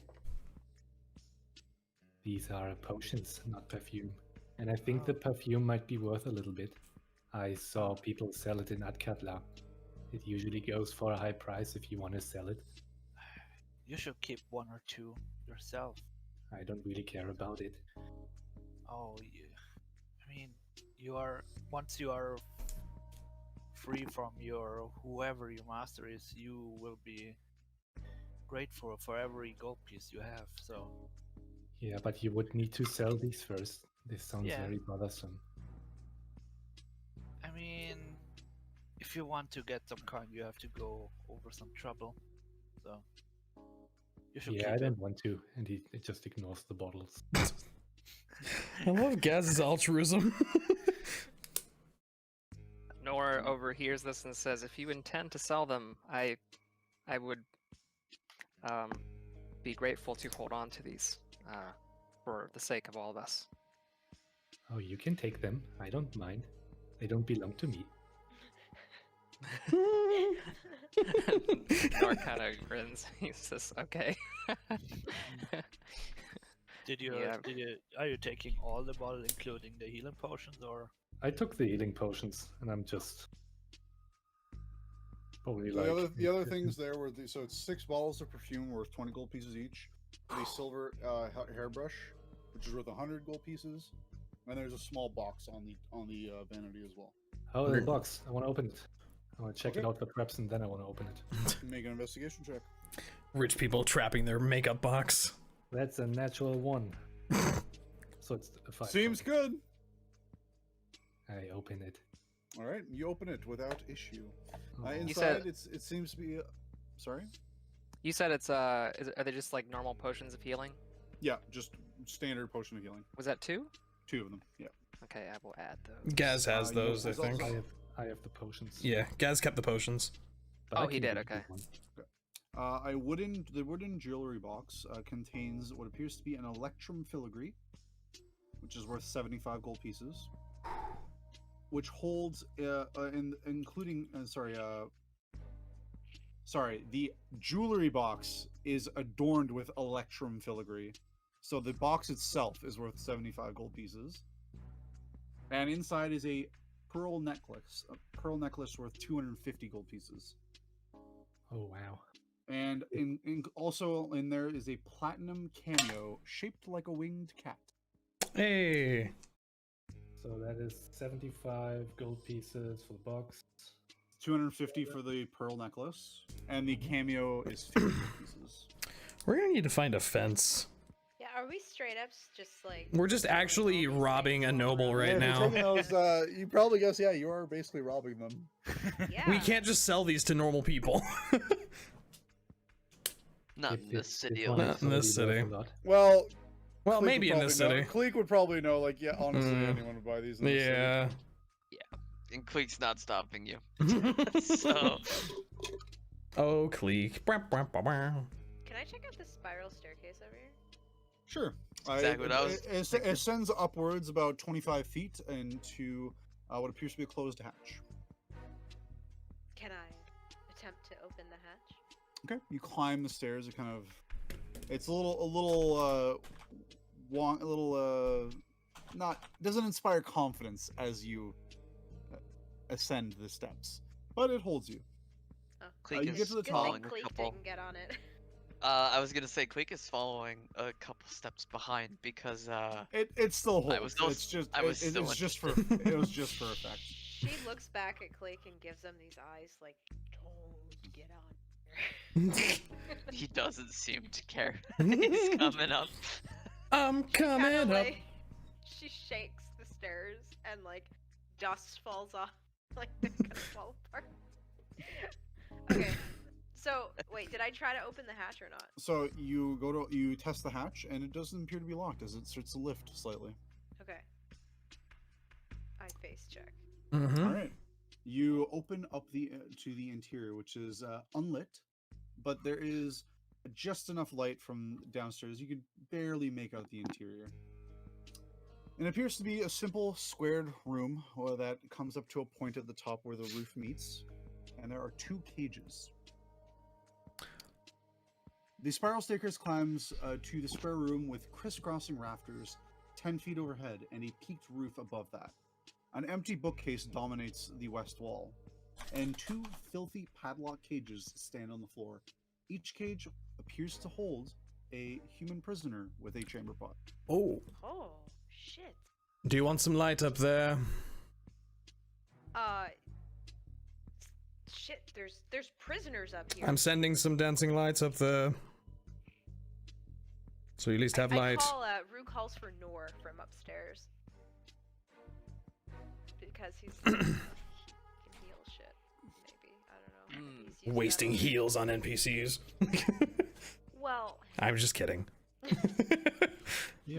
These are potions, not perfume. And I think the perfume might be worth a little bit. I saw people sell it in Atkatla. It usually goes for a high price if you want to sell it. You should keep 1 or 2 yourself. I don't really care about it. Oh, I mean, once you are free from your whoever your master is, you will be grateful for every gold piece you have. So Yeah, but you would need to sell these first. This sounds Yeah. very bothersome. I mean, if you want to get some coin, you have to go over some trouble. So you should Yeah, I keep it. don't want to. And it just ignores the bottles. I love Gaz's altruism. Nor overhears this and says, "If you intend to sell them, I would be grateful to hold on to these for the sake of all of us." Oh, you can take them. I don't mind. They don't belong to me. Nor kind of grins. He says, "Okay." Yeah. Are you taking all the bottles, including the healing potions, or? I took the healing potions, and I'm just probably So like the other things there were so it's 6 bottles of perfume worth 20 gold pieces each, a silver hairbrush, which is worth 100 gold pieces, and there's a small box on the vanity as well. Oh, the box. I want to open it. I want to check it Okay. out for traps, and then I want to open it. Make an investigation check. Rich people trapping their makeup box. That's a natural 1. So it's a 5. Seems good. I open it. All right, you open it without issue. Oh. Inside, it seems to be. Sorry. You said it's are they just like normal potions of healing? Yeah, just standard potion of healing. Was that 2? 2 of them. Yeah. Okay, I will add those. Gaz has you know, those, I there's also- think. I have the potions. Yeah, Gaz kept the potions. but I Oh, he can did, give you okay. one. The wooden jewelry box contains what appears to be an electrum filigree, which is worth 75 gold pieces, which holds, the jewelry box is adorned with electrum filigree, so the box itself is worth 75 gold pieces, and inside is a pearl necklace worth 250 gold pieces. Oh wow. And also in there is a platinum cameo shaped like a winged cat. Hey. So that is 75 gold pieces for the box. 250 for the pearl necklace, and the cameo is 50 gold pieces. We're gonna need to find a fence. Yeah, are we straight up just like? We're just actually robbing a noble right now. You probably guess, yeah, you are basically robbing them. Yeah. We can't just sell these to normal people. Not in this city. one Not is in this already city. worth a lot. Well, Well, Kleeck maybe would in this probably city. know. Kleeck would probably know, like, yeah, honestly, Mm. anyone would buy these in this Yeah. And Kleeck's not stopping you. So Oh, Kleeck. Bwah, bwah, bwah, bwah. Can I check out the spiral staircase over here? Sure. exactly what I was It ascends upwards about 25 feet into what appears to be a closed hatch. Can I attempt to open the hatch? Okay. You climb the stairs. It kind of, it's not doesn't inspire confidence as you ascend the steps, but it holds you. Oh. Kleeck you is get to the Good top. following thing a Kleeck couple. didn't get on it. I was gonna say Kleeck is following a couple steps behind because It still holds. I was still- it's just I was it, still it's just for interested. it was just for effect. She looks back at Kleeck and gives him these eyes like, don't get on here. he doesn't seem to care. He's coming up. I'm Kinda coming up. like, she shakes the stairs and like dust falls off, like they're gonna fall apart. Okay, so wait, did I try to open the hatch or not? So you test the hatch, and it doesn't appear to be locked as it starts to lift slightly. Okay. I face check. Mm-hmm. All right. You open up to the interior, which is unlit, but there is just enough light from downstairs. You could barely make out the interior. It appears to be a simple squared room that comes up to a point at the top where the roof meets, and there are 2 cages. The spiral staircase climbs to the square room with crisscrossing rafters 10 feet overhead and a peaked roof above that. An empty bookcase dominates the west wall, and 2 filthy padlock cages stand on the floor. Each cage appears to hold a human prisoner with a chamber pot. Oh, Oh, shit. do you want some light up there? Shit, there's prisoners up here. I'm sending some dancing lights up there. So you at least have light. Rue calls for Nor from upstairs. Because he can heal shit, maybe. I don't know. He's used Wasting that. heals on NPCs. Well, I'm just kidding.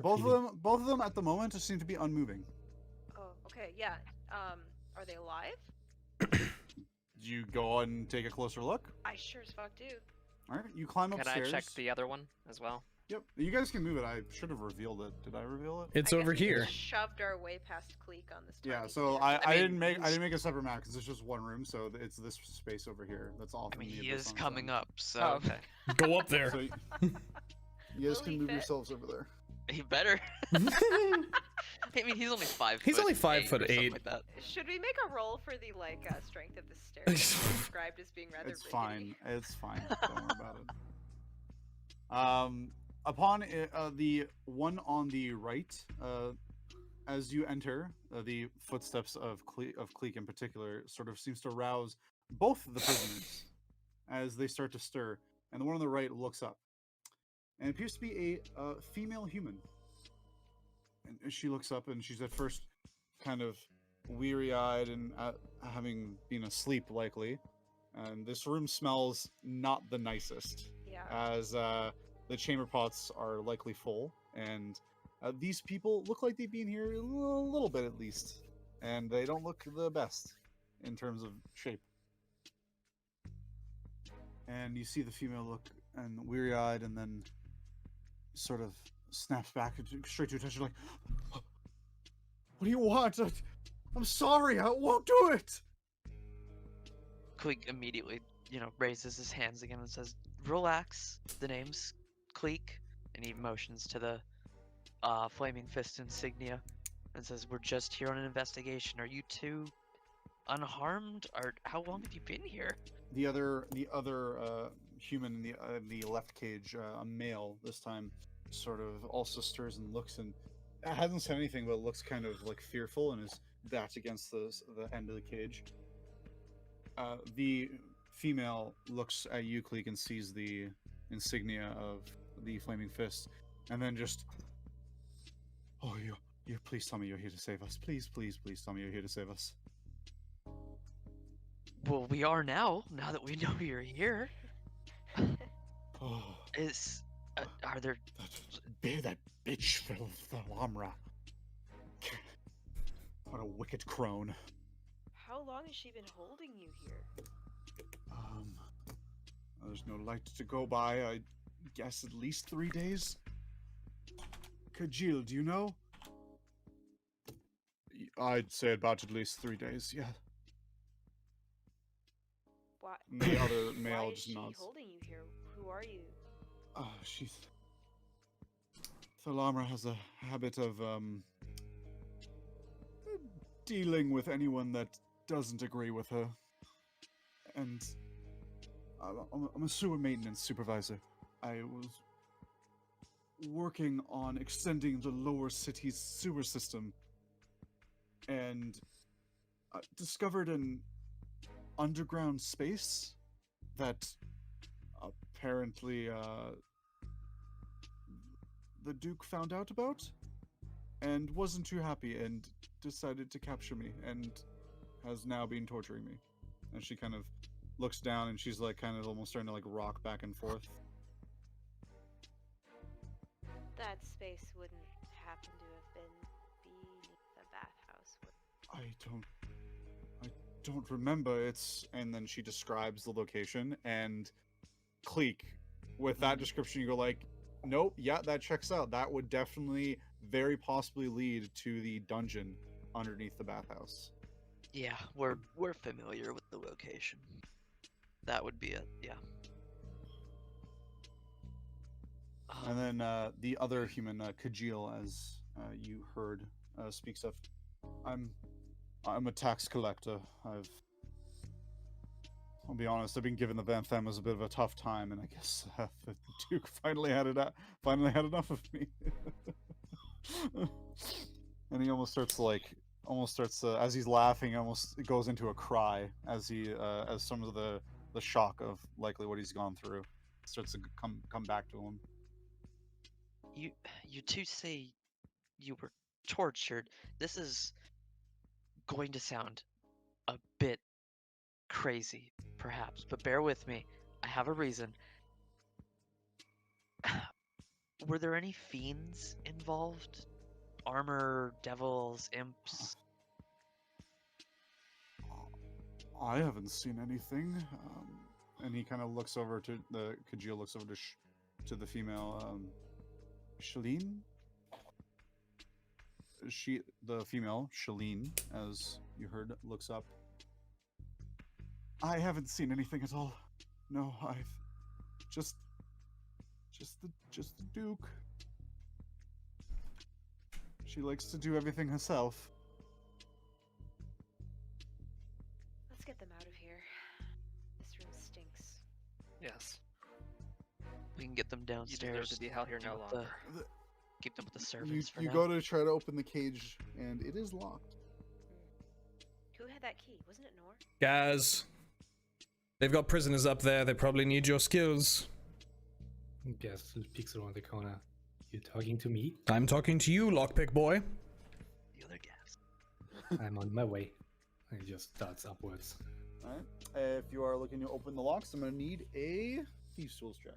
Both of them at the moment seem to be unmoving. oh, okay, yeah. Are they alive? You go and take a closer look. I sure as fuck do. All right, you climb Can upstairs. I check the other one as well? Yep, you guys can move it. I should have revealed it. Did I reveal it? It's I over guess we here. just shoved our way past Kleeck on this. Yeah, tiny so theater. I mean, didn't make a separate map because it's just one room, so it's this space over here. That's all. I from mean, the he abyss is on its coming own. up, so Oh, okay. Go up there. So you guys Will can he move fit? yourselves over there. he better. I mean, he's only 5 He's only 5'8". or something like that. Should we make a roll for the strength of the stairs? Described as being rather. It's rickety. fine. It's fine. Don't worry about it. Upon the one on the right, as you enter, the footsteps of Kleeck in particular sort of seems to rouse both the prisoners as they start to stir, and the one on the right looks up, and it appears to be a female human. And she looks up, and she's at first kind of weary-eyed and having been asleep, likely. And this room smells not the nicest, Yeah. as the chamber pots are likely full, and these people look like they've been here a little bit at least, and they don't look the best in terms of shape. And you see the female look and weary-eyed, and then sort of snaps back straight to attention, like, "What do you want? I'm sorry, I won't do it." Kleeck immediately, raises his hands again and says, "Relax. The name's Kleeck," and he motions to the flaming fist insignia and says, "We're just here on an investigation. Are you two unharmed? Or how long have you been here?" The other human in the left cage, a male this time, sort of also stirs and looks, and hasn't said anything, but looks kind of like fearful, and is backed against the end of the cage. The female looks at you, Kleeck, and sees the insignia of the flaming fist, and then just, "Oh, you please tell me you're here to save us. Please, please, please tell me you're here to save us." Well, we are now that we know you're here. Oh, Are there... that bitch, Thalamra. What a wicked crone. How long has she been holding you here? There's no light to go by. I guess at least 3 days. Kajil, do you know? I'd say about at least 3 days, yeah. Why? The other Why male is just she nods. holding you here? Who are you? She's... Thalamra has a habit of, dealing with anyone that doesn't agree with her. And I'm a sewer maintenance supervisor. I was working on extending the lower city's sewer system, and discovered an underground space that apparently the Duke found out about and wasn't too happy and decided to capture me and has now been torturing me. And she kind of looks down, and she's like kind of almost starting to like rock back and forth. That space wouldn't happen to have been beneath the bathhouse. I don't remember. It's and then she describes the location, and Kleeck, with that description, you go like, nope, yeah, that checks out. That would definitely, very possibly lead to the dungeon underneath the bathhouse. Yeah, we're familiar with the location. That would be it. Yeah. And then the other human, Kajil, as you heard, speaks of, I'm a tax collector. I'll be honest, I've been giving the Vanthampurs a bit of a tough time, and I guess the Duke finally had enough of me. And he almost starts as he's laughing, almost goes into a cry as as some of the shock of likely what he's gone through starts to come back to him. You two say you were tortured. This is going to sound a bit crazy, perhaps, but bear with me. I have a reason. Were there any fiends involved? Armor, devils, imps? I haven't seen anything. And he kind of looks over to Kajil looks over to the female, Shalene? The female, Shalene, as you heard, looks up. I haven't seen anything at all. No, I've just the Duke. She likes to do everything herself. Let's get them out of here. This room stinks. Yes. We can get them You downstairs. deserve to be held here no keep the- longer. Keep them with the servants for You now. go to try to open the cage, and it is locked. Who had that key? Wasn't it Nor? Guys, they've got prisoners up there. They probably need your skills. Gasz peeks around the corner. You talking to me? I'm talking to you, lockpick boy. The other gas. I'm on my way. And he just darts upwards. All right. If you are looking to open the locks, I'm going to need a Thieves' Tools check.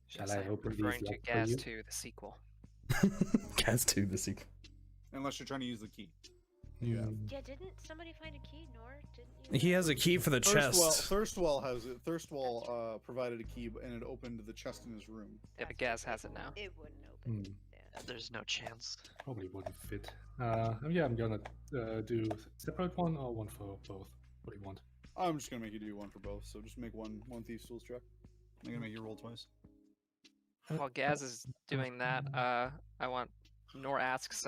Shall Yes, I I'm open these referring to locks for Gasz you? 2, the sequel. Gasz 2, the sequel. Unless you're trying to use the key. Yeah. Yeah, didn't somebody find a key? Nor? Didn't you? He has a key for the chest. Thirstwall has it. Thirstwall provided a key, and it opened the chest in his room. Yeah, but Gasz has it now. It wouldn't open. Hmm, Yeah. There's no chance. probably wouldn't fit. Yeah, I'm gonna do separate one or one for both. What do you want? I'm just going to make you do one for both, so just make one Thieves' Tools check. I'm going to make you roll twice. While Gasz is doing that, I want Nor asks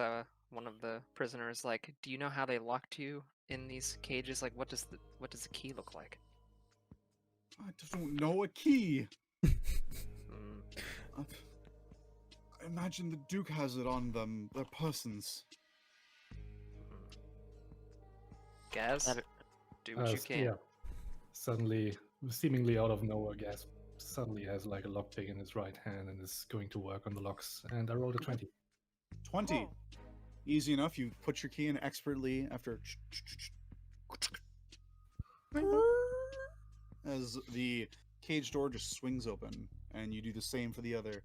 one of the prisoners, like, do you know how they locked you in these cages? Like, what does the key look like? I don't know a key. Hmm. I imagine the Duke has it on them, their persons. Gasz, That- do what you can. Yeah. Suddenly, seemingly out of nowhere, Gasz suddenly has like a lockpick in his right hand and is going to work on the locks. And I rolled a 20. 20. Oh. Easy enough. You put your key in expertly after as the cage door just swings open, and you do the same for the other,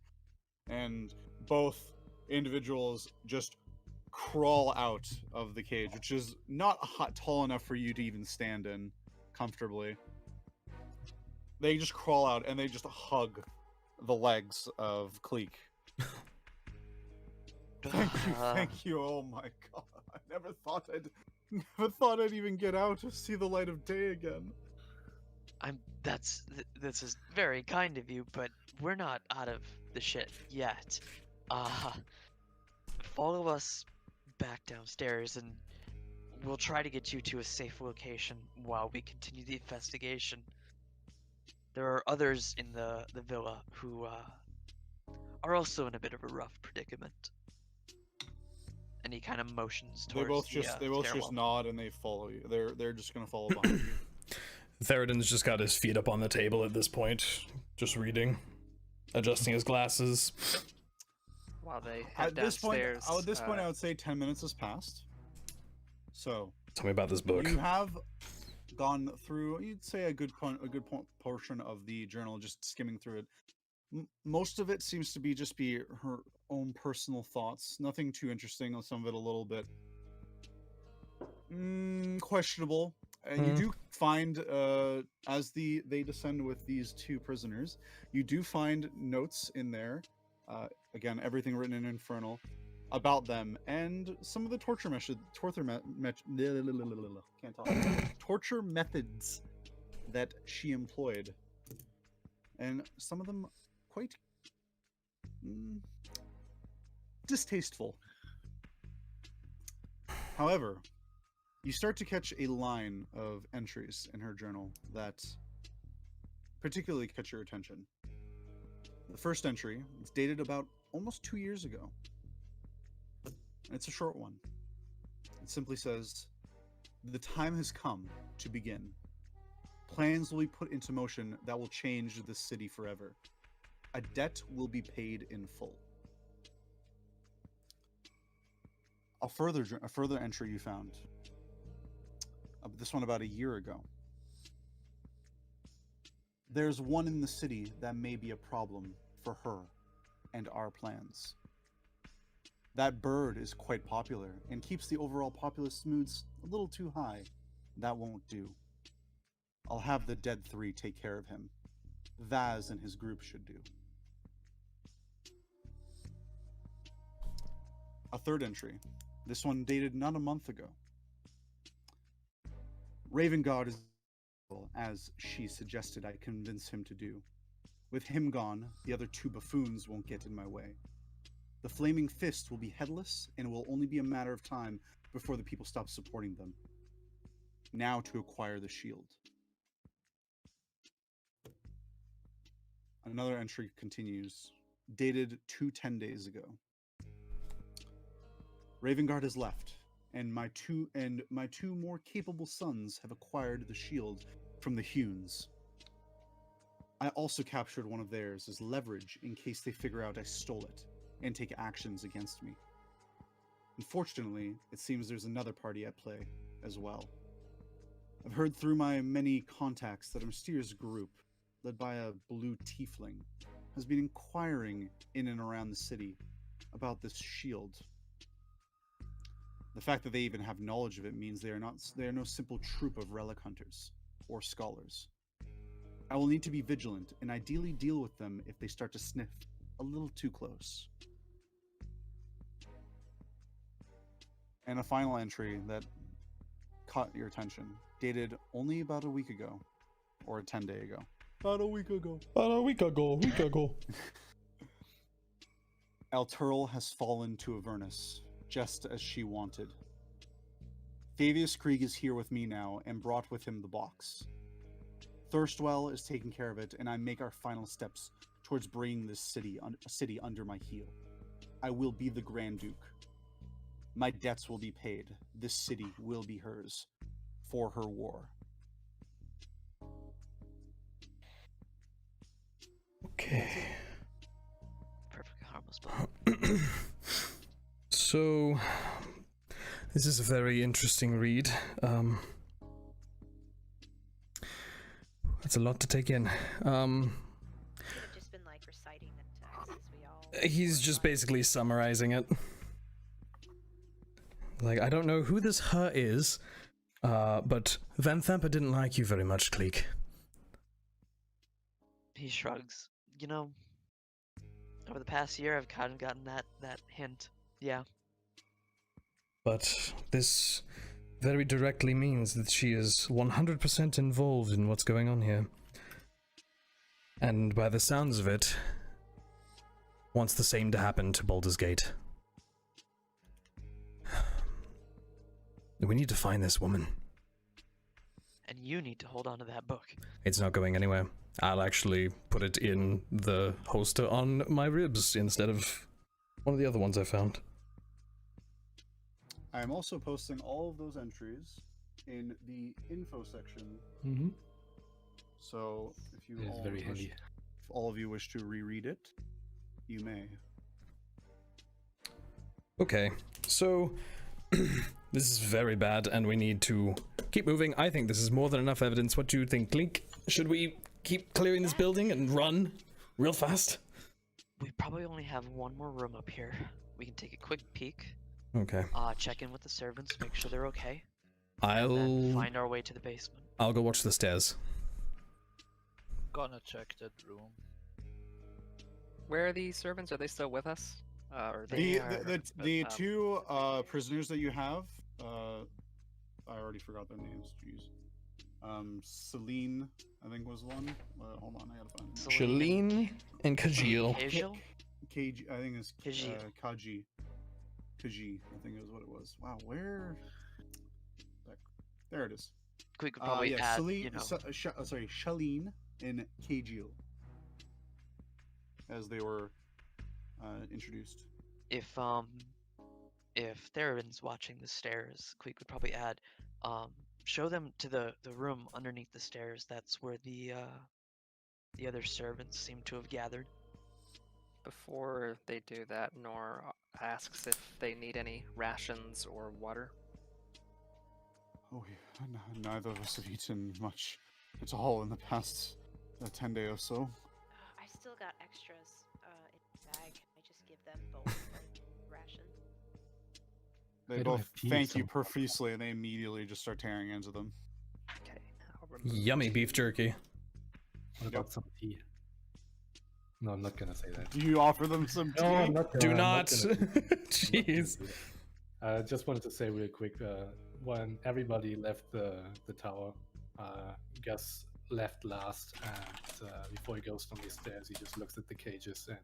and both individuals just crawl out of the cage, which is not tall enough for you to even stand in comfortably. They just crawl out and they just hug the legs of Kleeck. Thank you. Oh my god! I never thought I'd even get out to see the light of day again. This is very kind of you, but we're not out of the shit yet. Follow us back downstairs, and we'll try to get you to a safe location while we continue the investigation. There are others in the villa who are also in a bit of a rough predicament. And he kind of motions towards They both just nod and they follow you. They're just gonna follow behind you. Theraden's just got his feet up on the table at this point, just reading, adjusting his glasses. While they head At this point, downstairs. I would say 10 minutes has passed. So Tell me about this book. you have gone through, you'd say a good portion of the journal, just skimming through it. Most of it seems to be her own personal thoughts. Nothing too interesting. Some of it a little bit questionable. And you do find, as they descend with these two prisoners, you do find notes in there. Again, everything written in Infernal about them and some of the torture torture methods that she employed, and some of them quite distasteful. However, you start to catch a line of entries in her journal that particularly catch your attention. The first entry is dated about almost 2 years ago. It's a short one. It simply says, "The time has come to begin. Plans will be put into motion that will change this city forever. A debt will be paid in full." A further entry you found. This one about a year ago. "There's one in the city that may be a problem for her and our plans. That bird is quite popular and keeps the overall populace moods a little too high. That won't do. I'll have the Dead Three take care of him. Vaz and his group should do." A third entry. This one dated not a month ago. "Ravengard is as she suggested I convince him to do. With him gone, the other two buffoons won't get in my way. The Flaming Fist will be headless, and it will only be a matter of time before the people stop supporting them. Now to acquire the shield." Another entry continues, dated 10 days ago. "Ravengard has left, and my two more capable sons have acquired the shield from the Hunes. I also captured one of theirs as leverage in case they figure out I stole it and take actions against me. Unfortunately, it seems there's another party at play as well. I've heard through my many contacts that a mysterious group, led by a blue tiefling, has been inquiring in and around the city about this shield. The fact that they even have knowledge of it means they are no simple troop of relic hunters or scholars. I will need to be vigilant and ideally deal with them if they start to sniff a little too close." And a final entry that caught your attention, dated only about a week ago, or a 10-day ago. About a week ago. "Elturel has fallen to Avernus, just as she wanted. Fabius Krieg is here with me now and brought with him the box. Thirstwell is taking care of it, and I make our final steps towards bringing this city under my heel. I will be the Grand Duke. My debts will be paid. This city will be hers for her war." Okay. Perfectly harmless, but So, this is a very interesting read. That's a lot to take in. You've just been like reciting the text as we all. He's just basically summarizing it. Like, I don't know who this her is, but Vanthampur didn't like you very much, Kleeck. he shrugs. You know, over the past year, I've kind of gotten that hint. Yeah. But this very directly means that she is 100% involved in what's going on here. And by the sounds of it, wants the same to happen to Baldur's Gate. We need to find this woman. And you need to hold on to that book. It's not going anywhere. I'll actually put it in the holster on my ribs instead of one of the other ones I found. I am also posting all of those entries in the info section. Mm-hmm. So if you It's very handy. if all of you wish to reread it, you may. Okay, so this is very bad and we need to keep moving. I think this is more than enough evidence. What do you think, Kleeck? Should we keep clearing this building and run real fast? We probably only have one more room up here. We can take a quick peek. Okay. Check in with the servants, make sure they're okay. and then I'll find our way to the basement. go watch the stairs. Gonna check that room. Where are the servants? Are they still with us? Or they The two prisoners that you have, I already forgot their names. Jeez. Celine, I think was one. Hold on, I gotta find it. Shalene and Kajil. Kajil? KG, I think it's Kajil. Kaji. Kaji, I think is what it was. Wow, where? There it is. We could probably yeah, add, Celine, you know, sorry, Shalene and Kajil, as they were introduced. if Theraden's watching the stairs, Kleeck would probably add, show them to the room underneath the stairs. That's where the other servants seem to have gathered. Before they do that, Nor asks if they need any rations or water. Oh, yeah, neither of us have eaten much at all in the past 10 days or so. I still got extras in the bag. I just give them both ration. They They don't both have tea, thank you so- profusely, and they immediately just start tearing into them. Okay, I'll remove Yummy beef jerky. What about some tea? No, I'm not gonna say that. Do you offer them some tea? No, I'm not gonna, Do I'm not. gonna do that. Jeez. I just wanted to say real quick, when everybody left the tower, Gus left last, and before he goes down these stairs, he just looks at the cages and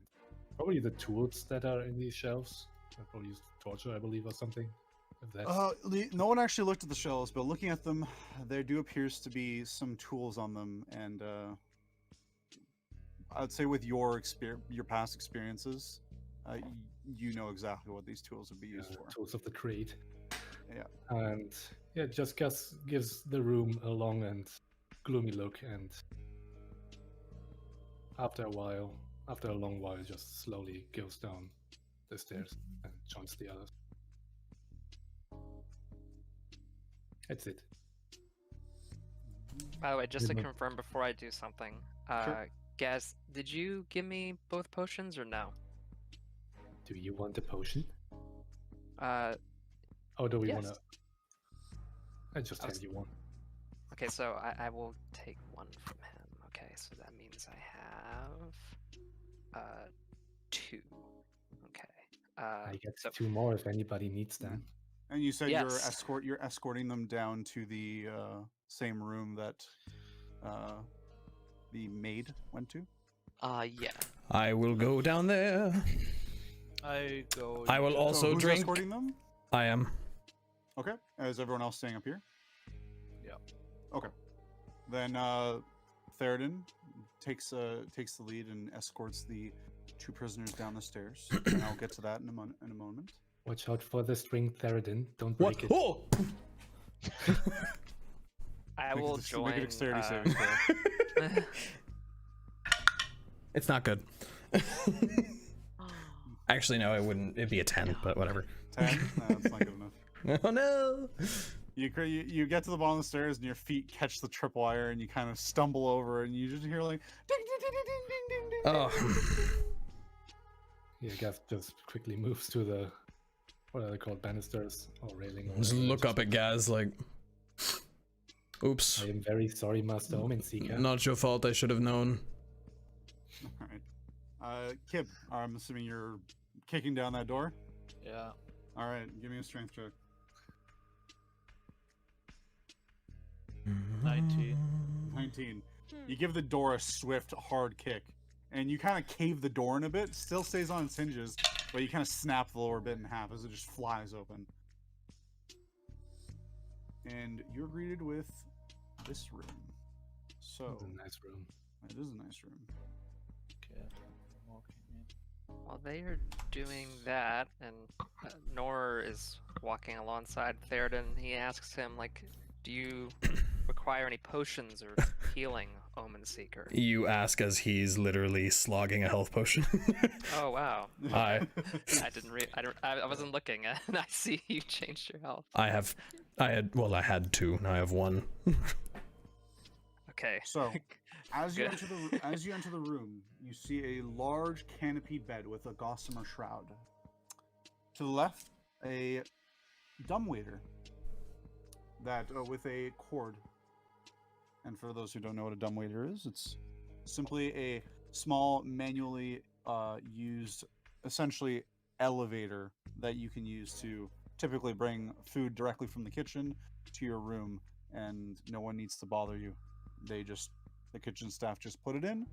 probably the tools that are in these shelves. I probably used torture, I believe, or something. If that's... No one actually looked at the shelves, but looking at them, there do appears to be some tools on them, and I'd say with your past experiences, you know exactly what these tools would be used for. Tools of the trade. Yeah. And yeah, just Gus gives the room a long and gloomy look, and after a long while, just slowly goes down the stairs and joins the others. That's it. By the way, just to Mhm. confirm before I do something, Sure. Gaz, did you give me both potions or no? Do you want a potion? Oh, Or do we yes. want to? I just I was- hand you one. Okay, so I will take one from him. Okay, so that means I have 2. Okay. I get so 2 more if anybody needs that. And you said Yes. you're escorting them down to the same room that the maid went to. Yeah. I will go down there. I go. I will into- also who's drink. escorting them? I am. Okay. Is everyone else staying up here? Yeah. Okay. Then Theraden takes the lead and escorts the 2 prisoners down the stairs. And I'll get to that in a moment. Watch out for the string, Theraden. Don't What? break it. Oh! I Make will a join. dexterity saving throw. It's not good. Actually, no, it wouldn't. It'd be a 10, but whatever. 10? No, that's not good enough. Oh no! You get to the bottom of the stairs and your feet catch the tripwire and you kind of stumble over and you just hear like ding ding ding ding ding ding ding. Oh. Yeah, Gus just quickly moves to the, what are they called, banisters or railing? Or Just whatever, look up at Gaz like, oops. I am very sorry, Master Omen Seeker. Not your fault, I should have known. Alright. Kib, I'm assuming you're kicking down that door? Yeah. Alright, give me a strength check. 19. 19. You give the door a swift, hard kick. And you kind of cave the door in a bit. Still stays on its hinges, but you kind of snap the lower bit in half as it just flies open. And you're greeted with this room. So, It's a nice room. it is a nice room. Okay. I'm walking in. While they are doing that, and Nor is walking alongside Theraden, he asks him, like, do you require any potions or healing, Omen Seeker? You ask as he's literally slogging a health potion. Oh, wow. I I wasn't looking, and I see you changed your health. I had 2, now I have 1. Okay. So, as you Good. enter the room, you see a large canopied bed with a gossamer shroud. To the left, a dumbwaiter that with a cord. And for those who don't know what a dumbwaiter is, it's simply a small manually used, essentially elevator that you can use to typically bring food directly from the kitchen to your room, and no one needs to bother you. The kitchen staff just put it in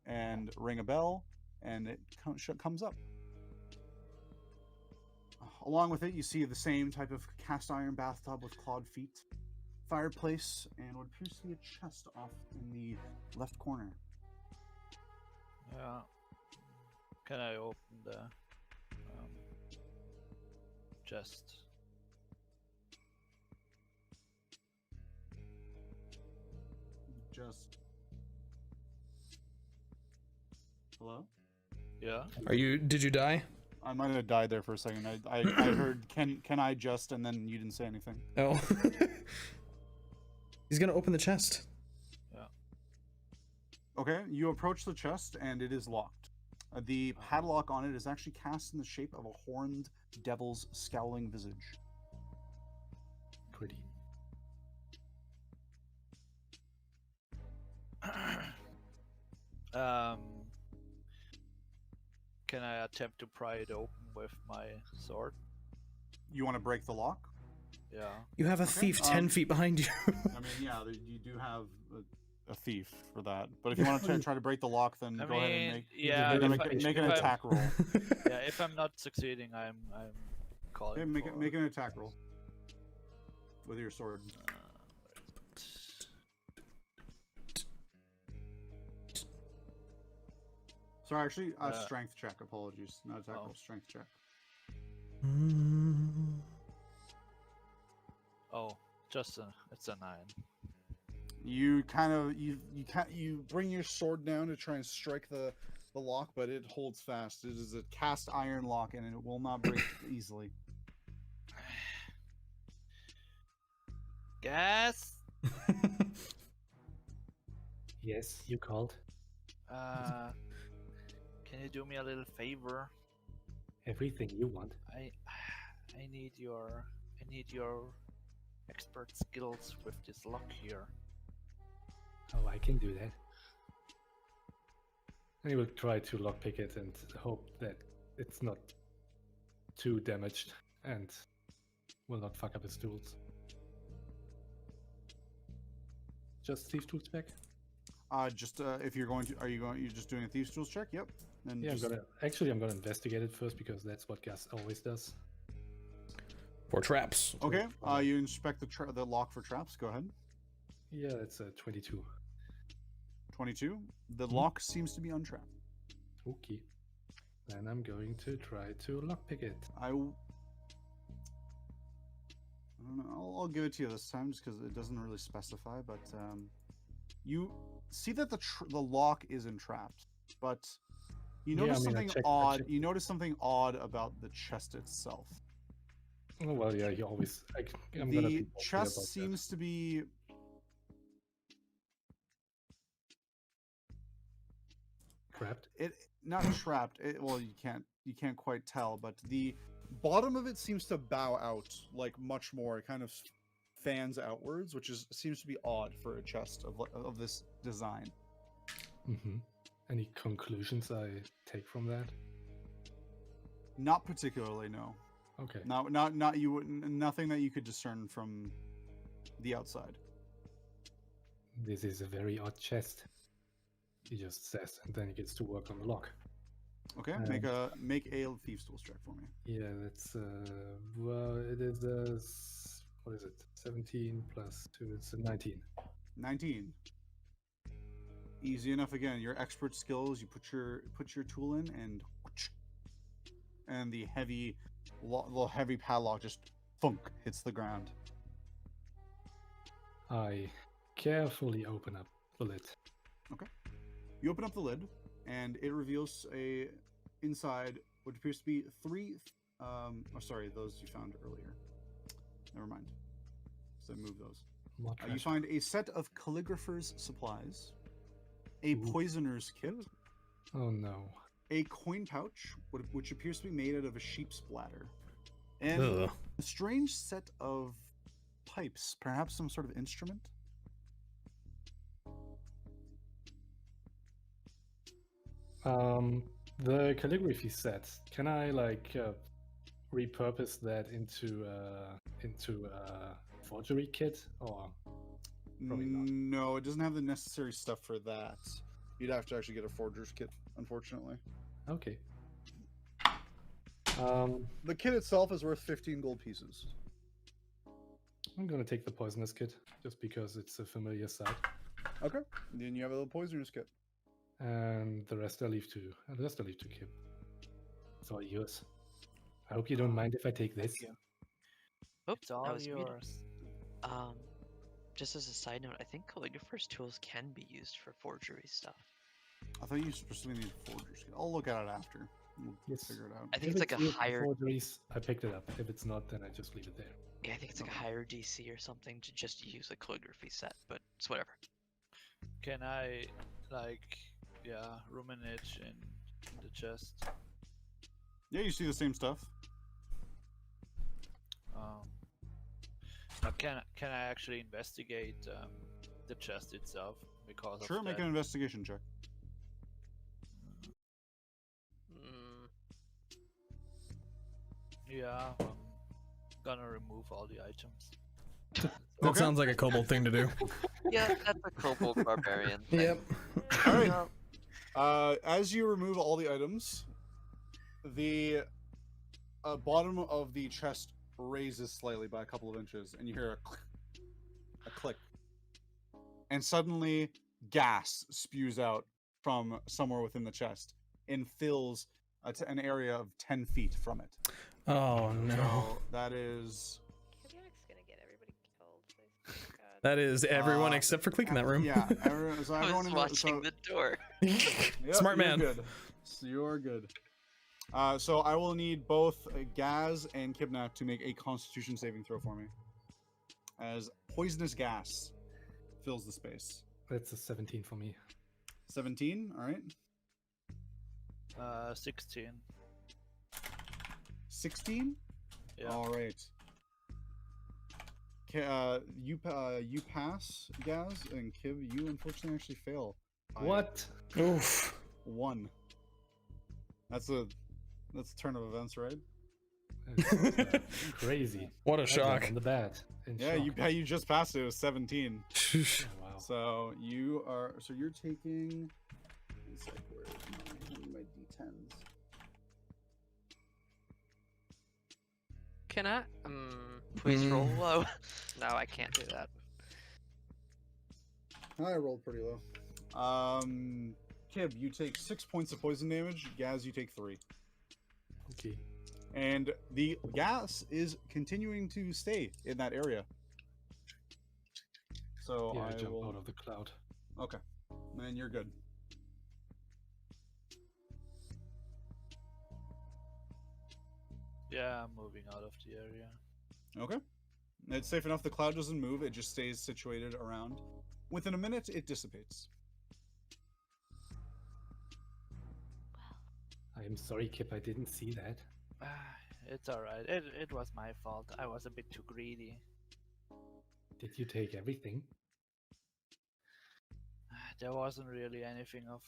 and ring a bell, and it comes up. Along with it, you see the same type of cast iron bathtub with clawed feet, fireplace, and what appears to be a chest off in the left corner. Yeah. Can I open the chest? Just. Hello? Yeah. Did you die? I might have died there for a second. I heard can I just, and then you didn't say anything. Oh. He's gonna open the chest. Yeah. Okay, you approach the chest and it is locked. The padlock on it is actually cast in the shape of a horned devil's scowling visage. Pretty. Can I attempt to pry it open with my sword? You want to break the lock? Yeah. You have a thief 10 feet behind you. I mean, yeah, you do have a thief for that. But if you want to try to break the lock, then go ahead and make an attack roll. Yeah, if I'm not succeeding, I'm calling. Okay, for... make an attack roll with your sword. Sorry, actually, strength check. Apologies, not attack roll. Strength check. Oh, it's a 9. You bring your sword down to try and strike the lock, but it holds fast. It is a cast iron lock, and it will not break easily. Gasz? Yes, you called. Can you do me a little favor? Everything you want. I need your expert skills with this lock here. Oh, I can do that. And he will try to lockpick it and hope that it's not too damaged and will not fuck up his tools. Just thief tools back? If you're going to, you're just doing a thieves tools check? Yep. And Yeah, just... I'm gonna investigate it first because that's what Gasz always does. For traps. Okay. You inspect the lock for traps. Go ahead. Yeah, it's a 22. 22. The lock seems to be untrapped. Okay. Then I'm going to try to lockpick it. I don't know. I'll give it to you this time just because it doesn't really specify. But you see that the lock is entrapped, but you notice something odd. You notice something odd about the chest itself. Oh well, yeah. You always. The chest seems to be. Trapped? Not trapped. Well, you can't quite tell, but the bottom of it seems to bow out like much more. It kind of fans outwards, which seems to be odd for a chest of this design. Mm-hmm. Any conclusions I take from that? Not particularly, no. Okay. Not you. Nothing that you could discern from the outside. This is a very odd chest. He just says, and then he gets to work on the lock. Okay, make a thieves tools check for me. Yeah, that's well, it is what is it? 17 plus 2. It's a 19. 19. Easy enough. Again, your expert skills. You put your tool in, and the heavy padlock just thunk hits the ground. I carefully open up the lid. Okay. You open up the lid, and it reveals inside what appears to be 3. Those you found earlier. Never mind. So move those. You find a set of calligrapher's supplies, a poisoner's kit. Oh no. A coin pouch, which appears to be made out of a sheep's bladder, and a strange set of pipes. Perhaps some sort of instrument? The calligraphy set. Can I like repurpose that into a forgery kit, or probably not? No, it doesn't have the necessary stuff for that. You'd have to actually get a forger's kit, unfortunately. Okay. The kit itself is worth 15 gold pieces. I'm gonna take the poisonous kit just because it's a familiar sight, Okay. Then you have a little poisoner's kit. and the rest I leave to Kip. It's all yours. I hope you don't mind if I take this. you. Oop, It's that all was muted. yours. Just as a side note, I think calligrapher's tools can be used for forgery stuff. I thought you specifically need a forger's kit. I'll look at it after. We'll Yes. figure it out. I think If it's like a used for higher. forgeries, I picked it up. If it's not, then I just leave it there. Yeah, I think it's like a higher DC or something to just use a calligraphy set, but it's whatever. Can I, like, ruminate in the chest? Yeah, you see the same stuff. Now can I actually investigate the chest itself because Sure, of make that? an investigation check. Mm, Yeah, I'm gonna remove all the items. That Okay. sounds like a kobold thing to do. Yeah, that's a kobold barbarian thing. Yep. All right. As you remove all the items, the bottom of the chest raises slightly by a couple of inches, and you hear a click. And suddenly, gas spews out from somewhere within the chest and fills an area of 10 feet from it. Oh no. So that is... Kibnaak's gonna get everybody killed. I swear to God. That is everyone Uh, except for Kleeck in that room. Yeah, so I everyone was in watching the door. Yep, Smart you're man. Good. So you're good. So I will need both Gasz and Kibnaak to make a Constitution saving throw for me, as poisonous gas fills the space. That's a 17 for me. 17. All right. 16. 16. Yeah. All right. You pass, Gasz, and Kib, you unfortunately actually fail. by What? Oof. 1. That's a turn of events, right? That's, crazy. What a I shock. went on the bed. in Yeah, shock. you just passed it. It was 17. Oh, wow. So you're taking. It's like where is my d10s? can I? Please roll Mm. low. No, I can't do that. I rolled pretty low. Kib, you take 6 points of poison damage. Gasz, you take 3. Okay. And the gas is continuing to stay in that area. So Yeah, I I jump will. out of the cloud. Okay, then you're good. Yeah, I'm moving out of the area. Okay. It's safe enough. The cloud doesn't move. It just stays situated around. Within a minute, it dissipates. I am sorry, Kip, I didn't see that. It's alright. It was my fault. I was a bit too greedy. Did you take everything? There wasn't really anything of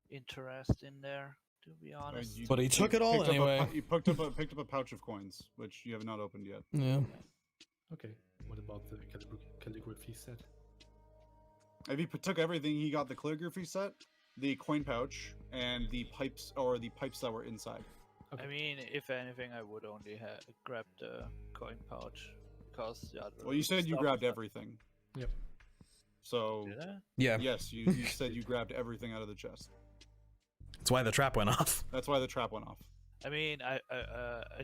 interest in there, to be honest. You- But he took it all picked up anyway. you picked up a pouch of coins, which you have not opened yet. Yeah. Okay. What about the calligraphy set? If he took everything, he got the calligraphy set, the coin pouch, and the pipes that were inside. I mean, if anything, I would only have grabbed the coin pouch because the other. Well, you said you stuff grabbed was- everything. Yep. So Did I? Yeah. yes, you said you grabbed everything out of the chest. That's why the trap went off. That's why the trap went off. I mean, I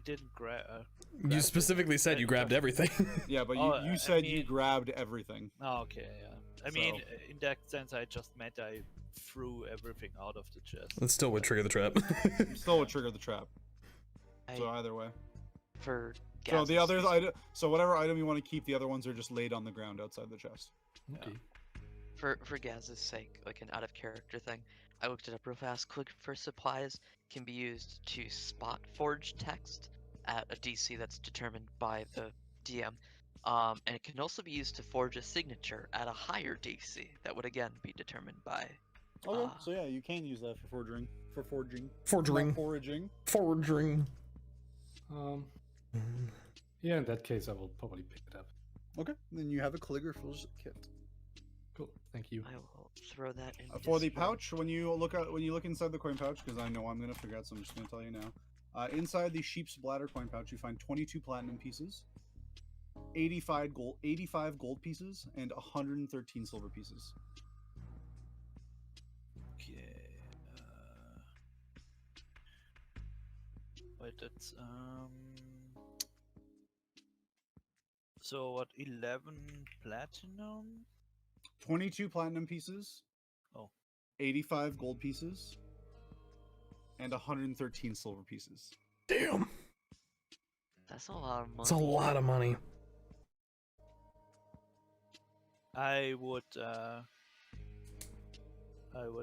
didn't grab. You specifically said you grabbed everything. Yeah, but Oh, you I said you mean- grabbed everything. Oh, okay, yeah. I mean, So- in that sense, I just meant I threw everything out of the chest. That still would trigger the trap. You still would trigger the trap. So I, either way. for So the Gaz's other reason- item, so whatever item you want to keep, the other ones are just laid on the ground outside the chest. Okay. for Gaz's sake, like an out of character thing, I looked it up real fast. Click for supplies can be used to spot forged text at a DC that's determined by the DM. And it can also be used to forge a signature at a higher DC that would again be determined by. Okay, so yeah, you can use that for forging. Forging. Not foraging. Forging. Yeah, in that case, I will probably pick it up. Okay, then you have a calligrapher's kit. Cool, thank you. I will throw that in. For the Discord. pouch, when you look inside the coin pouch, because I know I'm gonna forget, so I'm just gonna tell you now. Inside the sheep's bladder coin pouch, you find 22 platinum pieces, 85 gold pieces, and 113 silver pieces. Okay. Wait, that's So what? 11 platinum? 22 platinum pieces. Oh. 85 gold pieces. And 113 silver pieces. Damn. That's a lot of money. That's a lot of money. I would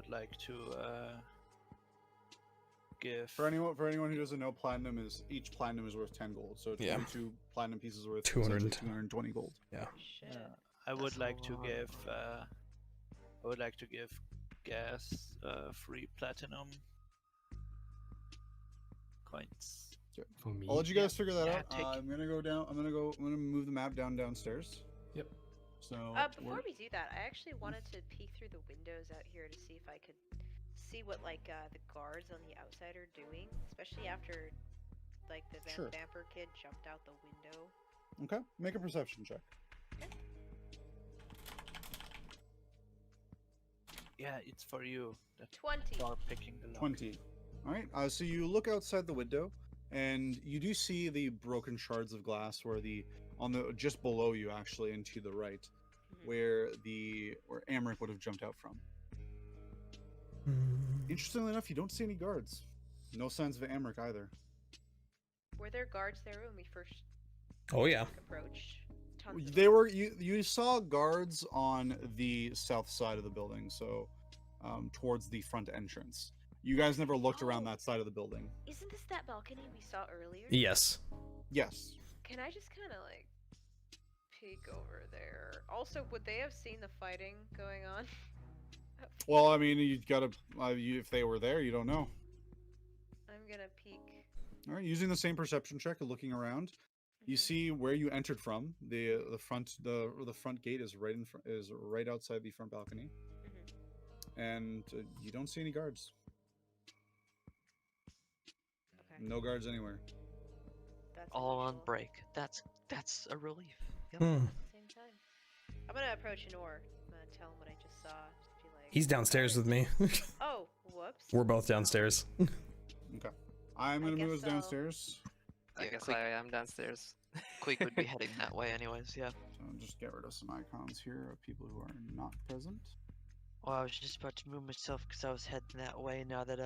like to give. For anyone who doesn't know, each platinum is worth 10 gold. So Yeah. 22 platinum pieces are worth 200. 220 gold. Yeah. Shit. I would That's a like to lot of give. money. I would like to give Gasz 3 platinum coins. For me. I'll let you guys figure that Yeah, out. take- I'm gonna go down. I'm gonna move the map downstairs. Yep. So Before we do that, I actually wanted to peek through the windows out here to see if I could see what the guards on the outside are doing, especially after the Sure. Vanthampur kid jumped out the window. Okay, make a perception check. Yeah, it's for you. That 20. you are picking the lock. 20. All right. So you look outside the window, and you do see the broken shards of glass, where just below you, actually, and to the right, Mhm. where Amric would have jumped out from. Interestingly enough, you don't see any guards. No signs of Amric either. Were there guards there when we first Oh yeah. approached? Tons of They them. were you saw guards on the south side of the building, so towards the front entrance. You guys never looked around Oh. that side of the building. Isn't this that balcony we saw earlier? Yes. Yes. Can I just kind of peek over there? Also, would they have seen the fighting going on? Well, I mean, you gotta. If they were there, you don't know. I'm gonna peek. All right, using the same perception check and looking around, you Mhm. see where you entered from. The front gate is right outside the front balcony, Mhm. and you don't see any guards. Okay. No guards anywhere. That's All on unusual. break. That's a relief. Yep. Hmm. At the same time. I'm gonna approach Anor. I'm gonna tell him what I just saw. Just be like, He's downstairs with me. oh, whoops. We're both downstairs. Okay, I'm I gonna move guess us so. downstairs. I Yeah, guess quick. I am downstairs. Queek would be heading that way anyways, yeah. So I'll just get rid of some icons here of people who are not present. Well, I was just about to move myself because I was heading that way now that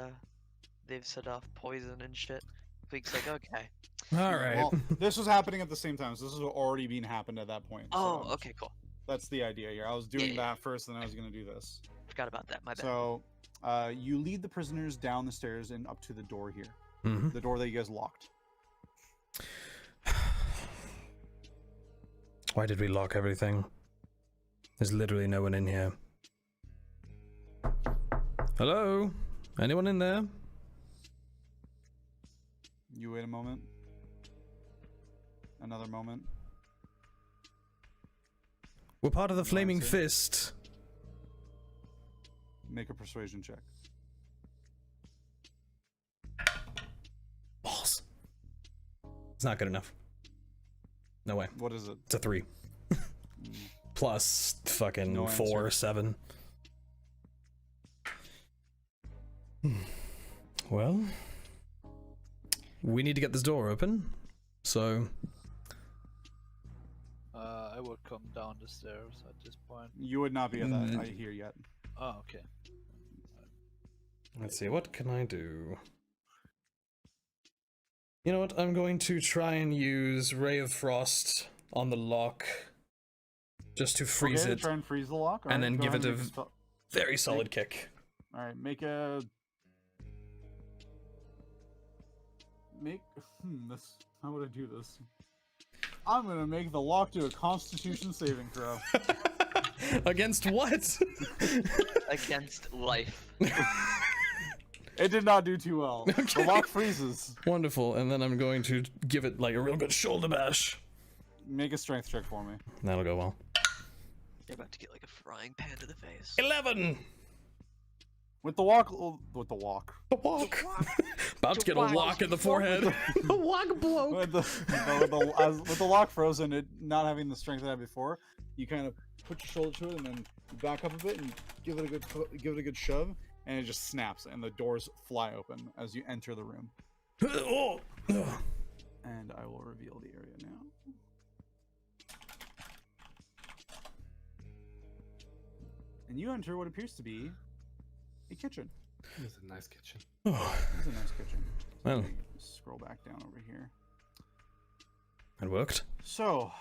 they've set off poison and shit. Queek's like, okay. All right. Well, this was happening at the same time, so this was already being happened at that point. Oh, so okay, cool. That's the idea here. I was doing Yeah. that first, and then I was gonna do this. Forgot about that. My bad. So, you lead the prisoners down the stairs and up to the door here. Mhm. The door that you guys locked. Why did we lock everything? There's literally no one in here. Hello? Anyone in there? You wait a moment. Another moment. We're part of the No Flaming answer. Fist. Make a persuasion check. Balls. It's not good enough. No way. What is it? It's a 3. Mm, Plus fucking No 4 or answer. 7. Well, we need to get this door open. So, I would come down the stairs at this point. You would not be at that here yet. Oh, okay. let's see, what can I do? You know what? I'm going to try and use Ray of Frost on the lock just to freeze Okay, it. try and freeze the lock. and then go give ahead it and a make spell- Very solid kick. All right, make a. Make this. How would I do this? I'm gonna make the lock do a Constitution saving throw. Against what? Against life. It did not do too well. Okay. The lock freezes. Wonderful, and then I'm going to give it like a real good shoulder bash. Make a strength check for me. That'll go well. You're about to get like a frying pan to the face. 11! With the walk, with the walk. A walk. About to get a walk in the forehead. A walk bloke. With the lock frozen, it not having the strength it had before, you kind of put your shoulder to it and then you back up a bit and give it a good shove, and it just snaps and the doors fly open as you enter the room. Oh. And I will reveal the area now. And you enter what appears to be a kitchen. It's a nice kitchen. Oh, It's a nice kitchen. well, Let me scroll back down over here. it worked. So,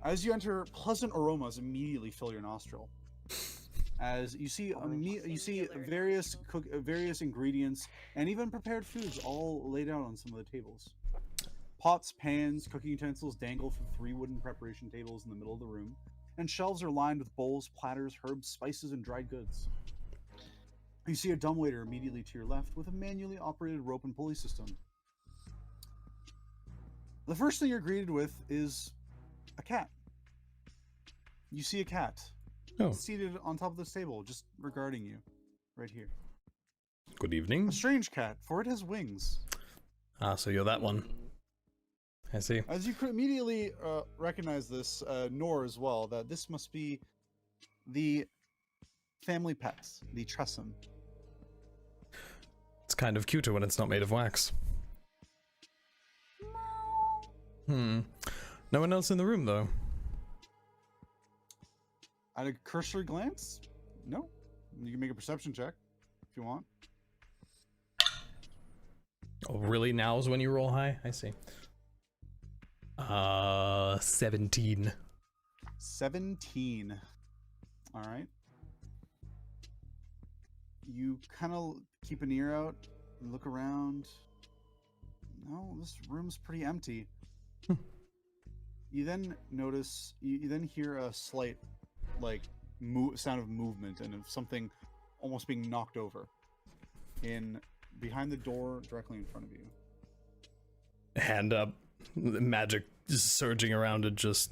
as you enter, pleasant aromas immediately fill your nostril. As you see, various ingredients and even prepared foods all laid out on some of the tables. Pots, pans, cooking utensils dangle from 3 wooden preparation tables in the middle of the room, and shelves are lined with bowls, platters, herbs, spices, and dried goods. You see a dumbwaiter immediately to your left with a manually operated rope and pulley system. The first thing you're greeted with is a cat. You see a cat seated on top of this table, just regarding you, right here. Good evening. A strange cat, for it has wings. Ah, so you're that one. I see. As you could immediately recognize this, Nor as well, that this must be the family pets, the Tressum. It's kind of cuter when it's not made of wax. No one else in the room, though. At a cursory glance, no. You can make a perception check if you want. Oh, really? Now's when you roll high? I see. 17. 17. All right. You kind of keep an ear out and look around. No, this room's pretty empty. You then notice, you then hear a slight, like, sound of movement and of something almost being knocked over behind the door directly in front of you. Hand up. The magic just surging around it, just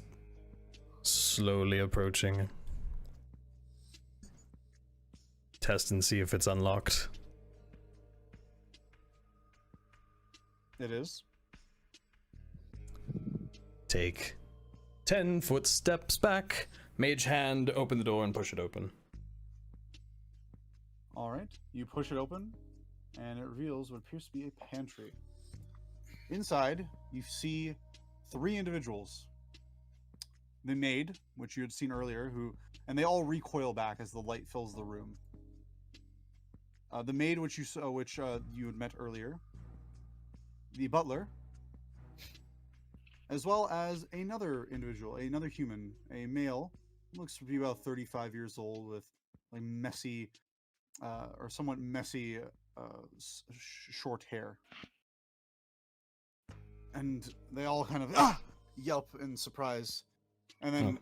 slowly approaching. Test and see if it's unlocked. It is. Take 10 footsteps back. Mage hand, open the door and push it open. All right. You push it open, and it reveals what appears to be a pantry. Inside, you see 3 individuals. The maid, which you had seen earlier, and they all recoil back as the light fills the room. The maid, which you saw, you had met earlier. The butler, as well as another individual, another human, a male, looks to be about 35 years old, with like messy, or somewhat messy, short hair. And they all kind of yelp in surprise, and then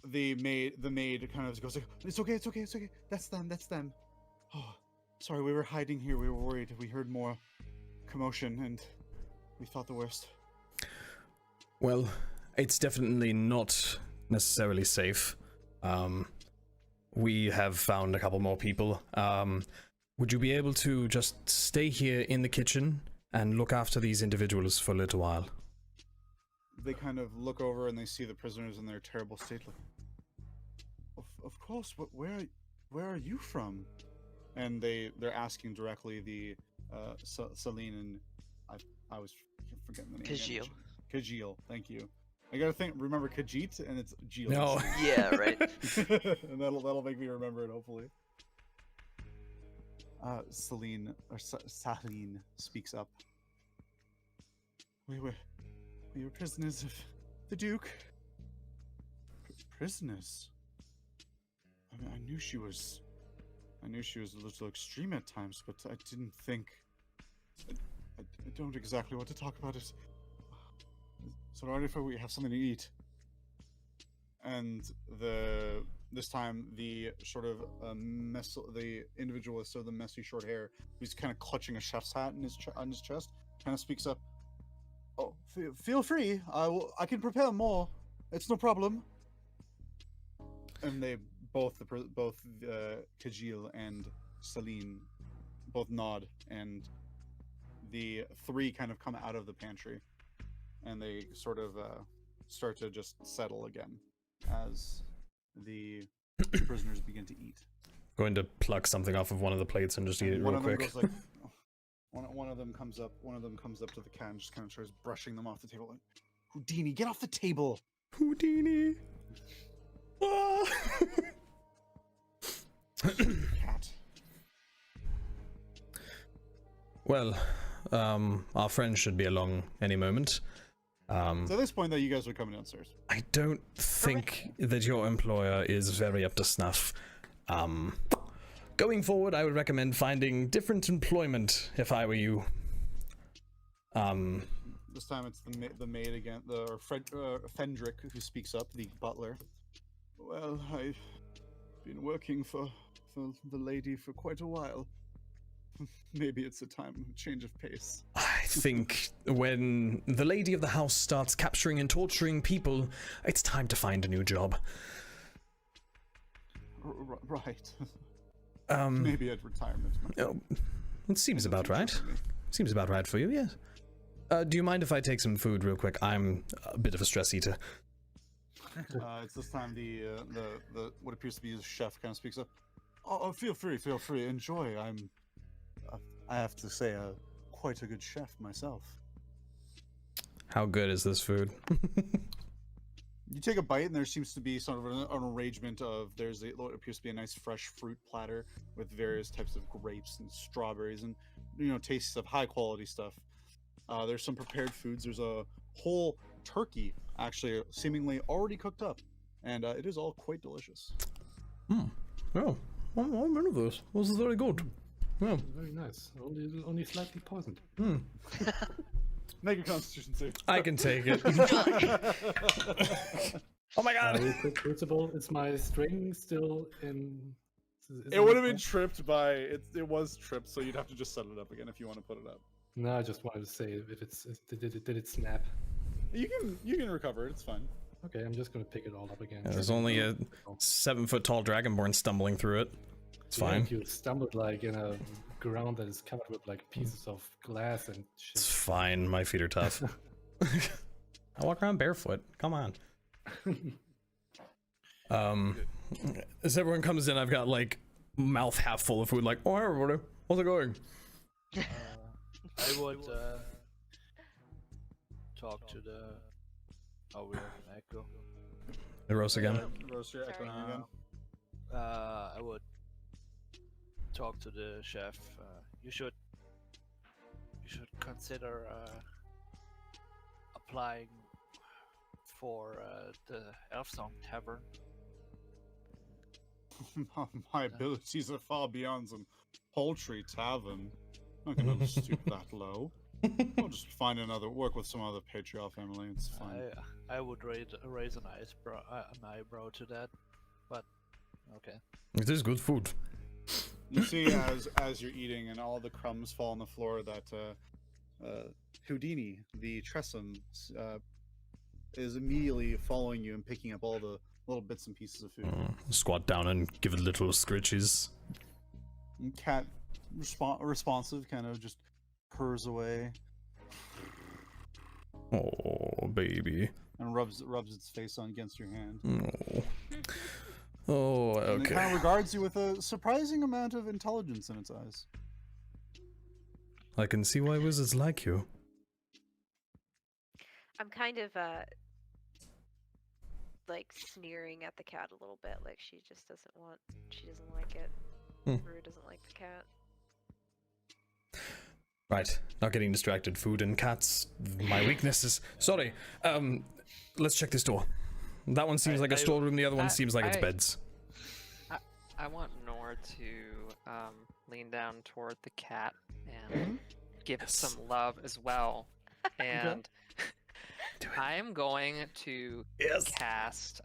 the maid kind of goes like, "It's okay, it's okay, it's okay. That's them. Oh, sorry, we were hiding here. We were worried. We heard more commotion, and we thought the worst." Well, it's definitely not necessarily safe. We have found a couple more people. Would you be able to just stay here in the kitchen and look after these individuals for a little while? They kind of look over and they see the prisoners in their terrible state. Like, of course. But where are you from? And they're asking directly the Celine, and I was forgetting the name. Kajil. Kajil, thank you. I gotta remember Khajiit, and it's Jil. No. Yeah, right. And that'll make me remember it, hopefully. Celine speaks up. We were prisoners of the Duke. Prisoners? I mean, I knew she was a little extreme at times, but I didn't think. I don't exactly want to talk about it. So already for we have something to eat. And this time the sort of the individualist of the messy short hair, who's kind of clutching a chef's hat in on his chest, kind of speaks up. Oh, feel free. I can prepare more. It's no problem. And they both Kajil and Celine both nod, and the three kind of come out of the pantry, and they sort of start to just settle again as the prisoners begin to eat. Going to pluck something off of one of the plates and just eat it One real of them quick. goes like, one of them comes up. One of them comes up to the cat and just kind of starts brushing them off the table. Like, Houdini, get off the table! Houdini. Ah. Cat. Well, our friend should be along any moment. So at this point, though, you guys are coming downstairs. I don't think that your employer is very up to snuff. Going forward, I would recommend finding different employment if I were you. This time it's the maid again, Fendrick, who speaks up, the butler. Well, I've been working for the lady for quite a while. Maybe it's a change of pace. I think when the lady of the house starts capturing and torturing people, it's time to find a new job. Right. Maybe at retirement. Oh, it seems about right. Seems about right for you, yes. Do you mind if I take some food real quick? I'm a bit of a stress eater. It's this time the what appears to be the chef kind of speaks up. Oh, feel free, enjoy. I have to say, quite a good chef myself. How good is this food? You take a bite, and there seems to be sort of an arrangement of what appears to be a nice fresh fruit platter with various types of grapes and strawberries and tastes of high quality stuff. There's some prepared foods. There's a whole turkey, actually, seemingly already cooked up, and it is all quite delicious. Oh, I'm into this. This is very good. Yeah. Very nice. Only slightly poisoned. Make a Constitution save. I can take it. Oh my god! Crucible, is my string still in? It would have been tripped by it. It was tripped, so you'd have to just set it up again if you want to put it up. No, I just wanted to say did it snap? You can recover it. It's fine. Okay, I'm just gonna pick it all up again. There's only a 7-foot tall dragonborn stumbling through it. It's fine. You stumbled like in a ground that is covered with like pieces of glass and shit. It's fine. My feet are tough. I walk around barefoot. Come on. As everyone comes in, I've got like mouth half full of food. Like, oh, hey, everybody, how's it going? I would talk to the. Oh, we have an echo. The Rhos again. Rhos, you're echoing again. I would talk to the chef. You should consider applying for the Elfsong Tavern. My abilities are far beyond some paltry tavern. I'm not gonna stoop that low. I'll just find work with some other patriarch family. It's fine. I would raise an eyebrow to that, but okay. It is good food. You see, as you're eating, and all the crumbs fall on the floor, that Houdini, the Tressum, is immediately following you and picking up all the little bits and pieces of food. Squat down and give it little scritches. And Cat, responsive, kind of just purrs away. Oh, baby. And rubs its face on against your hand. Oh, okay. And it kind of regards you with a surprising amount of intelligence in its eyes. I can see why wizards like you. I'm kind of like sneering at the cat a little bit, like she doesn't like it. Rue doesn't like the cat. Right, not getting distracted. Food and cats, my weaknesses. Sorry, let's check this door. That one seems like a storeroom, the other one seems like it's beds. I want Nor to lean down toward the cat and give it some love as well. And I am going to Yes. cast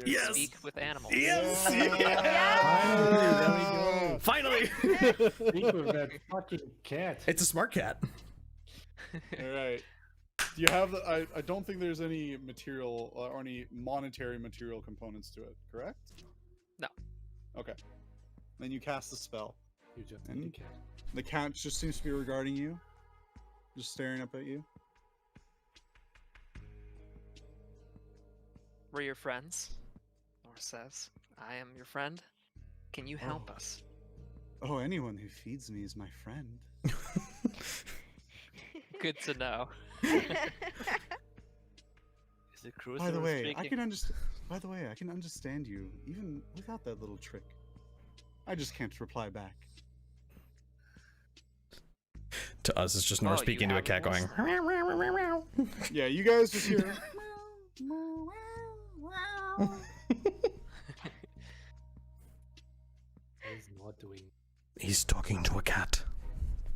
Yes. Speak with Animals. Yes. Finally, there we Finally. go. Speak with that fucking cat. It's a smart cat. All right. Do you have the? I don't think there's any material or any monetary material components to it. Correct? No. Okay. Then you cast the spell. You just And- need a cat. The cat just seems to be regarding you, just staring up at you. We're your friends. Nor says, I am your friend. Can you help us? Oh, anyone who feeds me is my friend. Good to know. Is it Crucible By the way, speaking? I can understand. By the way, I can understand you even without that little trick. I just can't reply back. To us, it's just Nor Oh, you speaking to a have cat voice going. Yeah, you guys just hear. He's not doing. He's talking to a cat.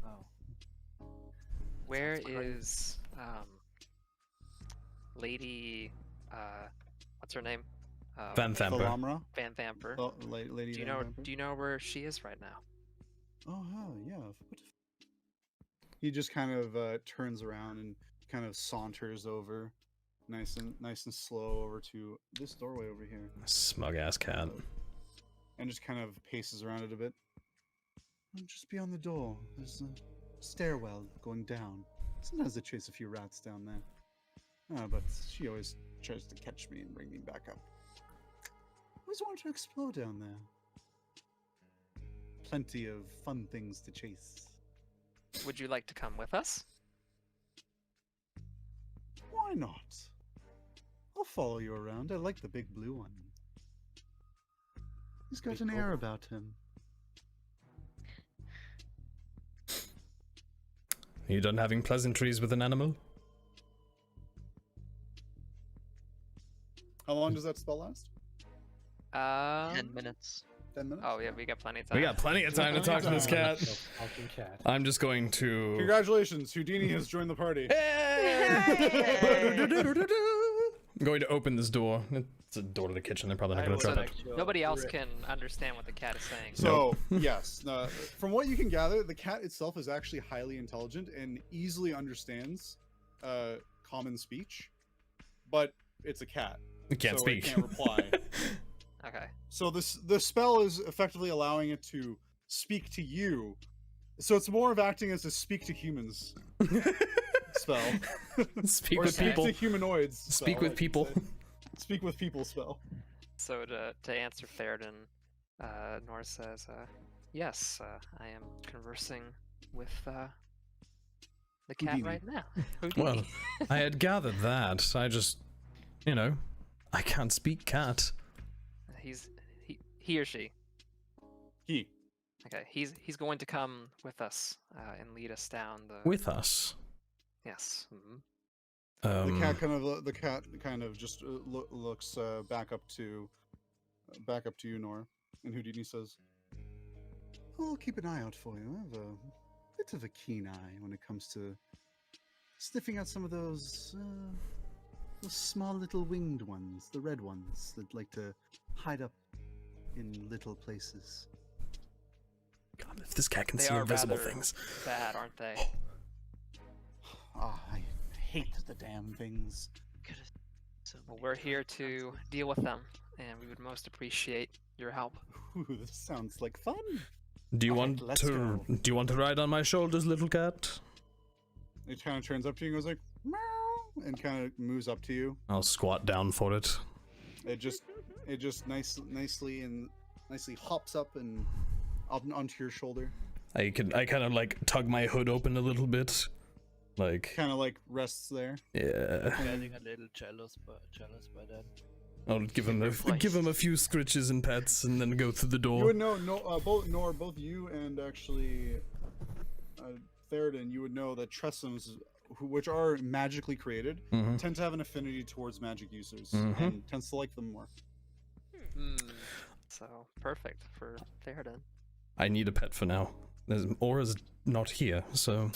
Oh. Where Sounds great. is Lady what's her name? Vanthampur. Thalamra? Vanthampur. Oh, Lady Do you know Vanthampur? do you know where she is right now? Oh, hell yeah. He just kind of turns around and kind of saunters over, nice and slow over to this doorway over here, Smug ass cat. and just kind of paces around it a bit. Just beyond the door, there's a stairwell going down. Sometimes they chase a few rats down there. But she always tries to catch me and bring me back up. Always want to explore down there. Plenty of fun things to chase. Would you like to come with us? Why not? I'll follow you around. I like the big blue one. He's got Big an air blue. about him. Are you done having pleasantries with an animal? How long does that spell last? 10 minutes. 10 minutes? Oh yeah, we got plenty of time. We got plenty of time to talk to this cat. No, fucking cat. I'm just going to. Congratulations, Houdini has joined the party. I'm going to open this door. It's a door to the kitchen. They're probably not I going to will trap it. select your Nobody else rip. can understand what the cat is saying. So, yes, from what you can gather, the cat itself is actually highly intelligent and easily understands common speech, but it's a cat. It can't so speak. It can't reply. Okay. So the spell is effectively allowing it to speak to you. So it's more of acting as a speak to humans spell. Speak or with speak people. to humanoids. Speak spell, with I should people. say. Speak with people spell. So to answer Theraden, Nor says, yes, I am conversing with the cat Houdini. right now. Well, Houdini. I had gathered that. I just, I can't speak cat. He or she. He. Okay, he's going to come with us and lead us down the. With us. Yes. Mhm. The cat kind of just looks back up to you, Nora, and Houdini says, "I'll keep an eye out for you. I have a bit of a keen eye when it comes to sniffing out some of those small little winged ones, the red ones that like to hide up in little places." God, if this cat can They see are invisible rather things. bad, aren't they? Ah, I hate the damn things. So Well, many we're here times. to deal with them, and we would most appreciate your help. Ooh, this sounds like fun. Do you Alright, want let's to? go. Do you want to ride on my shoulders, little cat? It kind of turns up to you and goes like, meow, and kind of moves up to you. I'll squat down for it. It just nicely hops up and up onto your shoulder. I kind of like tug my hood open a little bit, like Kind of like rests there. yeah. Getting a little jealous by that. I'll give him a few scritches and pets, and then go through the You door. would know, both you and actually Theraden, you would know that Tressums, which are magically created, Mhm. tend to have an affinity towards magic users Mhm. and tends to like them more. So perfect for Theraden. I need a pet for now. Aura's not here, so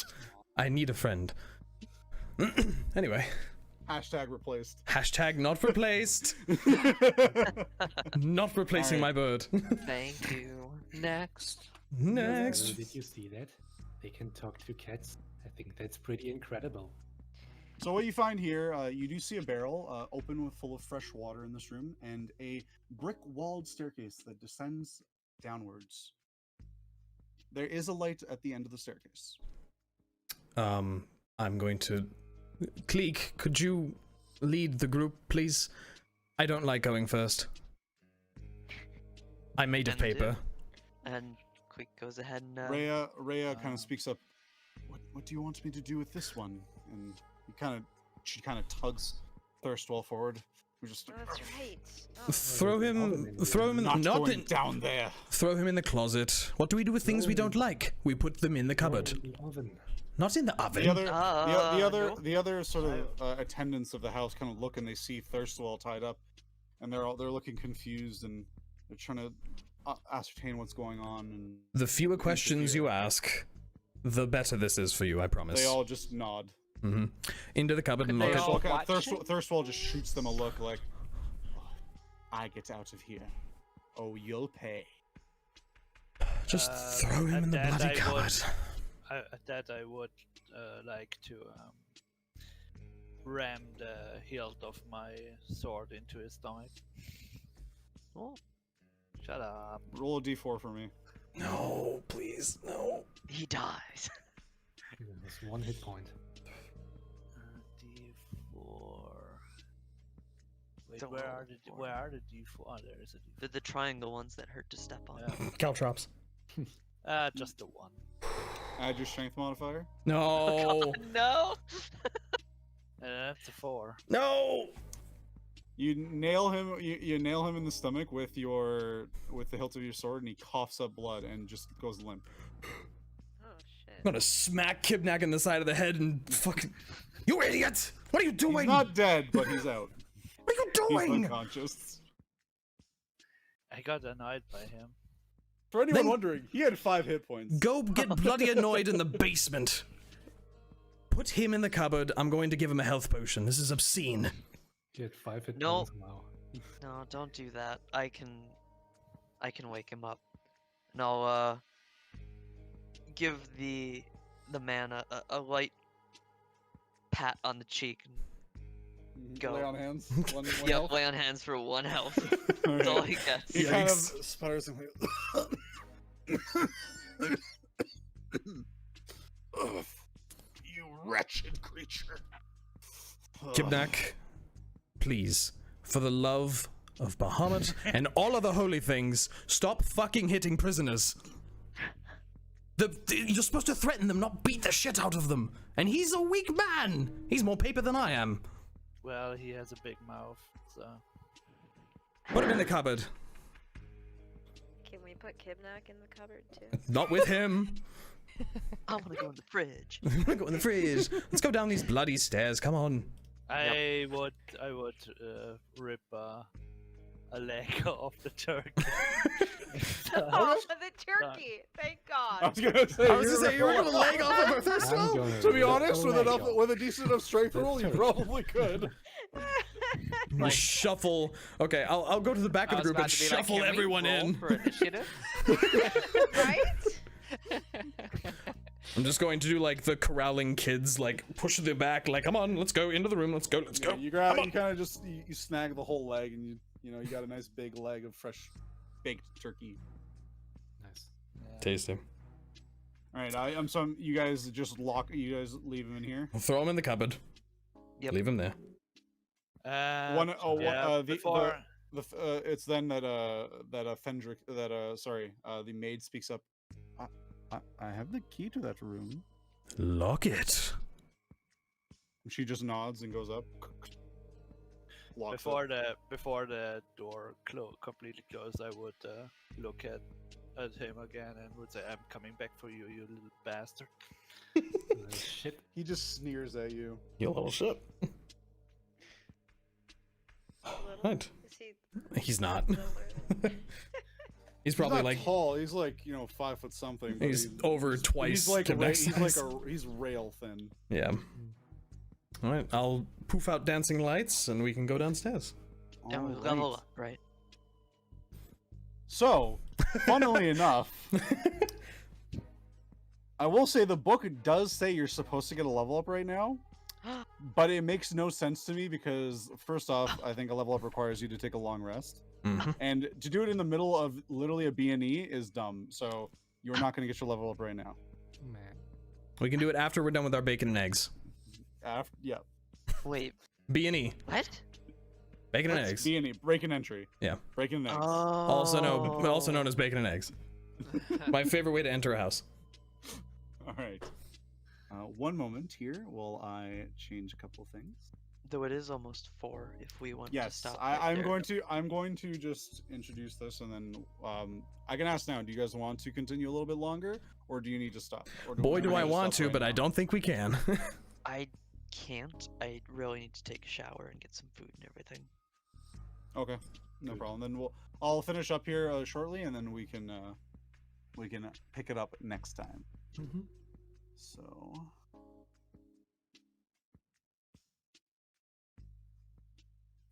I need a friend. Anyway, Hashtag replaced. Hashtag not replaced. Not replacing my bird. Thank you. Next. Next. Did you see that? They can talk to cats. I think that's pretty incredible. So what you find here, you do see a barrel open with full of fresh water in this room, and a brick-walled staircase that descends downwards. There is a light at the end of the staircase. I'm going to... Kleeck, could you lead the group, please? I don't like going first. I'm made of And do. paper. And Quick goes ahead and Rhea kind of speaks up. What do you want me to do with this one? And she kind of tugs Thirstwell forward. We just Oh, that's right. Throw him in not not going in, down there. throw him in the closet. What do we do with things we don't like? We put them in the cupboard. In the oven. Not in the oven. The other sort of attendants of the house kind of look and they see Thirstwell tied up, and they're looking confused and they're trying to ascertain what's going on. And The fewer questions you ask, the better this is for you, I promise. they all just nod. Into the cupboard and Could look they at... all- Thirstwell just shoots them a look like, I get out of here. Oh, you'll pay. Just throw him in the and bloody I would- cupboard. That I would like to ram the hilt of my sword into his stomach. Oh, Shut up. Roll a d4 for me. No, please, no. he dies. There's 1 hit point. D4. Wait, Don't where roll are a the four. where are the D4? Oh, there is a D4. The triangle ones that hurt to step on. Yeah. Caltrops. Just the one. Add your strength modifier. No. No. That's a 4. No. You nail him. You nail him in the stomach with the hilt of your sword, and he coughs up blood and just goes limp. Oh shit. I'm gonna smack Kibnaak in the side of the head and fucking... You idiot! What are you doing? He's not dead, but he's out. What are you He's doing? unconscious. I got annoyed by him. For anyone Then- wondering, he had 5 hit points. Go get bloody annoyed in the basement. Put him in the cupboard. I'm going to give him a health potion. This is obscene. You had 5 hit No. points now. No, don't do that. I can wake him up. And I'll give the man a light pat on the cheek. Go. Lay on hands. One Yeah, health. lay on hands for 1 health. That's all he gets. He kind of Yikes. sputters and Ugh, you wretched creature. Kibnaak, please, for the love of Bahamut and all other holy things, stop fucking hitting prisoners. You're supposed to threaten them, not beat the shit out of them. And he's a weak man. He's more paper than I am. Well, he has a big mouth, so. Put him in the cupboard. Can we put Kibnaak in the cupboard too? Not with him. I want to go in the fridge. I'm gonna go in the fridge. Let's go down these bloody stairs. Come on. I would rip a leg off the turkey. Oh, the turkey! Thank I God. was gonna say, I was gonna say you were gonna leg off of a I'm Thirstwell. gonna to be rip honest, a with leg enough, off. with a decent enough strength roll, you probably could. You shuffle. Okay, I'll go to the back of the group and shuffle everyone in. For initiative? Right? I'm just going to do like the corralling kids, like push the back, like come on, let's go into the room, let's go. Yeah, you grab, you kind of just you snag the whole leg, and you got a nice big leg of fresh baked turkey. Nice. Tasty. All right, so you guys just you guys leave him in here. We'll throw him in the cupboard. Yep. Leave him there. It's then that Fendrick the maid speaks up. I have the key to that room. Lock it. She just nods and goes up. Locks Before the door completely closed, I would look at him again and would say, "I'm coming back for you, you little bastard." Shit. He just sneers at you. You little shit. Right. Is he He's not. littler? He's probably not like tall. He's like 5 foot something. but he's over twice. He's like Kibnaak's size. he's rail thin. Yeah. All right, I'll poof out dancing lights and we can go downstairs. And we Alright. level up, right? So, funnily enough, I will say the book does say you're supposed to get a level up right now, but it makes no sense to me because, first off, I think a level up requires you to take a long rest. Mhm. And to do it in the middle of literally a B&E is dumb, so you're not going to get your level up right now. Man. We can do it after we're done with our bacon and eggs. Yeah. Wait, B&E, what? bacon and What's eggs. B&E, break-in entry. Yeah. Break-in eggs. Also known as bacon and eggs. My favorite way to enter a house. All right. One moment here while I change a couple of things. Though it is almost 4 if we want to Yes, stop. I'm going to just introduce this and then I can ask now. Do you guys want to continue a little bit longer, or do you need to stop? Or Boy, do we I need want stop to, right but I now? don't think we can. I can't. I really need to take a shower and get some food and everything. Okay, no problem. Then I'll finish up here shortly, and then we can pick it up next time. Mm-hmm. So.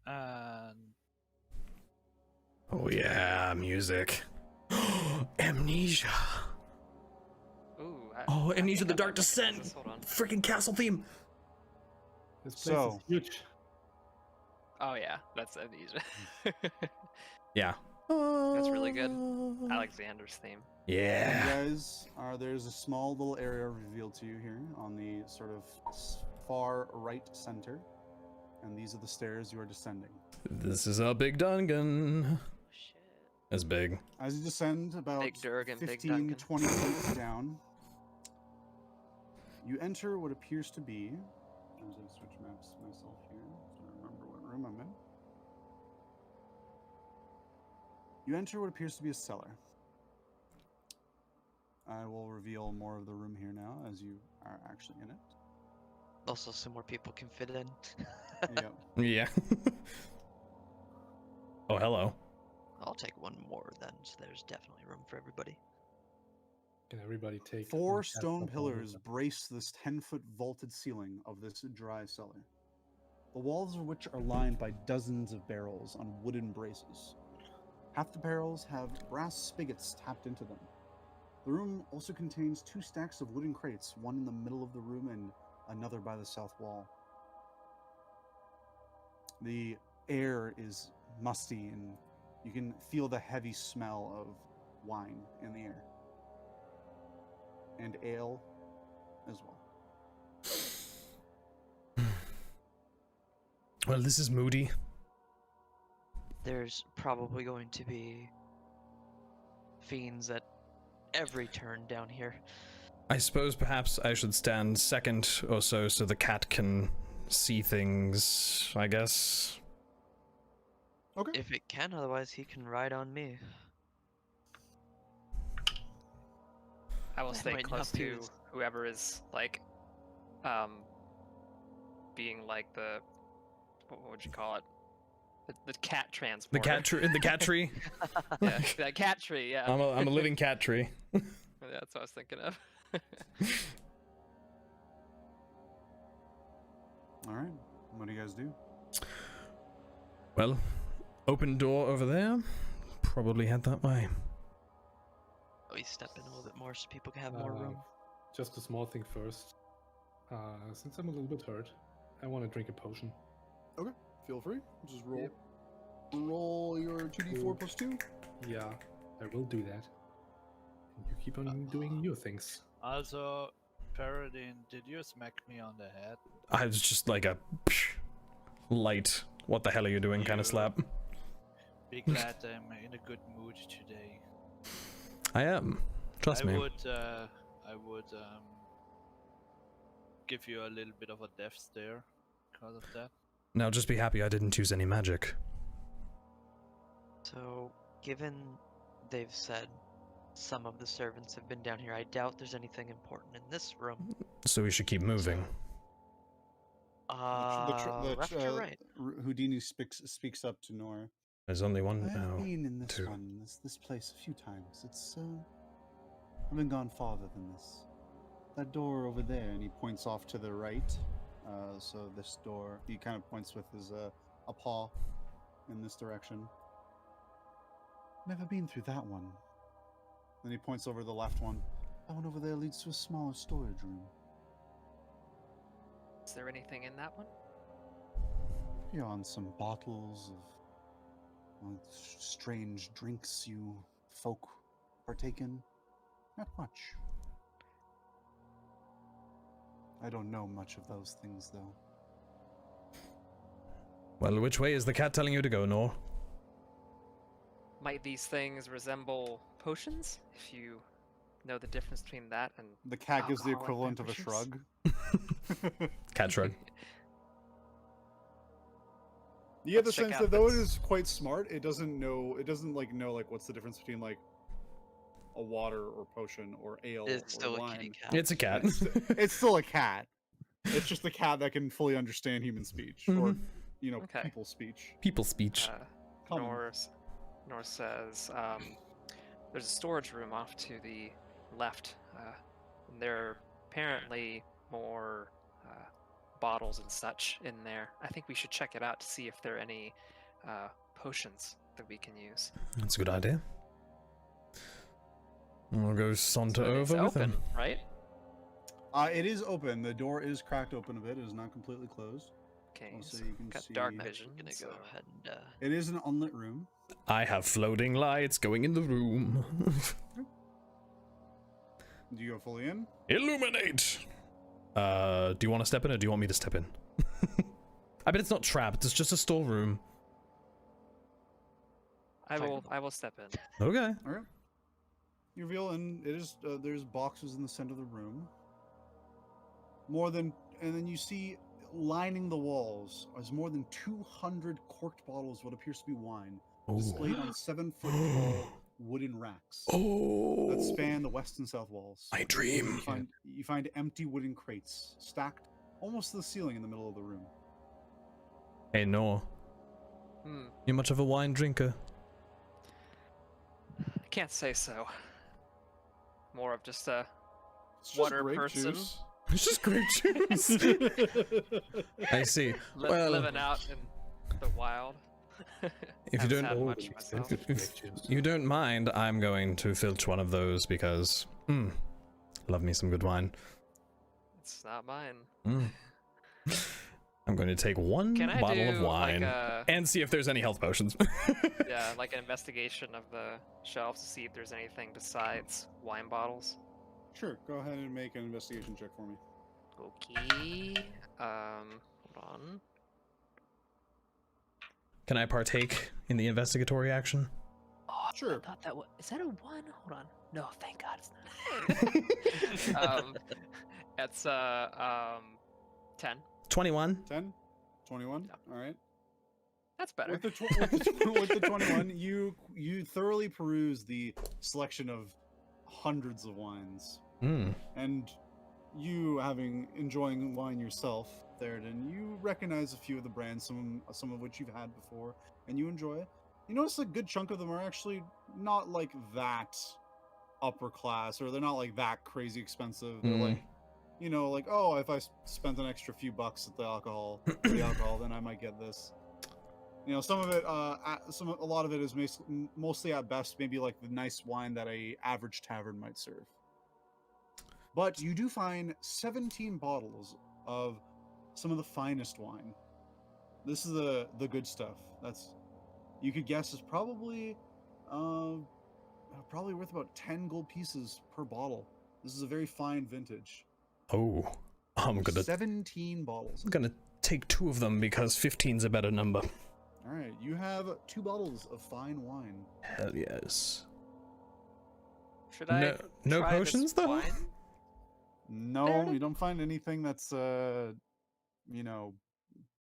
And Oh yeah, music. Amnesia. Ooh. Oh, I Amnesia: think The I Dark might Descent. recognize this, hold on. Freaking castle theme. This place So- is huge. Oh yeah, that's Amnesia. Yeah. That's really good. Alexander's theme. You Yeah. guys there's a small little area revealed to you here on the sort of far right center, and these are the stairs you are descending. This is a big dungeon. Shit. That's big. As you descend about Big Durgan, big 15, Duncan. 20 feet down, you enter what appears to be. I'm going to switch maps myself here so I remember what room I'm in. You enter what appears to be a cellar. I will reveal more of the room here now as you are actually in it. Also, some more people can fit in. Yeah. Yeah. Oh, hello. I'll take one more then, so there's definitely room for everybody. Can everybody take 4 one cast stone of pillars water? brace this 10-foot vaulted ceiling of this dry cellar, the walls of which are lined by dozens of barrels on wooden braces. Half the barrels have brass spigots tapped into them. The room also contains 2 stacks of wooden crates, one in the middle of the room and another by the south wall. The air is musty and you can feel the heavy smell of wine in the air. And ale as well. Well, this is moody. There's probably going to be fiends at every turn down here. I suppose perhaps I should stand second or so the cat can see things, I guess. Okay. If it can, otherwise he can ride on me. I will That stay might close help you. to whoever is like, being like the, what would you call it? The cat The transporter. cat tree. The cat tree. Yeah, that cat tree. Yeah. I'm a living cat tree. That's what I was thinking of. All right. What do you guys do? Well, open door over there. Probably head that way. We step in a little bit more so people can have more room. Just a small thing first. Since I'm a little bit hurt, I want to drink a potion. Feel free. Just roll. Yep. Roll your 2d4 plus 2. Yeah, I will do that. And you keep on doing your things. also, Theraden, did you smack me on the head? I was just like a light. What the hell are you doing? Kind of You- slap. Be glad I'm in a good mood today. I am. Trust I me. would give you a little bit of a death stare because of that. Now just be happy I didn't use any magic. So, given they've said some of the servants have been down here, I doubt there's anything important in this room. So we should keep moving. Left or right? Houdini speaks up to Nora. There's only one I've now. been in this two. this place a few times. It's I've been gone farther than this. That door over there, and he points off to the right, So this door, he kind of points with his a paw in this direction. Never been through that one. Then he points over the left one. That one over there leads to a smaller storage room. Is there anything in that one? Beyond some bottles of strange drinks you folk partake in, not much. I don't know much of those things, though. Well, which way is the cat telling you to go, Nor? Might these things resemble potions? If you know the difference between that and The cat gives the alcoholic equivalent of a beverages? shrug. Cat shrug. You get the Let's check sense out that though it this. is quite smart, it doesn't know what's the difference between like a water or potion or ale It's or still a wine. kitty cat. It's a cat. It's still a cat. It's just a cat that can fully understand human speech or Okay. people speech. People speech. Common. Nor says there's a storage room off to the left. And there are apparently more bottles and such in there. I think we should check it out to see if there are any potions that we can use. That's a good idea. We'll go saunter So it's over with open, him. right? It is open. The door is cracked open a bit. It is not completely closed. Okay. Also, so you can got see- dark I'm vision. I'm gonna so go ahead and It is an unlit room. I have floating lights going in the room. Do you go fully in? Illuminate! Do you want to step in or do you want me to step in? I bet it's not trapped, it's just a storeroom. I will step in. Okay. All right. You reveal, and it is there's boxes in the center of the room. And then you see lining the walls is more than 200 corked bottles of what appears to be wine, displayed on 7-foot tall wooden racks that span the west and south walls. My dream. You find empty wooden crates stacked almost to the ceiling in the middle of the room. Hey, Nor. You much of a wine drinker? I can't say so. More of just a It's just water grape person. juice. It's just grape juice. I see. Well, living out in the wild. if you Haven't don't, had Oh, much the myself. expensive grape juice. you don't mind, I'm going to filch one of those because, love me some good wine. It's not mine. I'm going to take one Can I bottle of do, wine like a, and see if there's any health potions. yeah, like an investigation of the shelves to see if there's anything besides wine bottles? Sure, go ahead and make an investigation check for me. Okay. Hold on. Can I partake in the investigatory action? Oh, Sure. I thought that was. Is that a 1? Hold on. No, thank God it's not. It's 10. 21. 10? 21? All right. That's better. With the 21, you thoroughly peruse the selection of hundreds of wines. And you, enjoying wine yourself, Theraden, you recognize a few of the brands, some of which you've had before, and you enjoy it. You notice a good chunk of them are actually not like that upper class, or they're not like that crazy expensive. They're like, like, oh, if I spent an extra few bucks at the alcohol, then I might get this. Some of it, a lot of it is mostly at best maybe like the nice wine that a average tavern might serve. But you do find 17 bottles of some of the finest wine. This is the good stuff. You could guess is probably worth about 10 gold pieces per bottle. This is a very fine vintage. Oh, I'm gonna 17 bottles. I'm gonna take 2 of them because 15's a better number. All right, you have 2 bottles of fine wine. Hell yes. Should I no try potions this though? wine? No, you don't find anything that's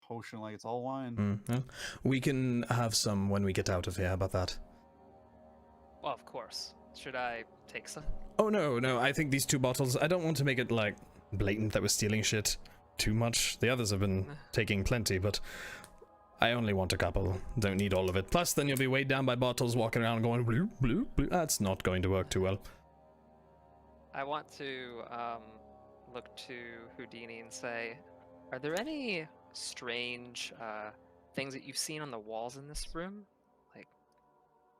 potion, like it's all wine. Well, we can have some when we get out of here. How about that? Well, of course. Should I take some? Oh no, I think these 2 bottles, I don't want to make it like blatant that we're stealing shit too much. The others have been taking plenty, but I only want a couple. Don't need all of it. Plus, then you'll be weighed down by bottles walking around going blue, blue, blue. That's not going to work too well. I want to look to Houdini and say, Are there any strange things that you've seen on the walls in this room? Like,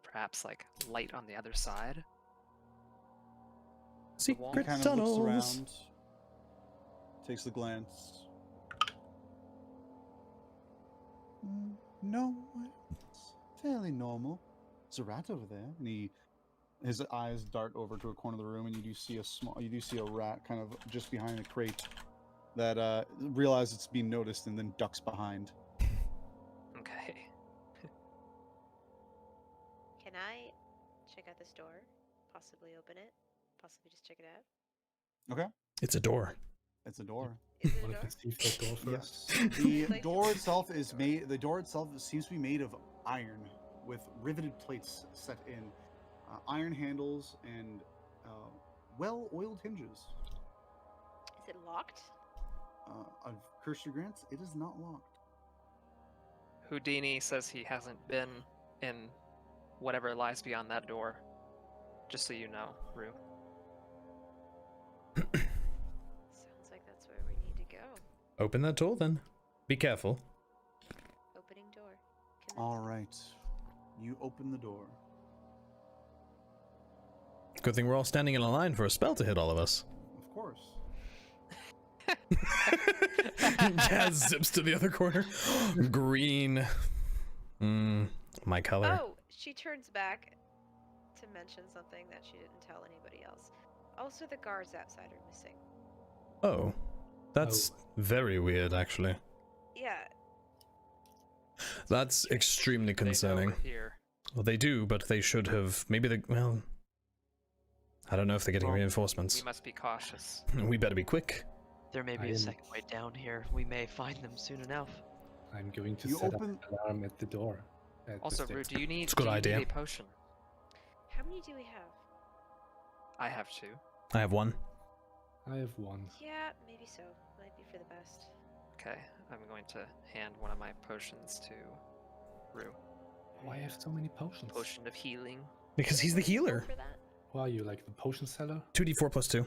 perhaps like light on the other side? He Secret kind of tunnels. looks around, takes a glance. No, it's fairly normal. There's a rat over there, and his eyes dart over to a corner of the room, and you do see a rat kind of just behind a crate that realizes it's being noticed and then ducks behind. Okay. Can I check out this door? Possibly open it? Possibly just check it out? Okay, It's a door. it's a door. Is it a Want door? to conceive that door first? Yes. The Like door to itself see the is door. made. The door itself seems to be made of iron, with riveted plates set in, iron handles and well-oiled hinges. Is it locked? I've cursed your grants. It is not locked. Houdini says he hasn't been in whatever lies beyond that door. Just so you know, Rue. Sounds like that's where we need to go. Open that door then. Be careful. Opening door. All right, you open the door. Good thing we're all standing in a line for a spell to hit all of us. Of course. Gaz zips to the other corner. Green. My color. Oh, she turns back to mention something that she didn't tell anybody else. Also, the guards outside are missing. Oh. That's very weird, actually. Yeah, That's extremely They know concerning. we're here. Well, they do, but they should have. Maybe they. Well. I don't know if they're getting Well, reinforcements. We must be cautious. We better be quick. There may be I a am- second way down here. We may find them soon enough. I'm going to You set open- up an alarm at the door. At the Also, stairs. Rue, do you need, It's a good do you idea. need a potion? how many do we have? I have two. I have one. I have one. Yeah, maybe so. Might be for the best. Okay, I'm going to hand one of my potions to Rue. Why have so many potions? Potion of healing. Because he's the What do you roll healer. For that? Why are you like the potion seller? 2d4 plus 2.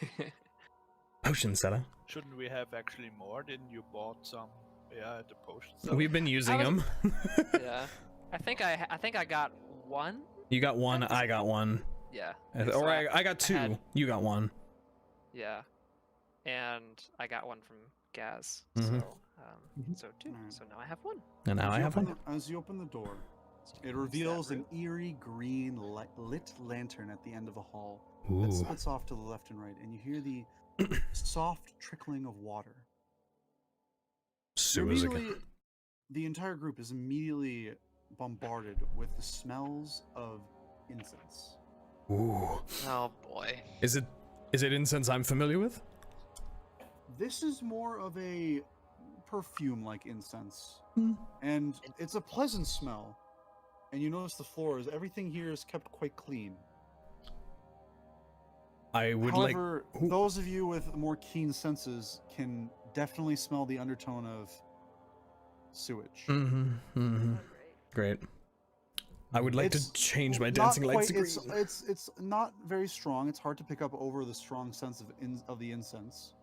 2d4. Potion seller. Shouldn't we have actually more? Didn't you bought some? Yeah, at the potion. store? We've been using was- them. Yeah. I think I got one. You got one, I got one. Yeah. Or So I got two, had- you got one. Yeah. And I got one from Gasz. Mhm. So Mhm. so two. Alright. So now I have one. And now I have one. As you open the door, it Use reveals that, an eerie green lit lantern at the end of a hall that Ooh. splits off to the left and right, and you hear the soft trickling of water. You're Sewers immediately- again. The entire group is immediately bombarded with the smells of incense. Ooh. Oh boy. Is it incense I'm familiar with? This is more of a perfume-like incense, Hmm. and it's a pleasant smell. And you notice the floors, everything here is kept quite clean. I would However, Who- those of you with more keen senses can definitely smell the undertone of sewage. Mm-hmm. Mm-hmm. Oh, great. Great. I would like It's to change my not dancing lights to quite- green. it's not very strong. It's hard to pick up over the strong sense of the incense,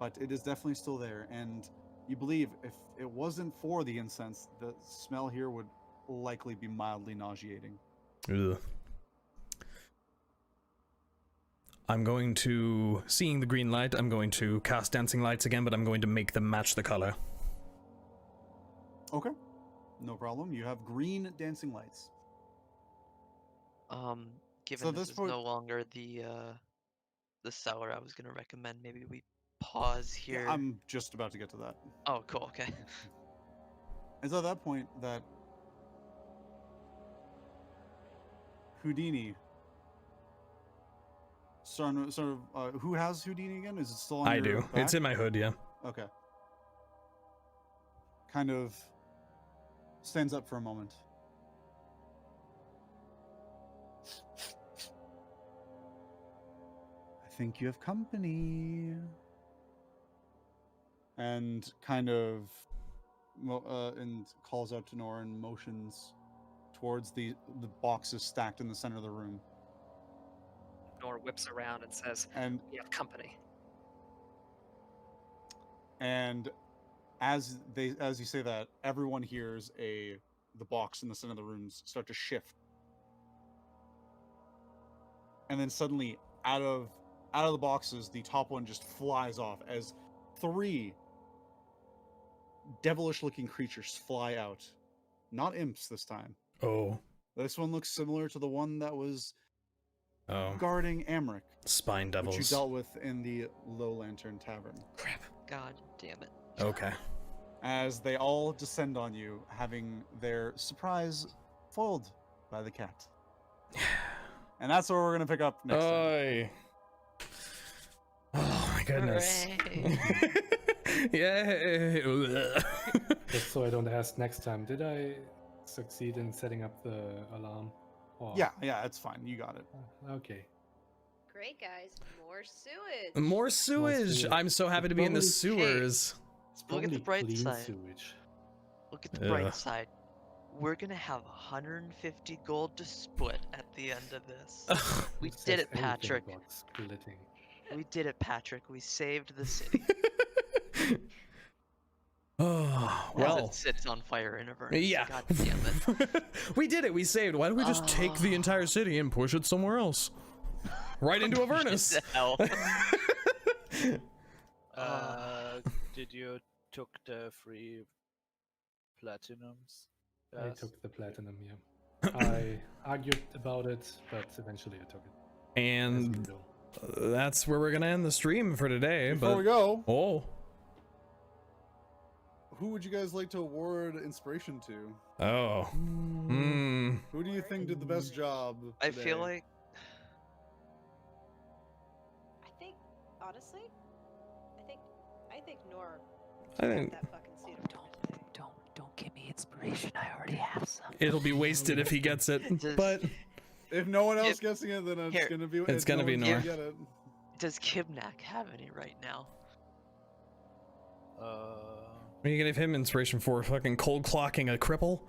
but it is definitely still there. And you believe if it wasn't for the incense, the smell here would likely be mildly nauseating. Ugh. I'm going to, seeing the green light, I'm going to cast dancing lights again, but I'm going to make them match the color. Okay, no problem. You have green dancing lights. Given So this this is point- no longer the cellar, I was gonna recommend maybe we pause Yeah, here. I'm just about to get to that. Oh, cool. Okay. It's at that point that Houdini sort of who has Houdini again? Is it still on I your do. back? It's in my hood, yeah. Okay. Kind of stands up for a moment. I think you have company. And kind of and calls out to Nora and motions towards the boxes stacked in the center of the room. Nor whips around and says, And "We have company." And as you say that, everyone hears the box in the center of the rooms start to shift. And then suddenly, out of the boxes, the top one just flies off as 3 devilish-looking creatures fly out. Not imps this time. Oh. This one looks similar to the one that was Oh. guarding Amric, Spine which you devils. dealt with in the Low Lantern Tavern. Crap. God damn it. Okay. As they all descend on you, having their surprise foiled by the cat. And that's where we're going to pick up next time. Oy. Oh my goodness. Yay. Just so I don't ask next time, did I succeed in setting up the alarm? Or... Yeah, it's fine. You got it. Okay. Great, guys. More sewage. More sewage. sewage. I'm so happy to be in the Probably- sewers. It's Look at the probably bright clean side. sewage. Look at the bright Ugh. side. We're gonna have 150 gold to split at the end of this. We It did says it, Patrick. anything about splitting. We did it, Patrick. We saved the city. Oh, As well. it sits on fire in Avernus. Yeah. God damn it. We did it. We saved. Why don't we just take the entire city and push it somewhere else? Right into Avernus. Hell. Did you took the free platinums? I Yes. took the platinum, yeah. I argued about it, but eventually I took it. As And usual. that's where we're going to end the stream for today. Before But we go, oh. who would you guys like to award inspiration to? Oh. Hmm. Who do you think did the best job I today? feel like I think, honestly, I think Nor I got think that fucking suit of armor today. Don't give me inspiration. I already have some. it'll be wasted if he gets it. Does- But If no one else If- gets it, then it's Here. gonna be. It's gonna be no one's Nor. gonna get it. does Kibnaak have any right now? are you going to give him inspiration for fucking cold clocking a cripple?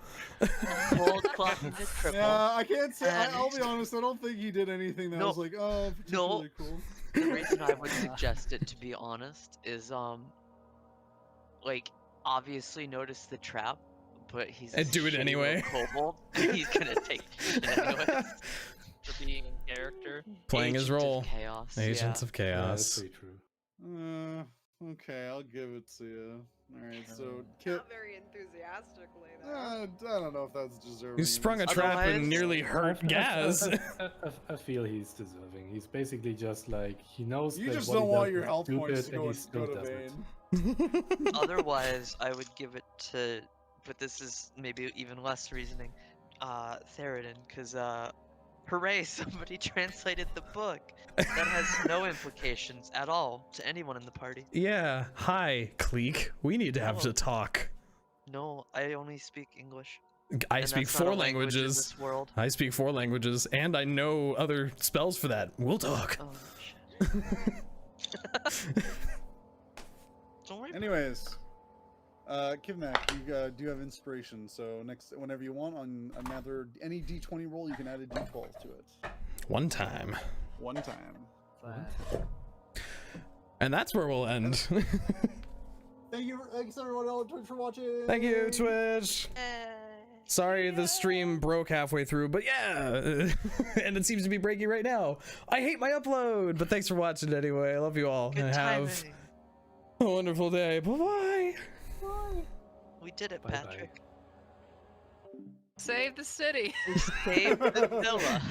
Cold clocking the triple. Yeah, I can't say. I'll be And- honest. I don't think he did anything that No. was like, oh, particularly cool. The reason I would suggest it, to be honest, is like obviously notice the trap, but he's a And do it shitty anyway. little kobold. He's gonna take it anyway. For being in character. Playing his Agent of role. Chaos. Agents yeah. of Yeah, that's Chaos. pretty true. Okay, I'll give it to you. All right, so Not very enthusiastically, though. I don't know if that's deserving. You sprung a of trap Otherwise- and nearly hurt Gasz. I feel he's deserving. He's basically just like, he knows You that just what don't he want does your is health points stupid, to and go, he still to does it. Vayne. Otherwise, I would give it to, but this is maybe even less reasoning, Theraden, because hooray, somebody translated the book. That has no implications at all to anyone in the party. Yeah. Hi, Kleeck. We need to have to Oh. talk. No, I only speak English. I and speak that's not a 4 language in languages. this world. I speak 4 languages, and I know other spells for that. We'll talk. Oh shit. Don't worry. Anyways, Kibnaak, you do have inspiration. So whenever you want on any D20 roll, you can add a D12 to it. One time. One time. And that's where we'll end. Thanks everyone on Twitch for watching. Thank you, Twitch. Sorry the stream broke halfway through, but yeah. And it seems to be breaking right now. I hate my upload, but thanks for watching anyway. I love you all. Good and have timing. a wonderful day. Bye-bye. We did it, Bye-bye. Patrick. Save the city. We saved the villa.